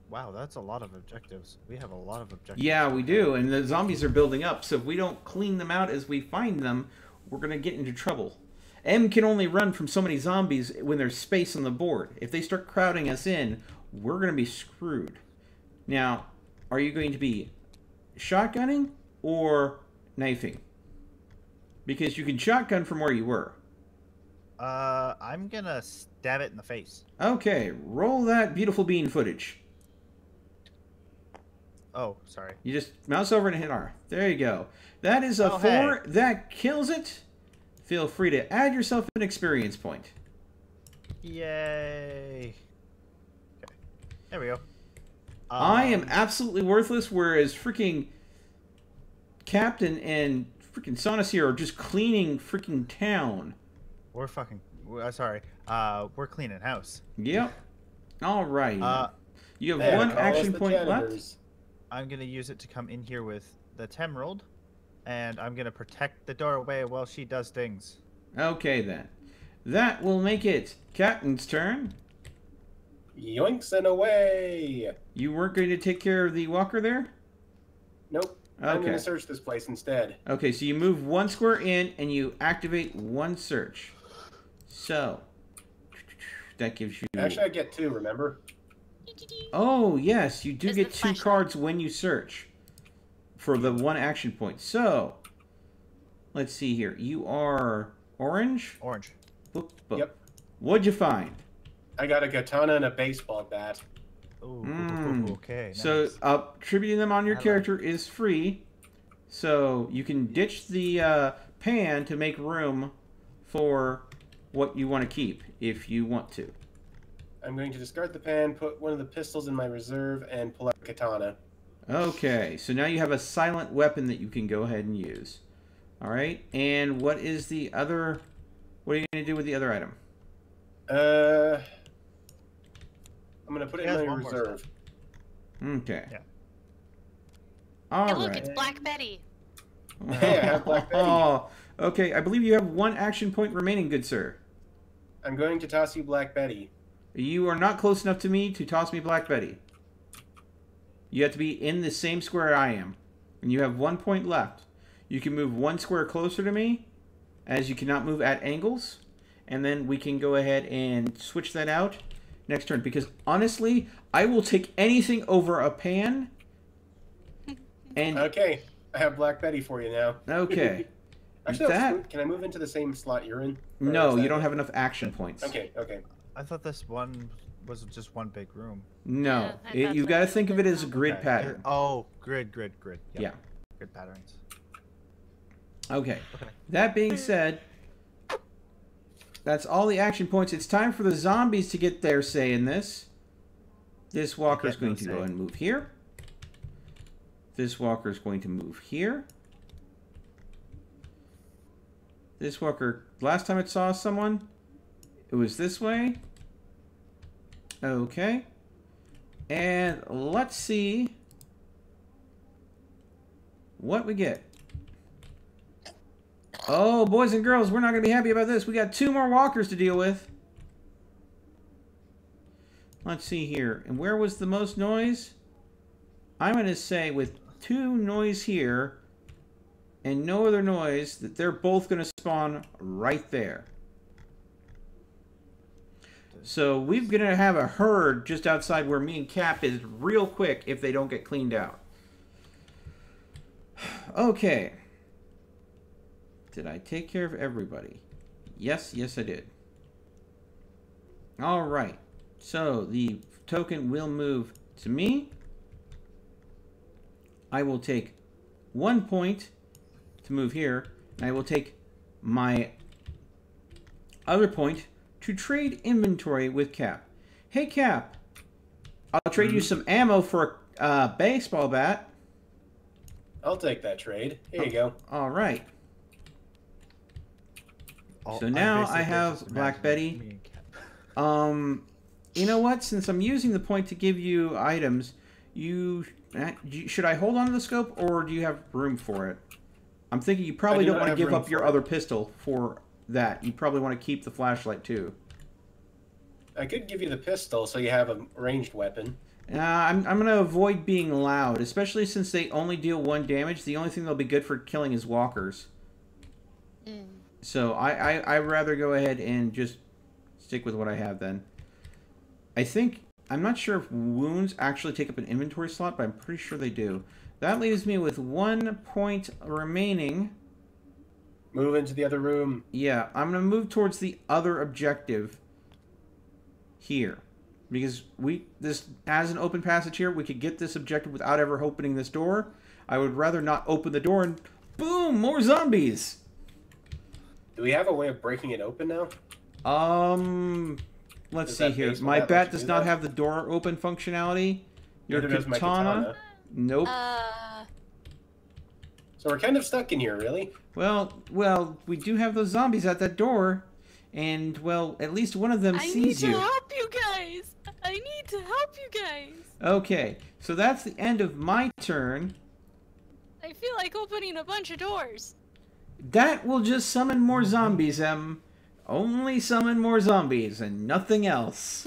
Wow, that's a lot of objectives. We have a lot of objectives. Yeah, we do, and the zombies are building up, so if we don't clean them out as we find them, we're going to get into trouble. M can only run from so many zombies when there's space on the board. If they start crowding us in, we're going to be screwed. Now, are you going to be shotgunning or knifing? Because you can shotgun from where you were. I'm going to stab it in the face. Okay, roll that beautiful bean footage. Oh, sorry. You just mouse over and hit R. There you go. That is a 4. Hey. That kills it. Feel free to add yourself an experience point. Yay. Okay. There we go. I am absolutely worthless, whereas freaking Captain and freaking Sonus here are just cleaning freaking town. We're fucking... sorry. We're cleaning house. Yep. All right. You have There, 1 call us action the point left. janitors. I'm going to use it to come in here with the Temerald, and I'm going to protect the doorway while she does things. Okay, then. That will make it Captain's turn. Yoinks and away! You weren't going to take care of the walker there? Nope. I'm Okay. going to search this place instead. Okay, so you move 1 square in, and you activate 1 search. So, that gives you... Actually, I get 2, remember? Oh, yes, you do Is get the 2 flashlight. cards when you search for the 1 action point. So, let's see here. You are orange? Orange. Boop, boop. Yep. What'd you find? I got a katana and a baseball bat. Ooh, okay. So, Nice. attributing them on your I like character is free. So, you can ditch the pan to make room for what you want to keep, if you want to. I'm going to discard the pan, put one of the pistols in my reserve, and pull out a katana. Okay, so now you have a silent weapon that you can go ahead and use. All right, and what is the other? What are you going to do with the other item? I'm gonna put it He in has my one more reserve. Okay. Yeah. All Hey, right. look, it's Black Betty. Hey, I have Black Betty. Oh, okay. I believe you have one action point remaining, good sir. I'm going to toss you Black Betty. You are not close enough to me to toss me Black Betty. You have to be in the same square I am. And you have 1 point left. You can move 1 square closer to me, as you cannot move at angles. And then we can go ahead and switch that out next turn. Because honestly, I will take anything over a pan. And Okay, I have Black Betty for you now. okay. Actually, That- can I move into the same slot you're in? Or No, is that you don't it? have enough action points. Okay, okay. I thought this one was just one big room. No, Yeah, I you thought got to so. think of it as a grid Okay. pattern. Oh, grid. Yep. Yeah. Grid patterns. Okay. Okay. That being said, that's all the action points. It's time for the zombies to get their say in this. This walker is get no going to go say. and move here. This walker is going to move here. This walker, last time it saw someone, it was this way. Okay. And let's see what we get. Oh, boys and girls, we're not going to be happy about this. We got 2 more walkers to deal with. Let's see here. And where was the most noise? I'm going to say with 2 noise here and no other noise that they're both going to spawn right there. So we're going to have a herd just outside where me and Cap is real quick if they don't get cleaned out. Okay. Did I take care of everybody? Yes, I did. All right. So the token will move to me. I will take 1 point to move here. And I will take my other point to trade inventory with Cap. Hey, Cap. I'll trade you some ammo for a baseball bat. I'll take that trade. Here you go. All right. So I now basically I have just Black imagined Betty. me and Cap. You know what? Since I'm using the point to give you items, should I hold on to the scope or do you have room for it? I'm thinking you probably I do don't not want to have give room up your for it. other pistol for that. You probably want to keep the flashlight too. I could give you the pistol so you have a ranged weapon. I'm going to avoid being loud, especially since they only deal 1 damage. The only thing they'll be good for killing is walkers. So I'd rather go ahead and just stick with what I have then. I'm not sure if wounds actually take up an inventory slot, but I'm pretty sure they do. That leaves me with 1 point remaining. Move into the other room. Yeah, I'm going to move towards the other objective here. Because this has an open passage here. We could get this objective without ever opening this door. I would rather not open the door and boom, more zombies. Do we have a way of breaking it open now? Let's Does see that here. baseball My bat let bat you does do not that? have the door open functionality. Your Neither does my katana. Nope. So we're kind of stuck in here, really. Well, we do have those zombies at that door, and well, at least one of them I need sees to you. help you guys. I need to help you guys. Okay, so that's the end of my turn. I feel like opening a bunch of doors. That will just summon more zombies, Em. Only summon more zombies and nothing else.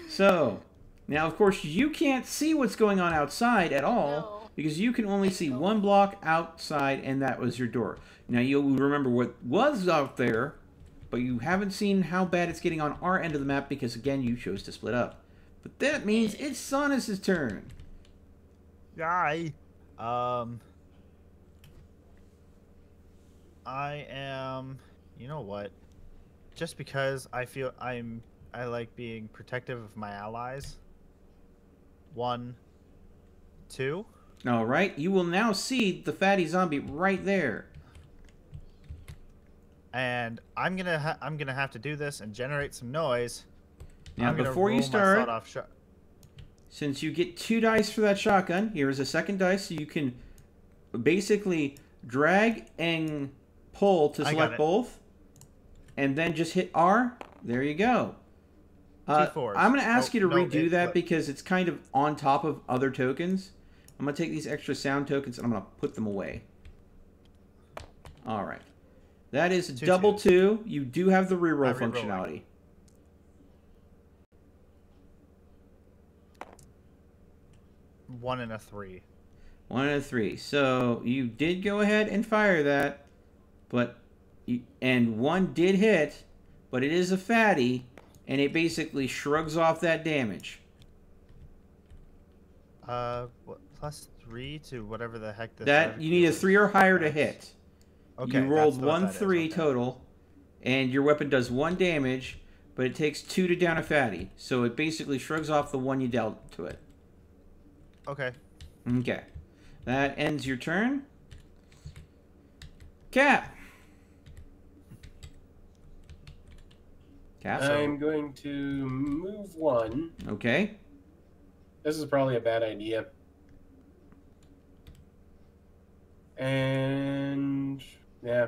So, now of course you can't see what's going on outside at all No. because you can only see 1 block outside and that was your door. Now you'll remember what was out there, but you haven't seen how bad it's getting on our end of the map because again you chose to split up. But that means it's Sonus's turn. Yay. I am. You know what? Just because I feel I like being protective of my allies. 1, 2. All right, you will now see the fatty zombie right there. And I'm gonna have to do this and generate some noise. Now I'm gonna before you roll my start, sawed-off since you get 2 dice for that shotgun, here is a second dice, so you can basically drag and pull to I got select it. both, and then just hit R. There you go. 2 4s. I'm going to ask you to no, redo that what- because it's kind of on top of other tokens. I'm going to take these extra sound tokens and I'm going to put them away. All right. That is 2 double 2s. 2. You do have the reroll I'm rerolling. functionality. One and a 3. 1 and a 3. So you did go ahead and fire that, and 1 did hit, but it is a fatty, and it basically shrugs off that damage. What, +3 to whatever the heck this. That you need a 3 or higher to hit. Okay. You rolled that's what 1 that is, 3 okay. total, and your weapon does 1 damage, but it takes 2 to down a fatty. So it basically shrugs off the 1 you dealt to it. Okay. Okay. That ends your turn. Cap. Cap. I'm going to move 1. Okay. This is probably a bad idea. And yeah,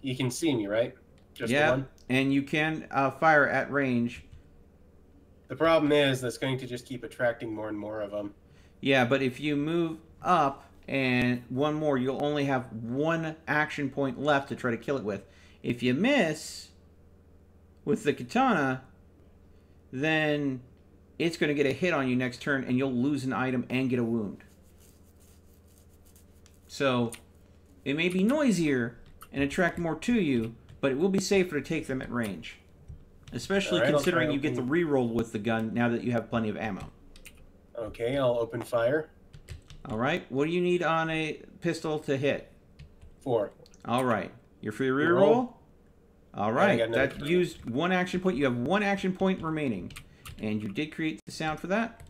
you can see me, right? Just the Yeah, one. and you can fire at range. The problem is that's going to just keep attracting more and more of them. Yeah, but if you move up and 1 more, you'll only have 1 action point left to try to kill it with. If you miss with the katana, then it's going to get a hit on you next turn, and you'll lose an item and get a wound. So it may be noisier and attract more to you, but it will be safer to take them at range. Especially Alright, I'll considering try you get the opening- reroll with the gun now that you have plenty of ammo. Okay, I'll open fire. All right, what do you need on a pistol to hit? 4. All right, you're for your Reroll. reroll. All I right, got another that 3. used 1 action point. You have 1 action point remaining, and you did create the sound for that.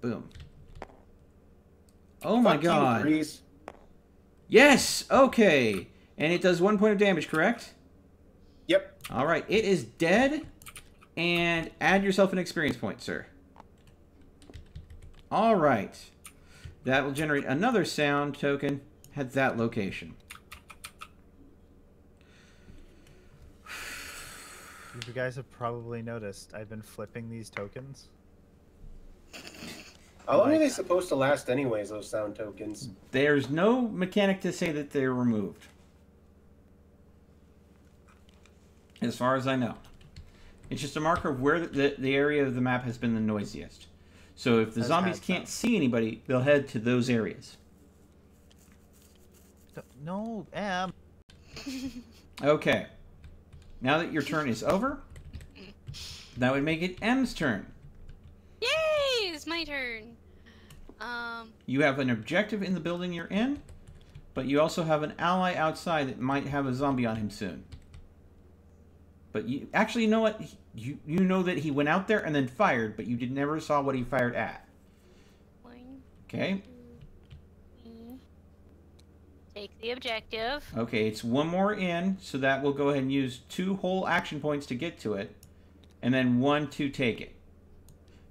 Boom. Oh my Fuck you, god. Breeze. Yes. Okay, and it does 1 point of damage, correct? Yep. All right, it is dead, and add yourself an experience point, sir. All right, that will generate another sound token at that location. You guys have probably noticed I've been flipping these tokens. How long are Like- they supposed to last anyways, those sound tokens? There's no mechanic to say that they're removed. As far as I know. It's just a marker of where the area of the map has been the noisiest. So if the Has zombies had can't some. see anybody, they'll head to those areas. No, Am. Okay. Now that your turn is over, that would make it M's turn. Yay! It's my turn. You have an objective in the building you're in, but you also have an ally outside that might have a zombie on him soon. But you actually, you know what? You know that he went out there and then fired, but you never saw what he fired at. 1, Okay? 2, 3. Take the objective. Okay, it's 1 more in, so that will go ahead and use 2 whole action points to get to it, and then 1 to take it.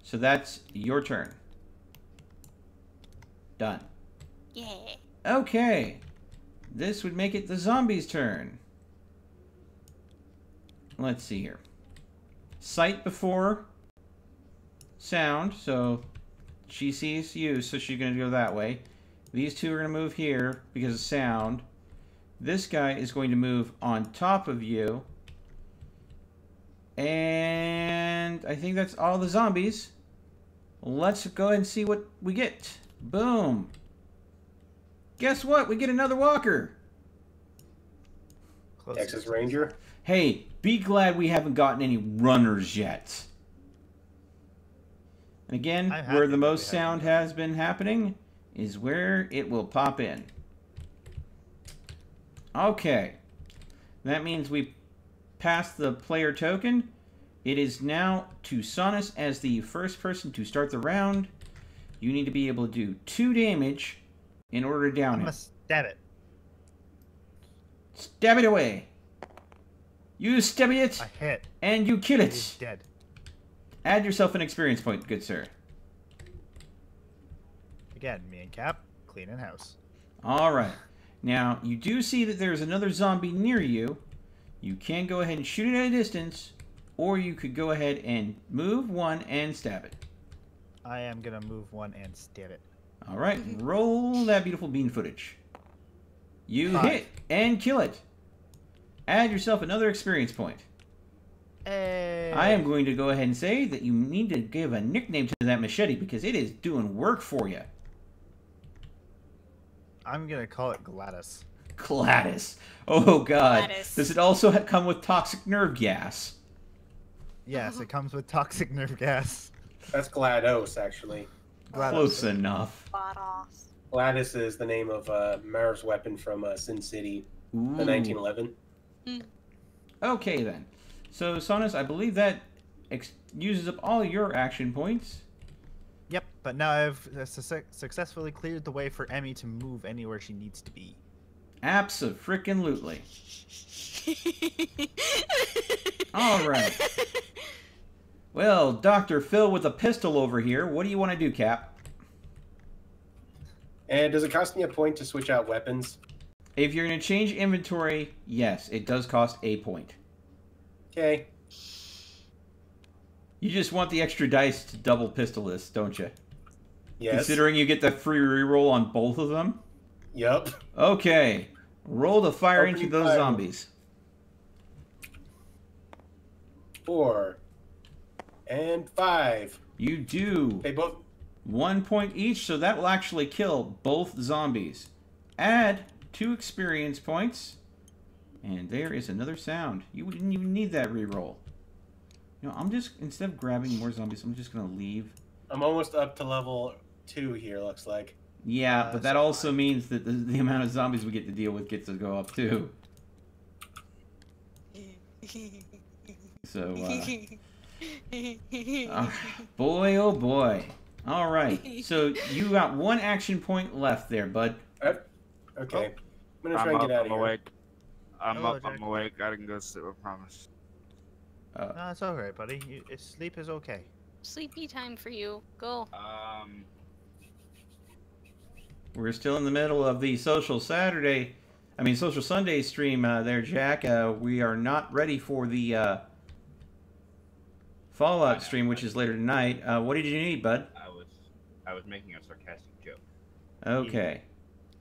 So that's your turn. Done. Yeah. Okay. This would make it the zombie's turn. Let's see here. Sight before sound, so she sees you, so she's going to go that way. These 2 are going to move here because of sound. This guy is going to move on top of you. And I think that's all the zombies. Let's go ahead and see what we get. Boom. Guess what? We get another walker. Close Texas to- Ranger. Hey, be glad we haven't gotten any runners yet. And again, I'm where happy the that most we sound haven't. has been happening is where it will pop in. Okay. That means we passed the player token. It is now to Sonus as the first person to start the round. You need to be able to do 2 damage in order to down I'm him. gonna stab it. Stab it away. You stab it, I hit. and you kill It is it. dead. Add yourself an experience point, good sir. Again, me and Cap, cleaning house. All right. Now, you do see that there's another zombie near you. You can go ahead and shoot it at a distance, or you could go ahead and move one and stab it. I am gonna move one and stab it. All right, roll that beautiful bean footage. You 5. hit and kill it. Add yourself another experience point. Hey. I am going to go ahead and say that you need to give a nickname to that machete because it is doing work for you. I'm gonna call it Gladys. Gladys. Oh, God. Gladys. Does it also come with toxic nerve gas? Yes, it comes with toxic nerve gas. That's GLaDOS, actually. Close enough. Badass. Gladys is the name of Marv's weapon from Sin City, Ooh. the 1911. Okay, then. So, Sonus, I believe that uses up all your action points. Yep, but now I've successfully cleared the way for Emmy to move anywhere she needs to be. Abso-frickin-lutely. All right. Well, Dr. Phil with a pistol over here. What do you want to do, Cap? And does it cost me a point to switch out weapons? If you're going to change inventory, yes, it does cost a point. Okay. You just want the extra dice to double pistol this, don't you? Yes. Considering you get the free reroll on both of them? Yup. Okay. Roll the fire Opening into those fire. zombies. 4. And 5. You do. They both... 1 point each, so that will actually kill both zombies. Add 2 experience points. And there is another sound. You didn't even need that reroll. You know, I'm just, instead of grabbing more zombies, I'm just going to leave. I'm almost up to level 2 here, looks like. Yeah, but that also means that the amount of zombies we get to deal with gets to go up too. So, boy, oh boy. All right. So you got 1 action point left there, bud. Okay. I'm gonna try and get out of here. Awake. I'm Hello, up. I'm Jack. awake. I can go sleep. I promise. No, it's alright, buddy. Sleep is okay. Sleepy time for you. Go. We're still in the middle of the Social Sunday stream there, Jack. We are not ready for the Fallout stream, which is later tonight. What did you need, bud? I was making a sarcastic joke. Okay.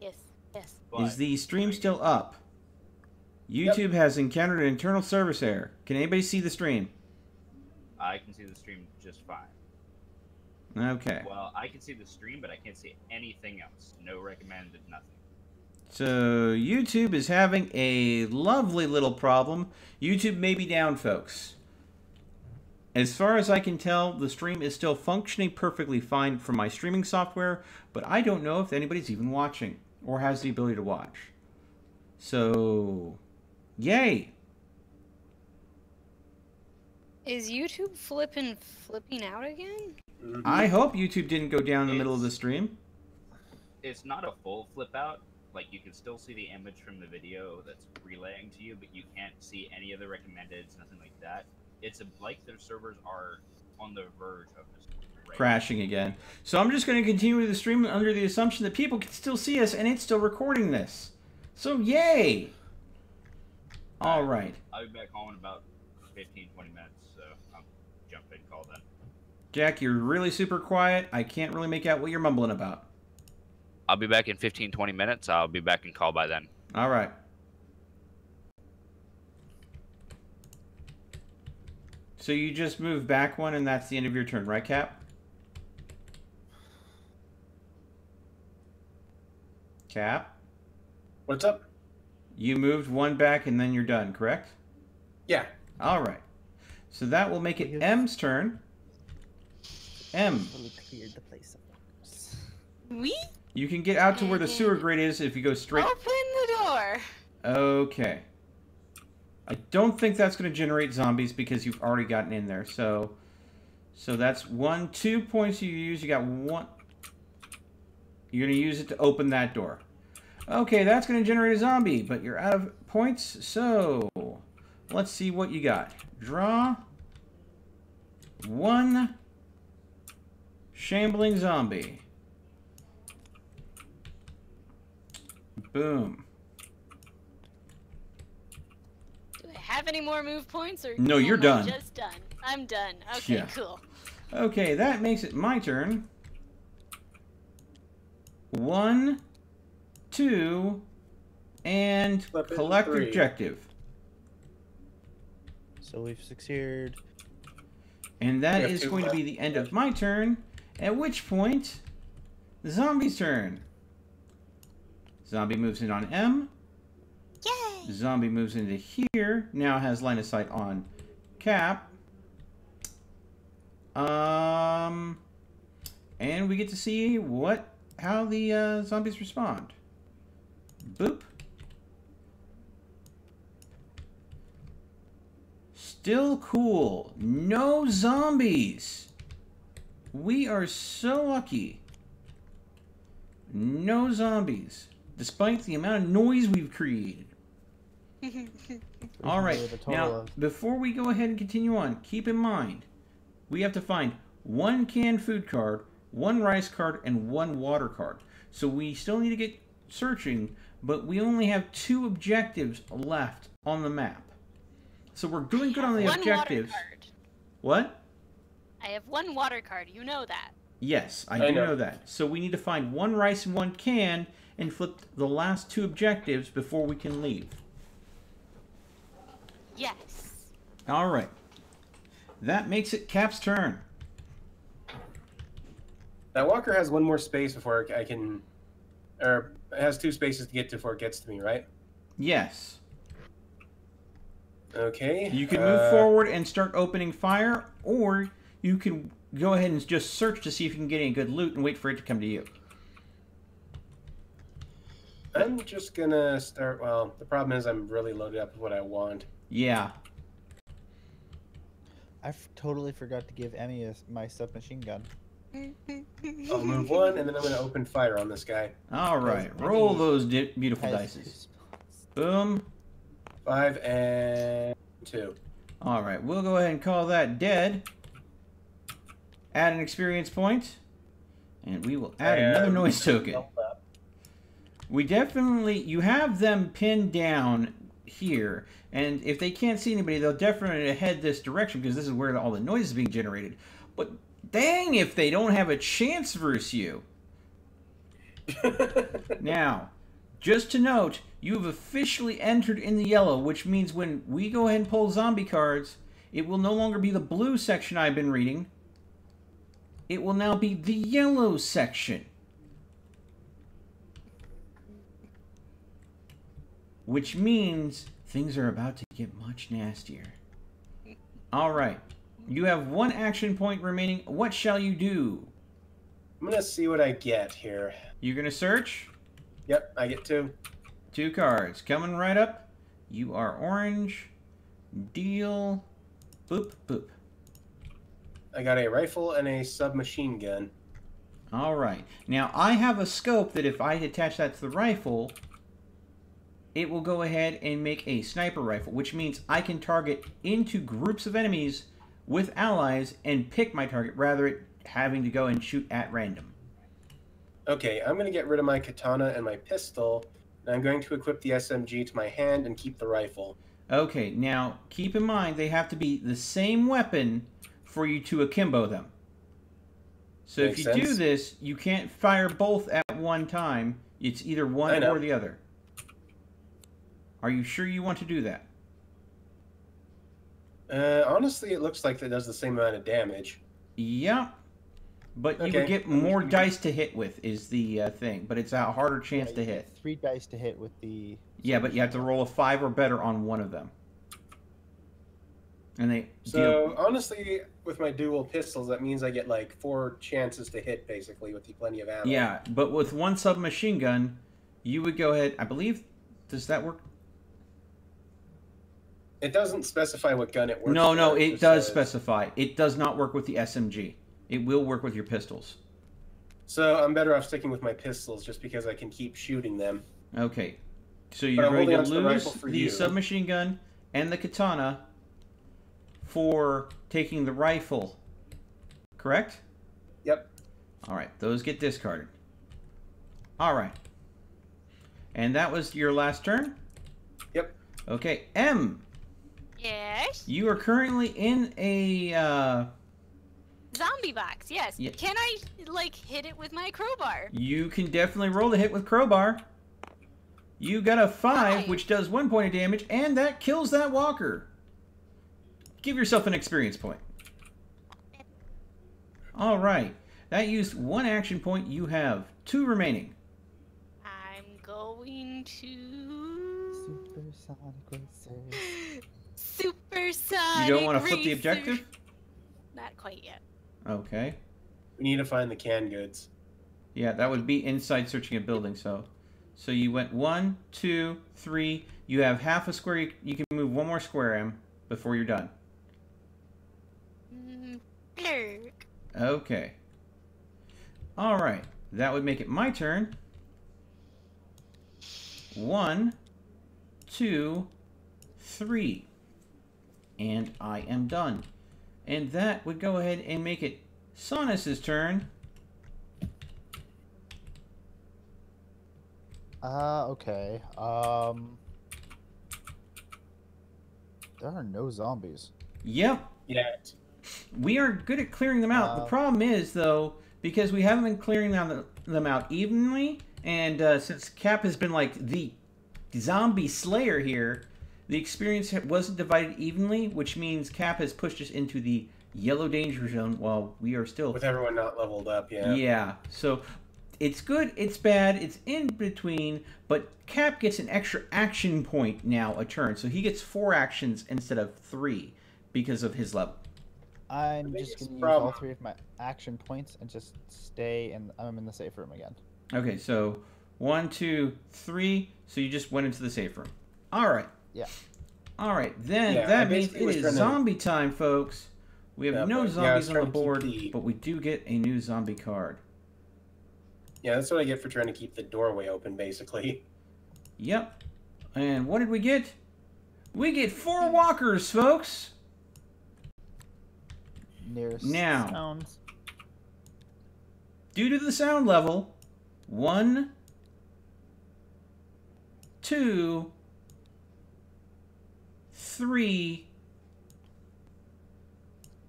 Yes. Yes. Is the stream still up? YouTube has encountered an internal service error. Can anybody see the stream? I can see the stream just fine. Okay. Well, I can see the stream, but I can't see anything else. No recommended, nothing. So YouTube is having a lovely little problem. YouTube may be down, folks. As far as I can tell, the stream is still functioning perfectly fine from my streaming software, but I don't know if anybody's even watching or has the ability to watch. So, yay! Is YouTube flipping out again? I hope YouTube didn't go down in the middle of the stream. It's not a full flip out. Like, you can still see the image from the video that's relaying to you, but you can't see any of the recommendeds, nothing like that. It's like their servers are on the verge of just Crashing again. So I'm just going to continue with the stream under the assumption that people can still see us and it's still recording this. So yay! All right. I'll be back home in about 15-20 minutes, so I'll jump in and call then. Jack, you're really super quiet. I can't really make out what you're mumbling about. I'll be back in 15-20 minutes. I'll be back in call by then. All right. So you just move back one and that's the end of your turn, right, Cap? Cap? What's up? You moved one back and then you're done, correct? Yeah. All right. So that will make it M's turn. M. Cleared the place. We You can get out to where the sewer grate is if you go straight. open the door. Okay. I don't think that's going to generate zombies because you've already gotten in there. So that's 2 points you use. You got 1. You're going to use it to open that door. Okay, that's going to generate a zombie, but you're out of points. So let's see what you got. Draw 1 shambling zombie. Boom. Do I have any more move points, or No, you're am I done. just done. I'm done. Okay, Yeah. cool. Okay, that makes it my turn. 1, 2, and Flip it, collect 3. objective. So we've secured. And that We have is 2 going to be left. the end of my turn, at which point, the zombie's turn. Zombie moves in on M. Yay! Zombie moves into here. Now has line of sight on Cap. And we get to see how the zombies respond. Boop. Still cool. No zombies. We are so lucky. No zombies, despite the amount of noise we've created. All right. Now, before we go ahead and continue on, keep in mind, we have to find 1 canned food card, 1 rice card, and 1 water card. So we still need to get searching, but we only have 2 objectives left on the map. So we're doing good on the objectives. Water card. What? I have 1 water card. You know that. Yes, I do know that. So we need to find 1 rice and 1 can and flip the last 2 objectives before we can leave. Yes. All right. That makes it Cap's turn. That walker has 1 more space before I can, or it has 2 spaces to get to before it gets to me, right? Yes. Okay. You can move forward and start opening fire, or you can go ahead and just search to see if you can get any good loot and wait for it to come to you. I'm just gonna start. Well, the problem is I'm really loaded up with what I want. Yeah. I totally forgot to give Emmy my submachine gun. I'll move 1, and then I'm gonna open fire on this guy. All right. Roll those beautiful dices. Boom. 5 and 2. All right. We'll go ahead and call that dead. Add an experience point. And we will add another noise token. We definitely... You have them pinned down here. And if they can't see anybody, they'll definitely head this direction because this is where all the noise is being generated. But dang if they don't have a chance versus you. Now, just to note, you have officially entered in the yellow, which means when we go ahead and pull zombie cards, it will no longer be the blue section I've been reading. It will now be the yellow section. Which means things are about to get much nastier. All right. You have 1 action point remaining. What shall you do? I'm gonna see what I get here. You're going to search? Yep, I get 2. 2 cards. Coming right up. You are orange. Deal. Boop, boop. I got a rifle and a submachine gun. All right. Now, I have a scope that if I attach that to the rifle, it will go ahead and make a sniper rifle, which means I can target into groups of enemies with allies and pick my target rather than having to go and shoot at random. Okay, I'm going to get rid of my katana and my pistol, and I'm going to equip the SMG to my hand and keep the rifle. Okay, now keep in mind they have to be the same weapon for you to akimbo them. So Makes if you do sense. this, you can't fire both at one time. It's either one or the other. Are you sure you want to do that? Honestly, it looks like it does the same amount of damage. Yeah. But you Okay. would get more dice to hit with is the thing. But it's a harder chance to you hit. get 3 dice to hit with the... Yeah, but you have to roll a 5 or better on one of them. And they So, honestly, with my dual pistols, that means I get like 4 chances to hit, basically, with plenty of ammo. Yeah, but with one submachine gun, you would go ahead... I believe... Does that work? It doesn't specify what gun it works No, with, it just does says- specify. It does not work with the SMG. It will work with your pistols. So I'm better off sticking with my pistols just because I can keep shooting them. Okay. So But you're I'm going to holding onto the lose rifle for the you. submachine gun and the katana for taking the rifle. Correct? Yep. All right. Those get discarded. All right. And that was your last turn? Yep. Okay, M. Yes. You are currently in a, Zombie box, yes. Yeah. Can I, like, hit it with my crowbar? you can definitely roll the hit with crowbar. You got a 5, Nice. which does 1 point of damage, and that kills that walker. Give yourself an experience point. All right. That used 1 action point. You have 2 remaining. I'm going to... Supersonic racers. Supersonic You don't want to flip the racer. objective? Not quite yet. Okay. We need to find the canned goods. Yeah, that would be inside searching a building, so you went 1, 2, 3. You have half a square. You can move 1 more square, M, before you're done. Blurk. Okay. All right. That would make it my turn. 1, 2, 3. And I am done. And that would go ahead and make it Sonus's turn. Okay. There are no zombies. Yep. Yet. We are good at clearing them out. The problem is, though, because we haven't been clearing them out evenly, and since Cap has been like the zombie slayer here, the experience wasn't divided evenly, which means Cap has pushed us into the yellow danger zone while we are still... With everyone not leveled up, yeah. Yeah, so it's good, it's bad, it's in between, but Cap gets an extra action point now a turn, so he gets 4 actions instead of 3 because of his level. I'm The just biggest gonna use problem- all 3 of my action points and just stay in. I'm in the safe room again. Okay, so 1, 2, 3, so you just went into the safe room. All right. Yeah. All right, then Yeah, I that means basically it was is trying to- zombie time, folks. We have Yeah, no but- yeah, I was zombies on the trying to keep board, the- but we do get a new zombie card. Yeah, that's what I get for trying to keep the doorway open, basically. Yep. And what did we get? We get 4 walkers, folks. Nearest Now. sounds. Due to the sound level, 1, 2, 3,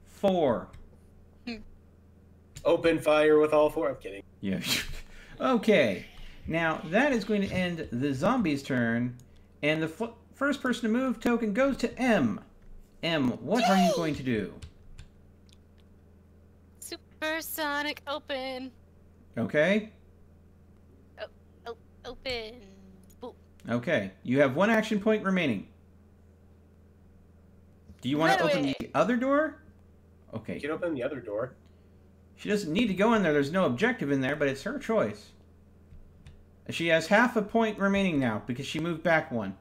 4. Open fire with all 4. I'm kidding. Yeah. Okay. Now, that is going to end the zombie's turn, and the first person to move token goes to M. M, what are you going to do? Supersonic open. Okay? Open. Boop. Okay. You have 1 action point remaining. Do you want to Right open away. the other door? You Okay. can open the other door. She doesn't need to go in there. There's no objective in there, but it's her choice. She has half a point remaining now because she moved back 1.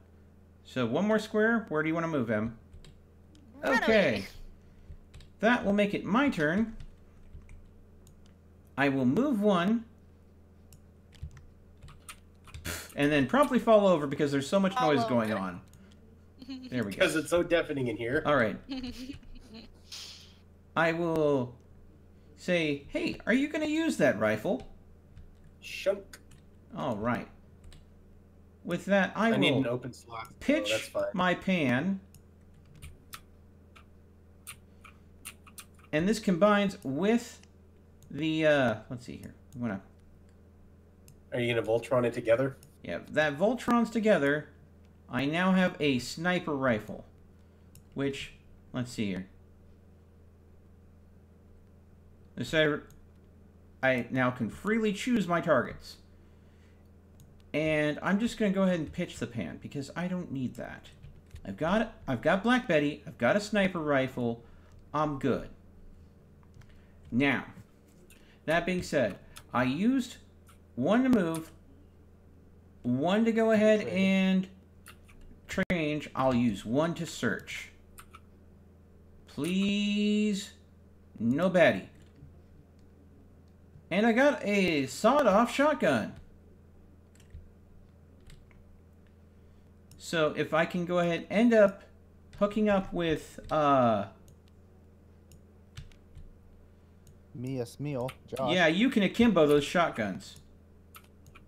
So 1 more square. Where do you want to move, Em? Run Okay. away. That will make it my turn. I will move 1. And then promptly fall over because there's so much Fall noise going over. on. There we go. Because it's so deafening in here. All right. I will say, hey, are you going to use that rifle? Shunk. All right. With that, I need an will open slot. so pitch that's fine. my pan. And this combines with the, let's see here. I'm going to, Are you going to Voltron it together? yeah, that Voltron's together. I now have a sniper rifle. Which, let's see here. I now can freely choose my targets. And I'm just going to go ahead and pitch the pan because I don't need that. I've got Black Betty, I've got a sniper rifle, I'm good. Now, that being said, I used 1 to move, 1 to go ahead and change. I'll use 1 to search. Please, no baddie. And I got a sawed-off shotgun. So if I can go ahead and end up hooking up with Me a Smeal. Josh. yeah, you can akimbo those shotguns.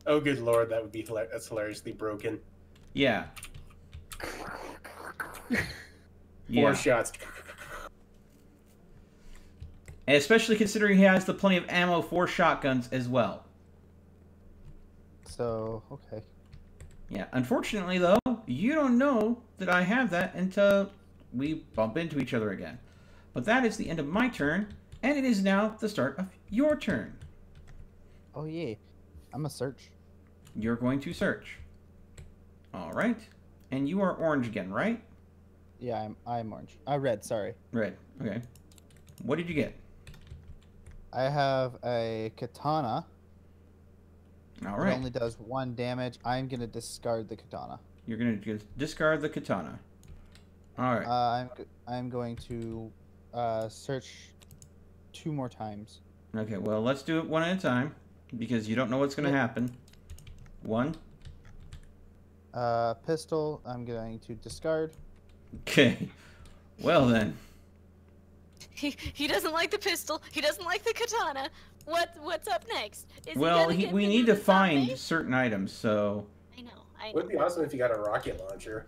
Oh, good lord, that would be that's hilariously broken. Yeah. 4 shots. And especially considering he has the plenty of ammo for shotguns as well. So, okay. Yeah, unfortunately though, you don't know that I have that until we bump into each other again. But that is the end of my turn, and it is now the start of your turn. Oh, yeah. I'm a search. You're going to search. Alright. And you are orange again, right? Yeah, I'm orange. Red, sorry. Red. Okay. What did you get? I have a katana. Alright. It only does 1 damage. I'm going to discard the katana. You're going to discard the katana. Alright. I'm going to search 2 more times. Okay, well, let's do it one at a time, because you don't know what's going to happen. 1. Pistol, I'm going to discard. Okay. Well then. He doesn't like the pistol. He doesn't like the katana. What's up next? Is Well, he gonna we get need rid to of the find zombie? certain items, so... I know. Would be awesome if you got a rocket launcher.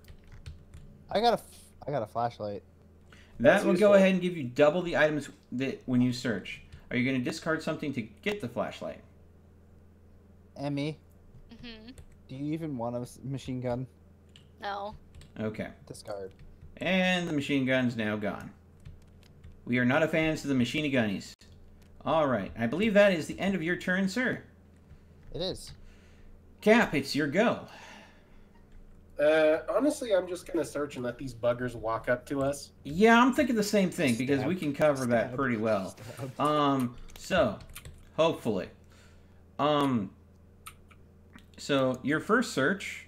I got a flashlight. That That's will useful. go ahead and give you double the items that when you search. Are you going to discard something to get the flashlight? Emmy, Mm-hmm. do you even want a machine gun? No. Okay. Discard. And the machine gun's now gone. We are not a fans of the machine gunnies. Alright, I believe that is the end of your turn, sir. It is. Cap, it's your go. Honestly, I'm just gonna search and let these buggers walk up to us. Yeah, I'm thinking the same thing, because we can cover that Stab. pretty well. Stab. So, hopefully. So, your first search,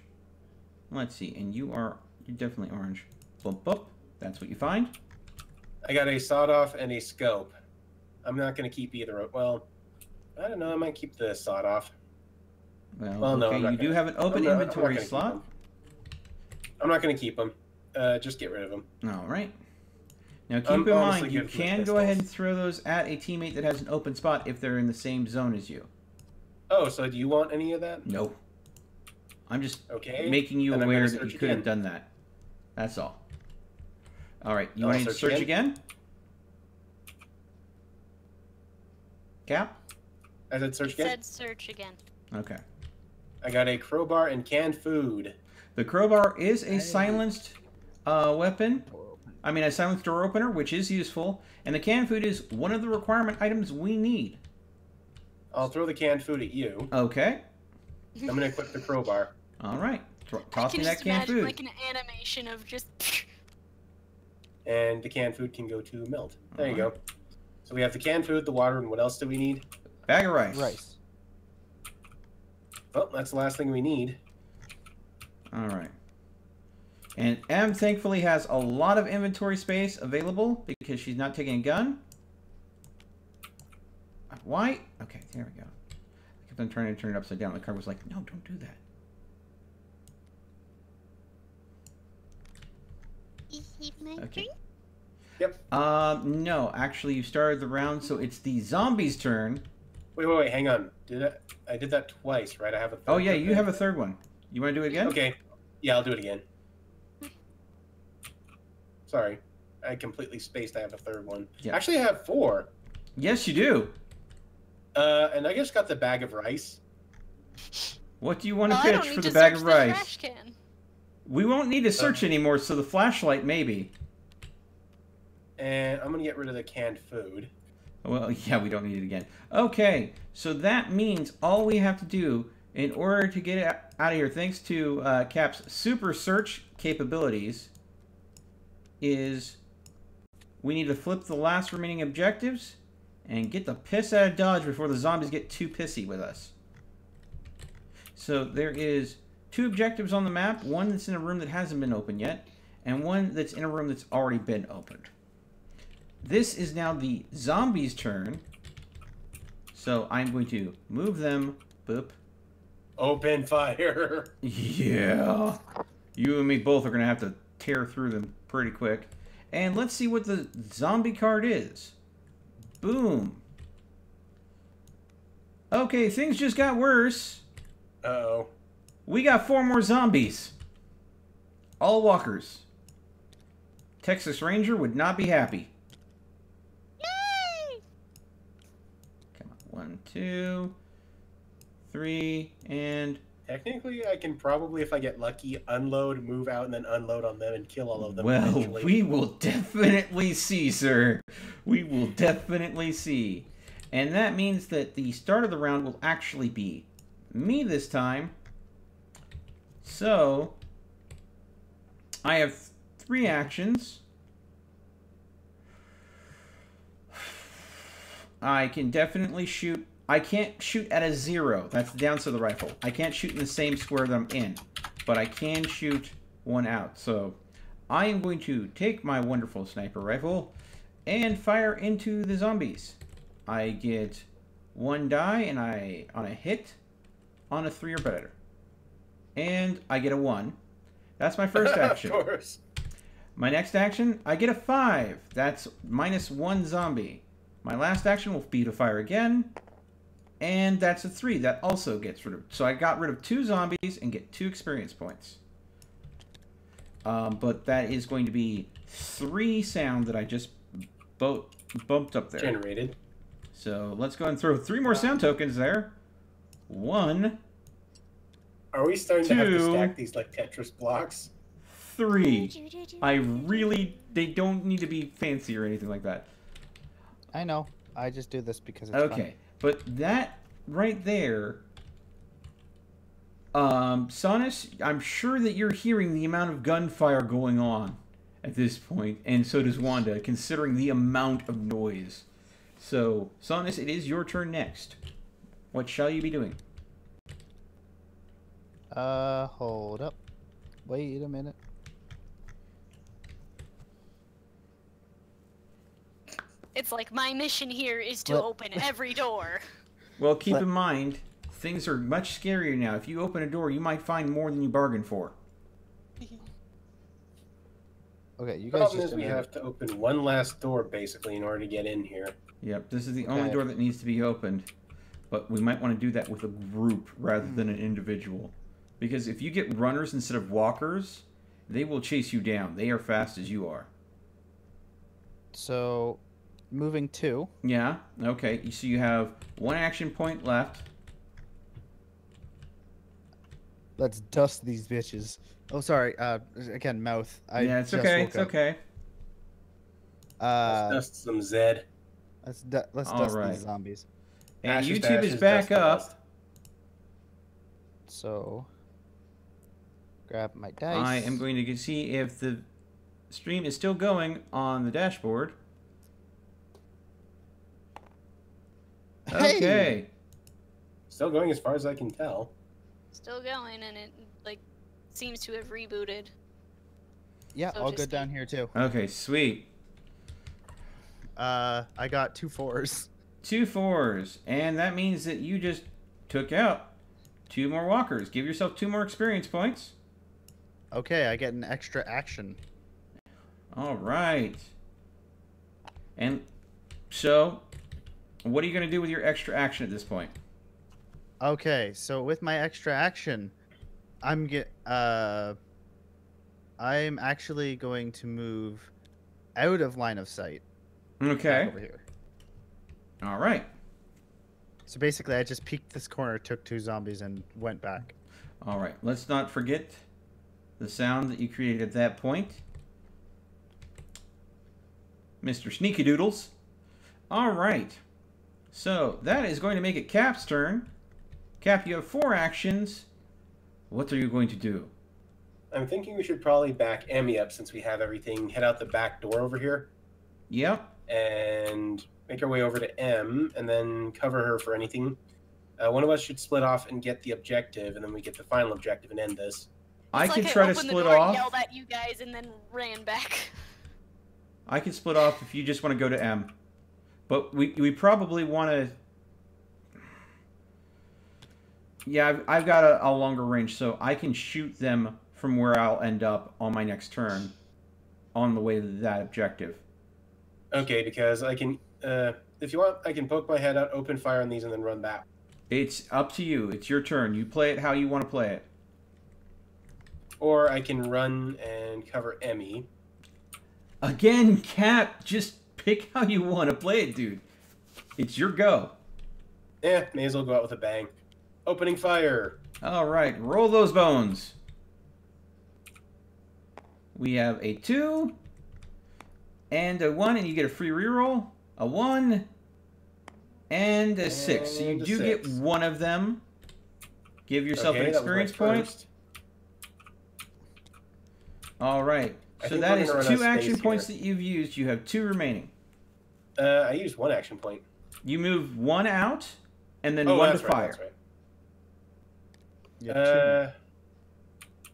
let's see, and you're definitely orange. Bump, bump, that's what you find. I got a sawed-off and a scope. I'm not gonna keep either. Well, I don't know. I might keep the sawed-off. Well, no, okay, I'm not you do gonna- have an open I'm not inventory gonna keep slot. them. I'm not gonna keep them. Just get rid of them. Alright. Now keep I'm in honestly mind, you good for the can go ahead and pistols. throw those at a teammate that has an open spot if they're in the same zone as you. Oh, so do you want any of that? No. I'm just Okay. making you then I'm aware gonna that you search could have again. done that. That's all. Alright, you I'll want to search search again? Cap? I said search It again. said search again. Okay. I got a crowbar and canned food. The crowbar is a silenced weapon. I mean, a silenced door opener, which is useful. And the canned food is one of the requirement items we need. I'll throw the canned food at you. Okay. I'm gonna equip the crowbar. Alright. I Toss can me just that canned imagine food. like an animation of just. And the canned food can go to melt. There you Alright. go. So we have the canned food, the water, and what else do we need? Bag of rice. Rice. Well, that's the last thing we need. Alright. And M thankfully has a lot of inventory space available because she's not taking a gun. Why? Okay, there we go. I kept on trying to turn it upside down. The car was like, no, don't do that. Okay. Yep. No, actually you started the round, so it's the zombies' turn. Wait, hang on. I did that twice, right? I have a third Oh yeah, one you there. have a third one. You want to do it again? Okay. Yeah, I'll do it again. Sorry. I completely spaced. I have a third one. Yeah. Actually, I have 4. Yes, you do. And I just got the bag of rice. What do you want to Well, I don't pitch need for to the bag search of the rice? trash can. We won't need to search anymore, so the flashlight maybe. And I'm going to get rid of the canned food. Well, yeah, we don't need it again. Okay, so that means all we have to do in order to get it out of here, thanks to Cap's super search capabilities, is we need to flip the last remaining objectives and get the piss out of Dodge before the zombies get too pissy with us. So there is 2 objectives on the map, one that's in a room that hasn't been opened yet, and one that's in a room that's already been opened. This is now the zombies' turn, so I'm going to move them, boop. Open fire. Yeah. You and me both are going to have to tear through them pretty quick. And let's see what the zombie card is. Boom. Okay, things just got worse. Uh-oh. We got 4 more zombies. All walkers. Texas Ranger would not be happy. Yay! Come on. 1, 2, 3, and... Technically, I can probably, if I get lucky, unload, move out, and then unload on them and kill all of them Well, eventually. we will definitely see, sir. We will definitely see. And that means that the start of the round will actually be me this time. So, I have 3 actions. I can definitely shoot. I can't shoot at a 0. That's the downside of the rifle. I can't shoot in the same square that I'm in. But I can shoot one out. So I am going to take my wonderful sniper rifle and fire into the zombies. I get 1 die and on a hit on a 3 or better. And I get a 1. That's my first action. Of course. My next action, I get a 5. That's minus 1 zombie. My last action will be to fire again. And that's a 3. That also gets rid of... So I got rid of 2 zombies and get 2 experience points. But that is going to be 3 sound that I just bumped up there. Generated. So let's go and throw 3 more sound tokens there. 1, Are we starting to have to 2, stack these like Tetris blocks? 3. They don't need to be fancy or anything like that. I know. I just do this because it's Okay. fun. But that right there, Sonus, I'm sure that you're hearing the amount of gunfire going on at this point, and so does Wanda, considering the amount of noise. So, Sonus, it is your turn next. What shall you be doing? Hold up. Wait a minute. It's like my mission here is to What? open every door. Well, keep in mind, things are much scarier now. If you open a door, you might find more than you bargained for. Okay, you The guys problem just is we have to open one last door basically in order to get in here. Yep, this is the only Okay. door that needs to be opened. But we might want to do that with a group rather than an individual. Because if you get runners instead of walkers, they will chase you down. They are fast as you are. So, moving 2. Yeah, okay. So you have 1 action point left. Let's dust these bitches. Oh, sorry. Again, mouth. Yeah, it's just okay. woke It's up. okay. Let's dust some Zed. Let's All dust right. these zombies. And Ashes to YouTube ashes, is back dust to up. dust. So, grab my dice. I am going to see if the stream is still going on the dashboard. Hey! Okay. Still going as far as I can tell. Still going, and it like seems to have rebooted. Yeah, So all just good down here too. Okay, sweet. I got 2 4s. 2 4s. And that means that you just took out 2 more walkers. Give yourself 2 more experience points. Okay, I get an extra action. All right. And so, what are you going to do with your extra action at this point? Okay, so with my extra action, I'm actually going to move out of line of sight. Okay. Back over here. All right. So basically, I just peeked this corner, took 2 zombies, and went back. All right. Let's not forget the sound that you created at that point. Mr. Sneaky Doodles. All right. So, that is going to make it Cap's turn. Cap, you have 4 actions. What are you going to do? I'm thinking we should probably back Emmy up since we have everything. Head out the back door over here Yep. and make our way over to M and then cover her for anything. One of us should split off and get the objective, and then we get the final objective and end this. I It's can like try to opened the split door, off. yelled at you guys, and then ran back. I can split off if you just want to go to M. But we probably want to... Yeah, I've got a longer range, so I can shoot them from where I'll end up on my next turn on the way to that objective. Okay, because I can, if you want, I can poke my head out, open fire on these, and then run back. It's up to you. It's your turn. You play it how you want to play it. Or I can run and cover Emmy. Again, Cap, just pick how you want to play it, dude. It's your go. May as well go out with a bang. Opening fire. All right, roll those bones. We have a 2 and a 1, and you get a free reroll. A 1 and a 6. So you And a do get 6. one of them. Give yourself an Okay, that was my experience point. first. All right. I So think that we're is gonna run out of 2 action space points here. that you've used. You have 2 remaining. I used 1 action point. You move 1 out, and then Oh, 1 that's to right, fire. that's right. You have two.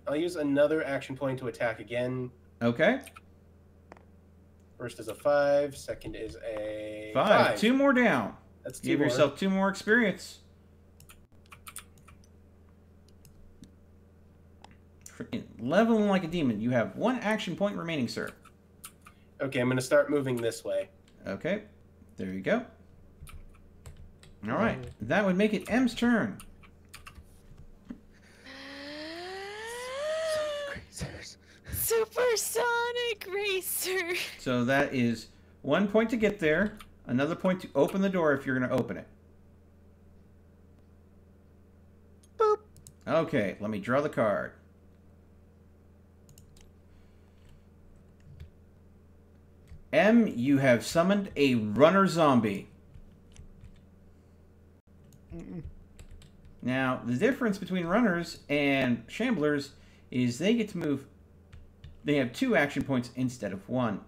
I'll use another action point to attack again. Okay. First is a 5. Second is a 5. 2 more down. That's 2 Give more. yourself 2 more experience. Freaking leveling like a demon. You have 1 action point remaining, sir. Okay, I'm going to start moving this way. Okay. There you go. All right. That would make it M's turn. Supersonic Racer. So that is 1 point to get there. Another point to open the door if you're going to open it. Boop. Okay. Let me draw the card. M, you have summoned a runner zombie. Now, the difference between runners and shamblers is they get to move. They have 2 action points instead of 1.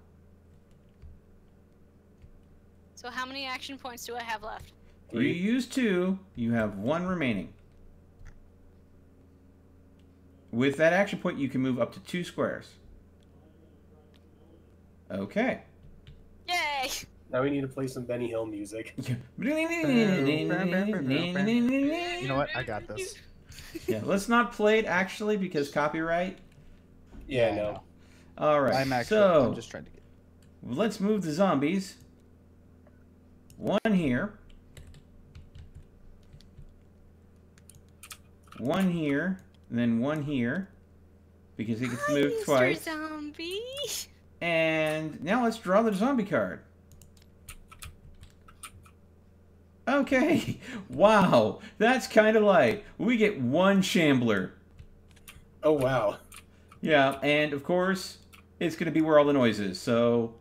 So how many action points do I have left? You use 2, you have 1 remaining. With that action point, you can move up to 2 squares. Okay. Yay! Now we need to play some Benny Hill music. You You know what? I got this. Yeah, let's not play it actually because copyright. Yeah, I no. know. All right. I'm so just trying to get. let's move the zombies. 1 here. 1 here. And then 1 here. Because it gets Hi, moved Mr. twice. Zombie. And now let's draw the zombie card. Okay. Wow. That's kind of light. We get 1 shambler. Oh, wow. Yeah, and of course, it's going to be where all the noise is. So,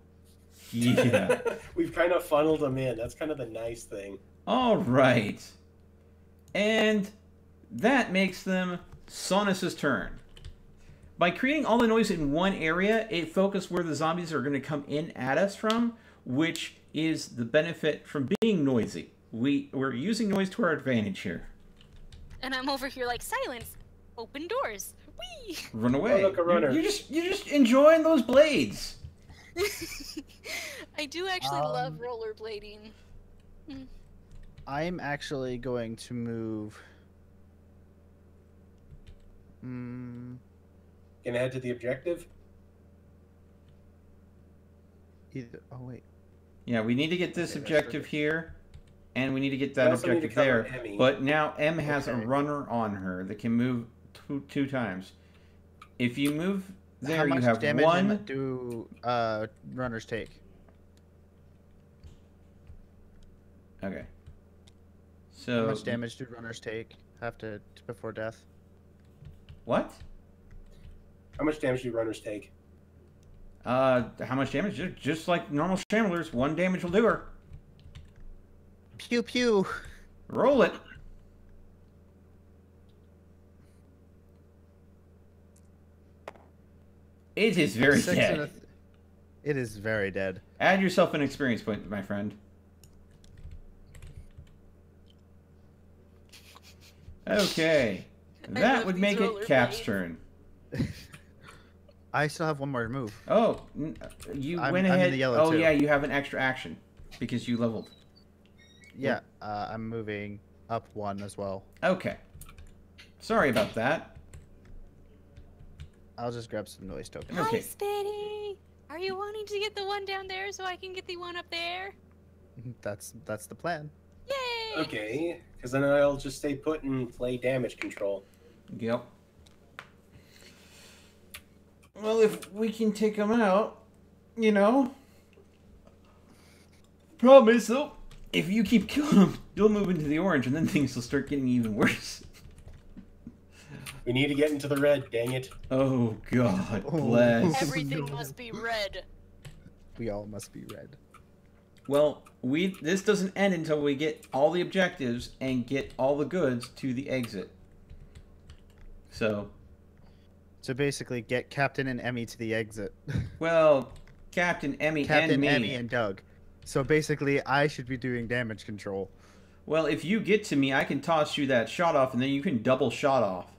yeah. We've kind of funneled them in. That's kind of the nice thing. All right. And that makes them Sonus's turn. By creating all the noise in one area, it focuses where the zombies are going to come in at us from, which is the benefit from being noisy. We're using noise to our advantage here. And I'm over here like, silence. Open doors. Whee! Run away. Oh, look, a runner. You're just enjoying those blades. I do actually love rollerblading. I'm actually going to move. Gonna head to the objective? Either. Oh wait. Yeah, we need to get this Okay, that's objective perfect. here, and we need to get We that also need to objective cover there. Emmy. But now M has a Okay. runner on her that can move two times. If you move How there, you much have damage 1. do runners take? Okay. How So much damage do runners take before death? what? How much damage do runners take? How much damage? Just like normal shamblers, 1 damage will do her. Pew pew. Roll it. It is very 6 dead. and it is very dead. Add yourself an experience point, my friend. Okay. That love would these make it Cap's rollerblades. turn. I still have one more move. Oh, you I'm went in ahead. the yellow, oh, too. yeah, you have an extra action because you leveled. Yeah, I'm moving up 1 as well. Okay. Sorry about that. I'll just grab some noise tokens. Okay. Hi, Spitty. Are you wanting to get the one down there so I can get the one up there? That's the plan. Yay! Okay, because then I'll just stay put and play damage control. Yep. Well, if we can take them out, you know. Problem is, though, if you keep killing them, you'll move into the orange, and then things will start getting even worse. We need to get into the red, dang it. Oh, God bless. Everything must be red. We all must be red. Well, this doesn't end until we get all the objectives and get all the goods to the exit. So basically, get Captain and Emmy to the exit. well, Captain, Emmy, and me. Emmy, and Doug. So basically, I should be doing damage control. Well, if you get to me, I can toss you that shot off, and then you can double shot off.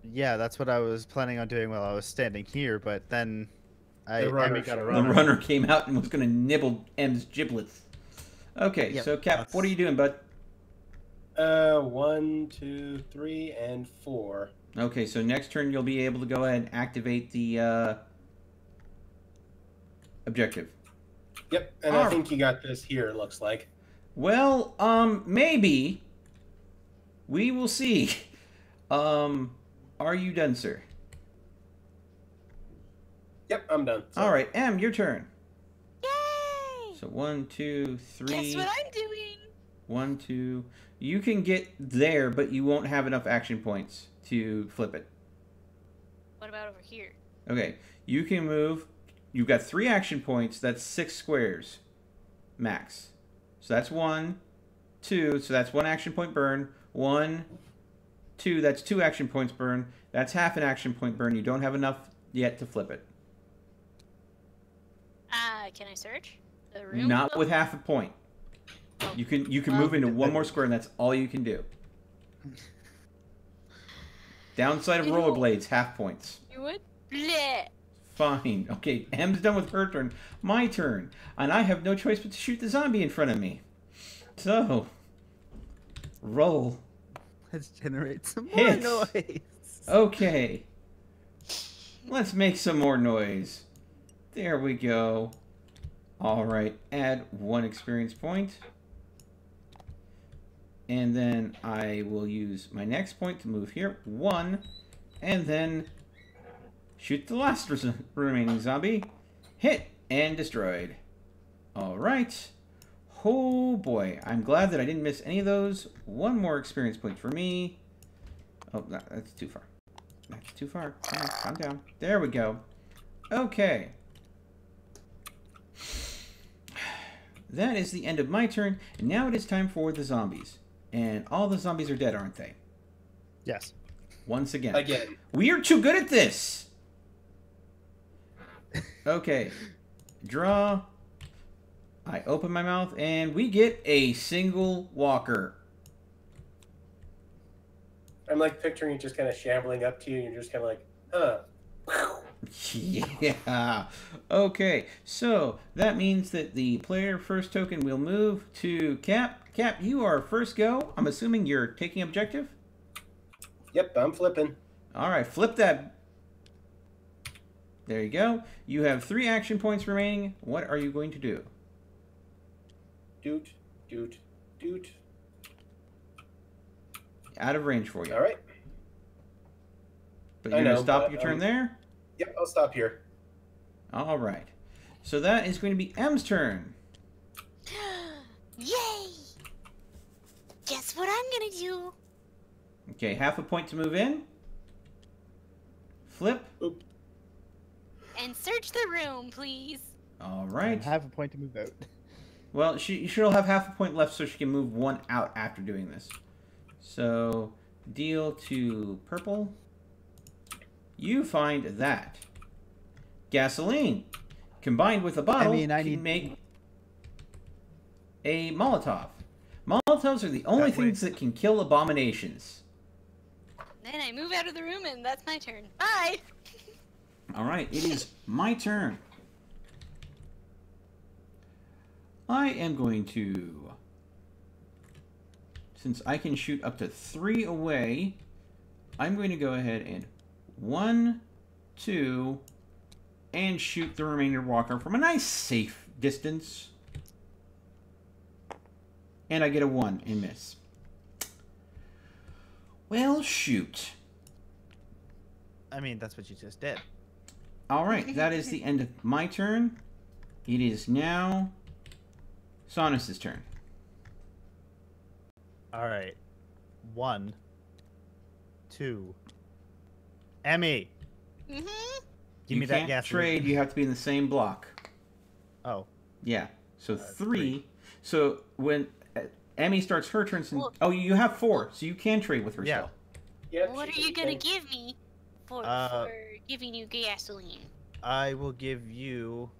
Yeah, that's what I was planning on doing while I was standing here, but then Emmy got a The runner. runner came out and was going to nibble M's giblets. Okay, Yep, so Cap, what are you doing, bud? 1, 2, 3, and 4. Okay, so next turn you'll be able to go ahead and activate the objective. Yep, and I think you got this here, it looks like. Well, maybe. We will see. Are you done, sir? Yep, I'm done. So. All right, M, your turn. Yay! So 1, 2, 3. Guess what I'm doing? 1, 2. You can get there, but you won't have enough action points to flip it. What about over here? Okay, you can move. You've got 3 action points. That's 6 squares, max. So that's 1, 2. So that's 1 action point burn. 1, 2. That's 2 action points burn. That's half an action point burn. You don't have enough yet to flip it. Can I search the room? Not with half a point. You can move into 1 more square, and that's all you can do. Downside of rollerblades, half points. You would? Bleh. Fine. Okay, M's done with her turn. My turn. And I have no choice but to shoot the zombie in front of me. So, roll. Let's generate some more Hits. noise. Okay. Let's make some more noise. There we go. All right, add 1 experience point. And then I will use my next point to move here. 1. And then shoot the last remaining zombie. Hit and destroyed. All right. Oh boy, I'm glad that I didn't miss any of those. 1 more experience point for me. Oh, that's too far. That's too far. Come on, calm down. There we go. Okay. That is the end of my turn, and now it is time for the zombies. And all the zombies are dead, aren't they? Yes. Once again. Again. We are too good at this! Okay. Draw. I open my mouth, and we get a single walker. I'm like picturing you just kind of shambling up to you, and you're just kind of like, huh. Yeah. Okay, so that means that the player first token will move to Cap. Cap, you are first go. I'm assuming you're taking objective? Yep, I'm flipping. All right, flip that. There you go. You have 3 action points remaining. What are you going to do? Doot, doot, doot. Out of range for you. All right. But you're going to stop your turn there? Yep, I'll stop here. All right. So that is going to be M's turn. Yay! Guess what I'm gonna do? Okay, half a point to move in. Flip. Oop. And search the room, please. All right. Have a point to move out. Well, she'll have half a point left so she can move 1 out after doing this. So, deal to purple. You find that gasoline combined with a bottle can make a Molotov. Molotovs are the only things that can kill abominations. Then I move out of the room, and that's my turn. Bye! All right, it is my turn. I am going to, since I can shoot up to 3 away, I'm going to go ahead and 1, 2, and shoot the remainder walker from a nice safe distance. And I get a 1 and miss. Well, shoot. I mean, that's what you just did. Alright, that is the end of my turn. It is now Sonus's turn. All right. 1, 2. Emmy, Mm-hmm. give You me that can't gas. trade, you have to be in the same block. Oh, Yeah. So 3. three. So when Emmy starts her turn, Well- oh, you have 4, so you can trade with her Yeah. still. Yep, What she are you can gonna take- give me for giving you gasoline? I will give you.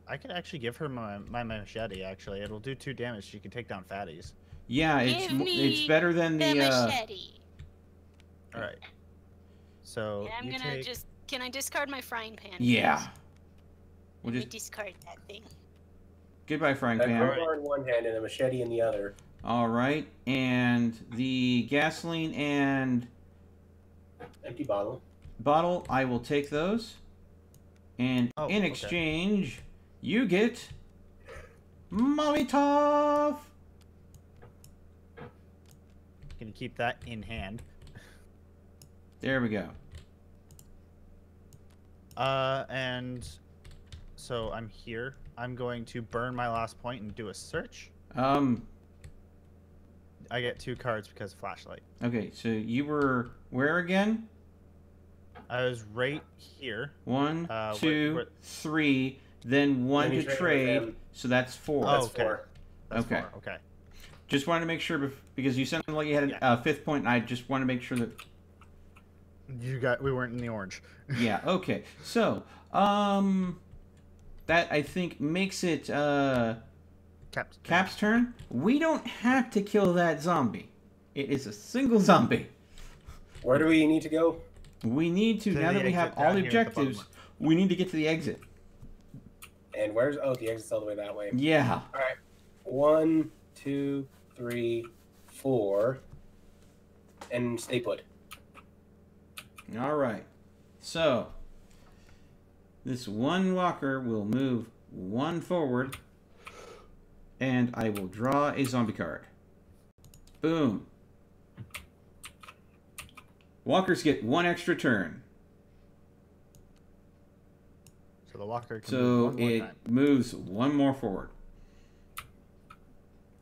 I could actually give her my machete. Actually, it'll do 2 damage. She can take down fatties. Yeah, Give me it's better than The the machete. All right. So And I'm you gonna take. just. Can I discard my frying pan? yeah. please? We'll Let me just discard that thing. goodbye, frying A pan. crowbar in one hand and a machete in the other. All right, and the gasoline and Empty bottle. bottle, I will take those. And Oh, in okay. exchange, you get Molotov. Can keep that in hand. There we go. And so I'm here. I'm going to burn my last point and do a search. I get 2 cards because flashlight. Okay, so you were where again? I was right here. 1, Where- 2, where- 3, then 1 Then you to trade with trade, him. so that's 4. Oh, That's okay. 4. That's Okay. 4. Okay. Just wanted to make sure because you sounded like you had a 5th point, and I just want to make sure that. We weren't in the orange. Yeah. Okay. So, that I think makes it Cap's turn. We don't have to kill that zombie. It is a single zombie. Where do we need to go? We need to, To now the that we have exit all down the here at the bottom objectives, we need to get to the exit. And where's... Oh, the exit's all the way that way. Yeah. All right. 1, 2, 3, 4. And stay put. All right. So, this one walker will move 1 forward, and I will draw a zombie card. Boom. Walkers get 1 extra turn. So the walker can So move one more it time. moves 1 more forward.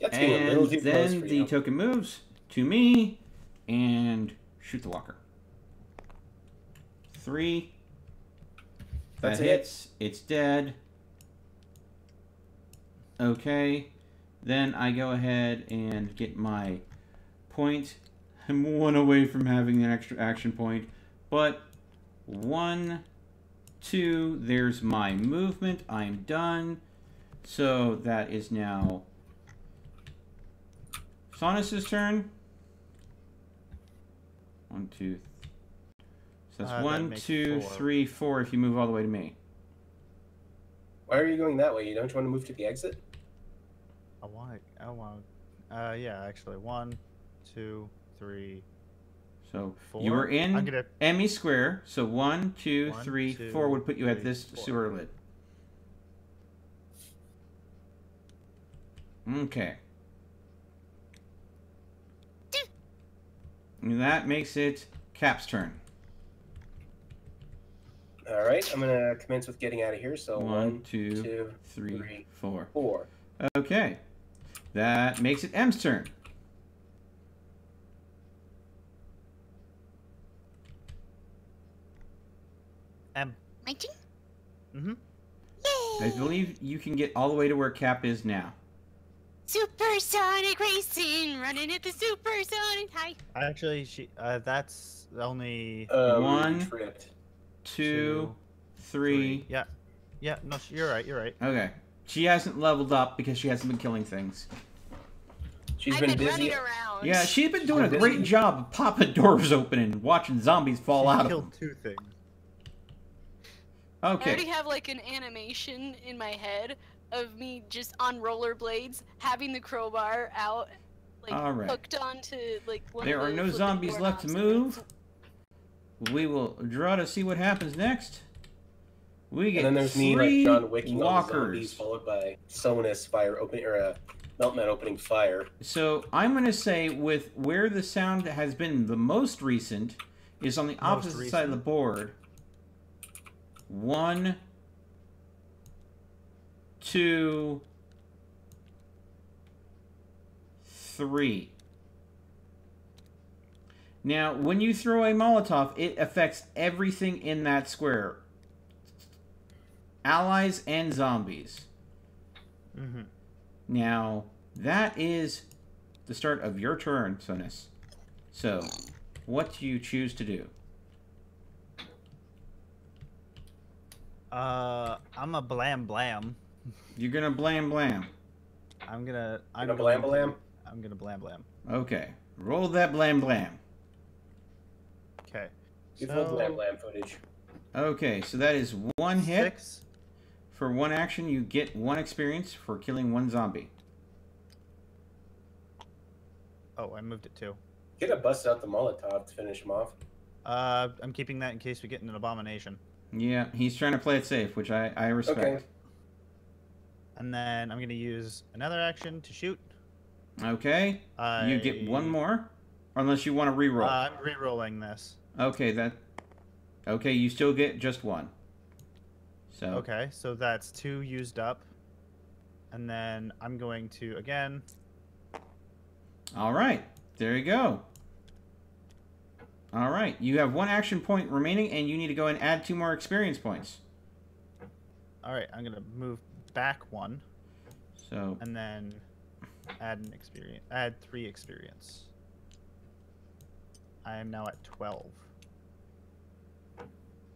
That's getting a little And too close then for the you. token moves to me and shoot the walker. 3. That That's it. hits. It's dead. Okay. Then I go ahead and get my point. I'm 1 away from having an extra action point. But 1, 2, there's my movement. I'm done. So that is now Sonus's turn. 1, 2. So that's That 1, makes 2, 4. 3, 4 if you move all the way to me. Why are you going that way? You don't want to move to the exit? I want. Yeah, actually. 1, 2, 3. So 4. you were in I'm gonna. Emmy Square. So 1, 2, 1, 3, 2, 4 would put you at 3, this 4. sewer lid. Okay. And that makes it Cap's turn. All right. I'm going to commence with getting out of here. So 1, 2, 2, 3, 3, 4. 4. Okay. That makes it M's turn. My turn? Mm-hmm. Yay! I believe you can get all the way to where Cap is now. Supersonic racing, running at the supersonic high. Actually, that's only 1, Tripped. 2, 3. Yeah. Yeah. No, you're right. You're right. Okay. She hasn't leveled up because she hasn't been killing things. She's I've been been busy. running around. Yeah, she's been doing a Busy. great job of popping doors open and watching zombies fall She out of killed them. 2 things. I already Okay. have like an animation in my head of me just on rollerblades, having the crowbar out, like Alright. hooked onto like one There of are the no flipping zombies left to doorknobs. move. We will draw to see what happens next. We get And then there's me, like 3 John Wicking all the zombies, walkers. followed by Sonus fire open or Meltman opening fire. So I'm going to say with where the sound has been the most recent is on the opposite side of the board. 1, 2, 3. Now, when you throw a Molotov, it affects everything in that square. Allies and zombies. Mm-hmm. Now, that is the start of your turn, Sonus. So, what do you choose to do? I'm a blam blam. You're gonna blam blam. I'm gonna blam blam? I'm gonna blam blam. Okay. Roll that blam blam. Okay. Beautiful blam blam footage. Okay, so that is 1 hit. 6. For 1 action, you get 1 experience for killing 1 zombie. Oh, I moved it too. Get a bust out the Molotov to finish him off. I'm keeping that in case we get an abomination. Yeah, he's trying to play it safe, which I respect. Okay. And then I'm gonna use another action to shoot. Okay. You get 1 more, unless you want to re-roll. I'm re-rolling this. Okay, okay, you still get just 1. So. Okay, so that's 2 used up. And then I'm going to, again... All right, there you go. All right, you have 1 action point remaining, and you need to go and add 2 more experience points. All right, I'm going to move back 1. So. And then add 3 experience. I am now at 12.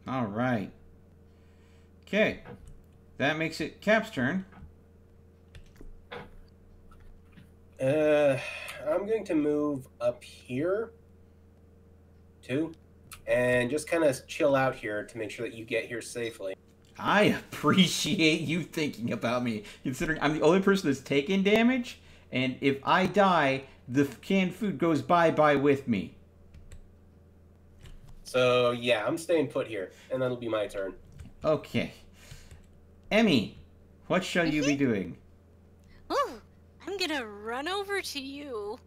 All right. Okay, that makes it Cap's turn. I'm going to move up here, too, and just kind of chill out here to make sure that you get here safely. I appreciate you thinking about me, considering I'm the only person that's taken damage, and if I die, the canned food goes bye-bye with me. So, yeah, I'm staying put here, and that'll be my turn. Okay. Emmy, what shall you be doing? Ooh, I'm gonna run over to you.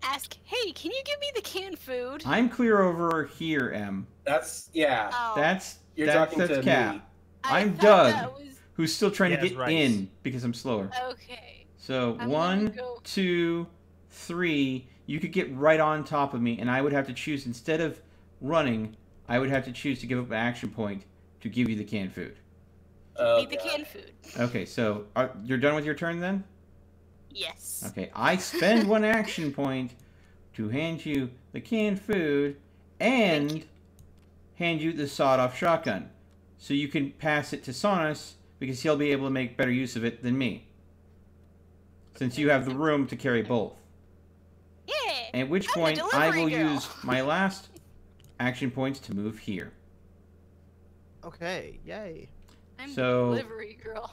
Ask, hey, can you give me the canned food? I'm clear over here, Em. That's, yeah. Oh, That's talking to Cap. me. I'm thought Doug, that was... who's still trying to Yes, get Rice. in because I'm slower. Okay. So I'm 1, gonna go- 2, 3. You could get right on top of me, and I would have to choose, instead of running, I would have to choose to give up an action point to give you the canned food. Oh, Eat the God. canned food. Okay, so you're done with your turn then? Yes. Okay, I spend 1 action point to hand you the canned food Thank you. and hand you the sawed-off shotgun. So you can pass it to Sonus, because he'll be able to make better use of it than me. Since you have the room to carry both. Yeah. At which I'm the point, I delivery will girl. use my last action points to move here. Okay, yay. I'm So- the delivery girl.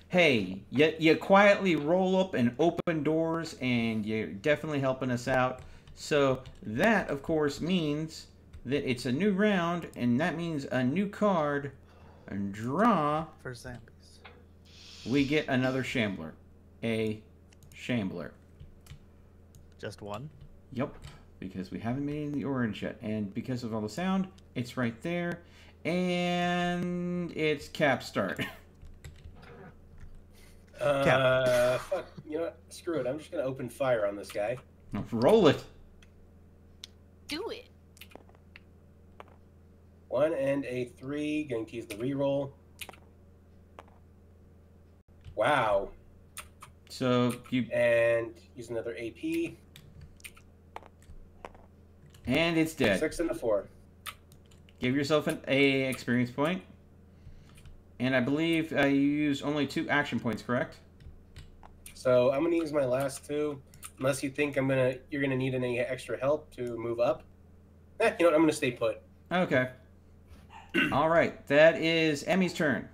Hey, you quietly roll up and open doors, and you're definitely helping us out. So that, of course, means that it's a new round, and that means a new card. And draw, For zombies. we get another Shambler. A Shambler. Just 1? Yep, because we haven't made it in the orange yet. And because of all the sound, it's right there. And it's Cap start. Fuck, you know what? Screw it. I'm just going to open fire on this guy. Roll it. Do it. 1 and a 3. Going to use the reroll. Wow. So you And use another AP. and it's dead. 6 and a 4. Give yourself an A experience point. And I believe you use only 2 action points, correct? So I'm gonna use my last 2, unless you think you're gonna need any extra help to move up. You know what? I'm gonna stay put. Okay. All right, that is Emmy's turn.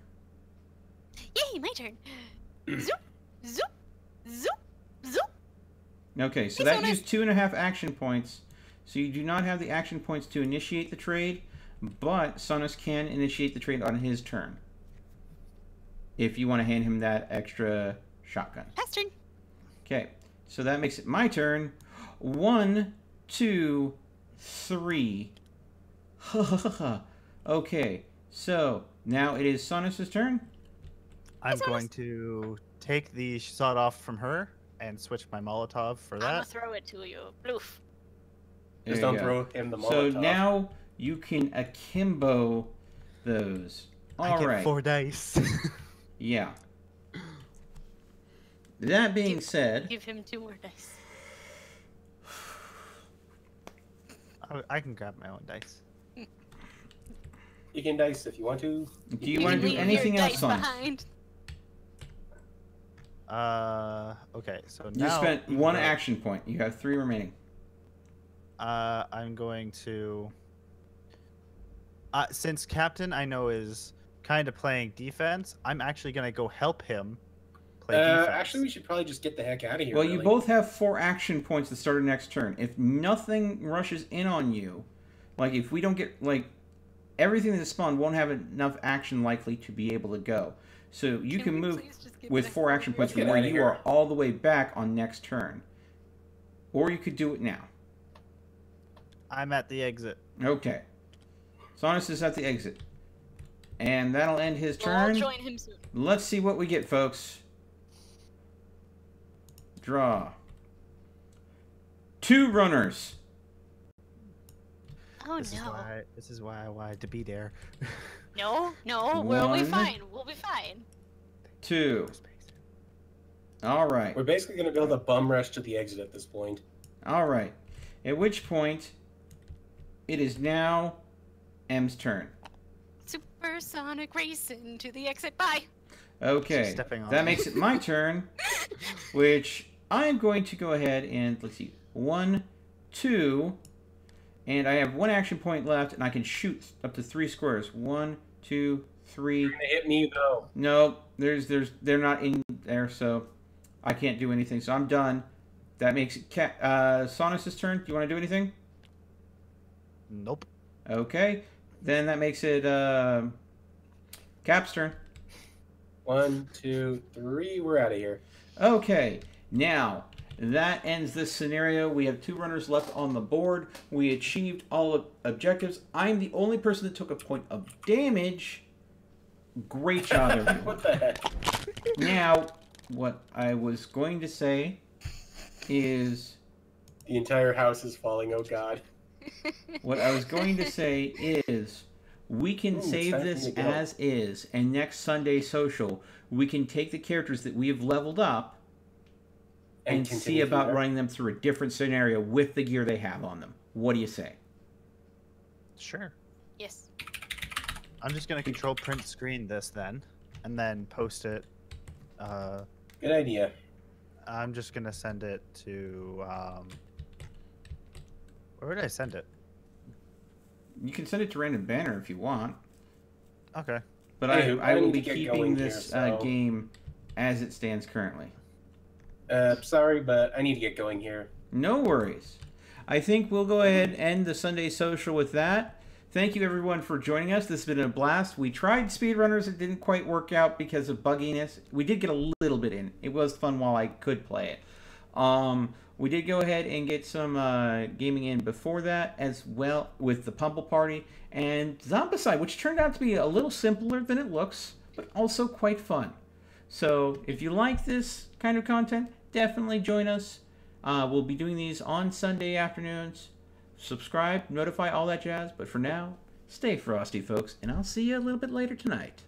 Yay, my turn. Zoop, zoop, zoop, zoop. Okay, so Hey, that Sonus. used 2.5 action points. So you do not have the action points to initiate the trade, but Sonus can initiate the trade on his turn. if you want to hand him that extra shotgun. Pass turn. Okay, so that makes it my turn. 1, 2, 3. Okay, so now it is Sonus's turn. I'm going to take the sawed off from her and switch my Molotov for I'm gonna that. throw it to you. Bloof. There Just you don't go. throw him the Molotov. So now you can akimbo those. I All get right. 4 dice. Yeah. That being said, Give him 2 more dice. I can grab my own dice. You can dice if you want to. do you want to do leave your anything else, dice Sonus? behind. Okay, so You now spent even 1 though- action point. You have 3 remaining. I'm going to. Since Captain I know is kind of playing defense, I'm actually gonna go help him play defense. Actually, we should probably just get the heck out of here. Well, really. you both have 4 action points to start your next turn. If nothing rushes in on you, like if we don't get, like, everything that spawned won't have enough action likely to be able to go. So you can we move please just get with back 4 over action here? points Let's get from where outta you here. are all the way back on next turn. Or you could do it now. I'm at the exit. Okay. Sonus is at the exit. And that'll end his We'll all turn. join him soon. Let's see what we get, folks. Draw. 2 runners. Oh This is no. why. This is why I wanted to be there. No, no, we'll be 1. fine. We'll be fine. 2. All right. We're basically going to build a bum rush to the exit at this point. All right. At which point, it is now M's turn. Supersonic racing to the exit. Bye. Okay. Stepping on That it. makes it my turn, which I'm going to go ahead and, let's see, 1, 2, and I have 1 action point left, and I can shoot up to 3 squares. 1, 2, 3. You're gonna hit me though. No, they're not in there, so I can't do anything. So I'm done. That makes it Sonus's turn. Do you want to do anything? Nope. Okay. Then that makes it Cap's turn. 1, 2, 3. We're out of here. Okay. Now, that ends this scenario. We have 2 runners left on the board. We achieved all objectives. I'm the only person that took a point of damage. Great job, everyone. What the heck? Now, what I was going to say is... The entire house is falling. Oh God. What I was going to say is, we can Ooh, save it's time this for me to go. as is, and next Sunday social, we can take the characters that we have leveled up and see continue about from there. running them through a different scenario with the gear they have on them. What do you say? Sure. Yes. I'm just gonna control print screen this then, and then post it. Good idea. I'm just gonna send it to. Where would I send it? You can send it to Random Banner if you want, Okay. but Anywho, I I will need be to get keeping going this here, so- game as it stands currently. Sorry, but I need to get going here. No worries. I think we'll go ahead and end the Sunday social with that. Thank you, everyone, for joining us. This has been a blast. We tried speedrunners. It didn't quite work out because of bugginess. We did get a little bit in. It was fun while I could play it. We did go ahead and get some gaming in before that as well with the Pummel Party and Zombiced, which turned out to be a little simpler than it looks, but also quite fun. So if you like this kind of content, definitely join us. We'll be doing these on Sunday afternoons. Subscribe, notify, all that jazz. But for now, stay frosty, folks, and I'll see you a little bit later tonight.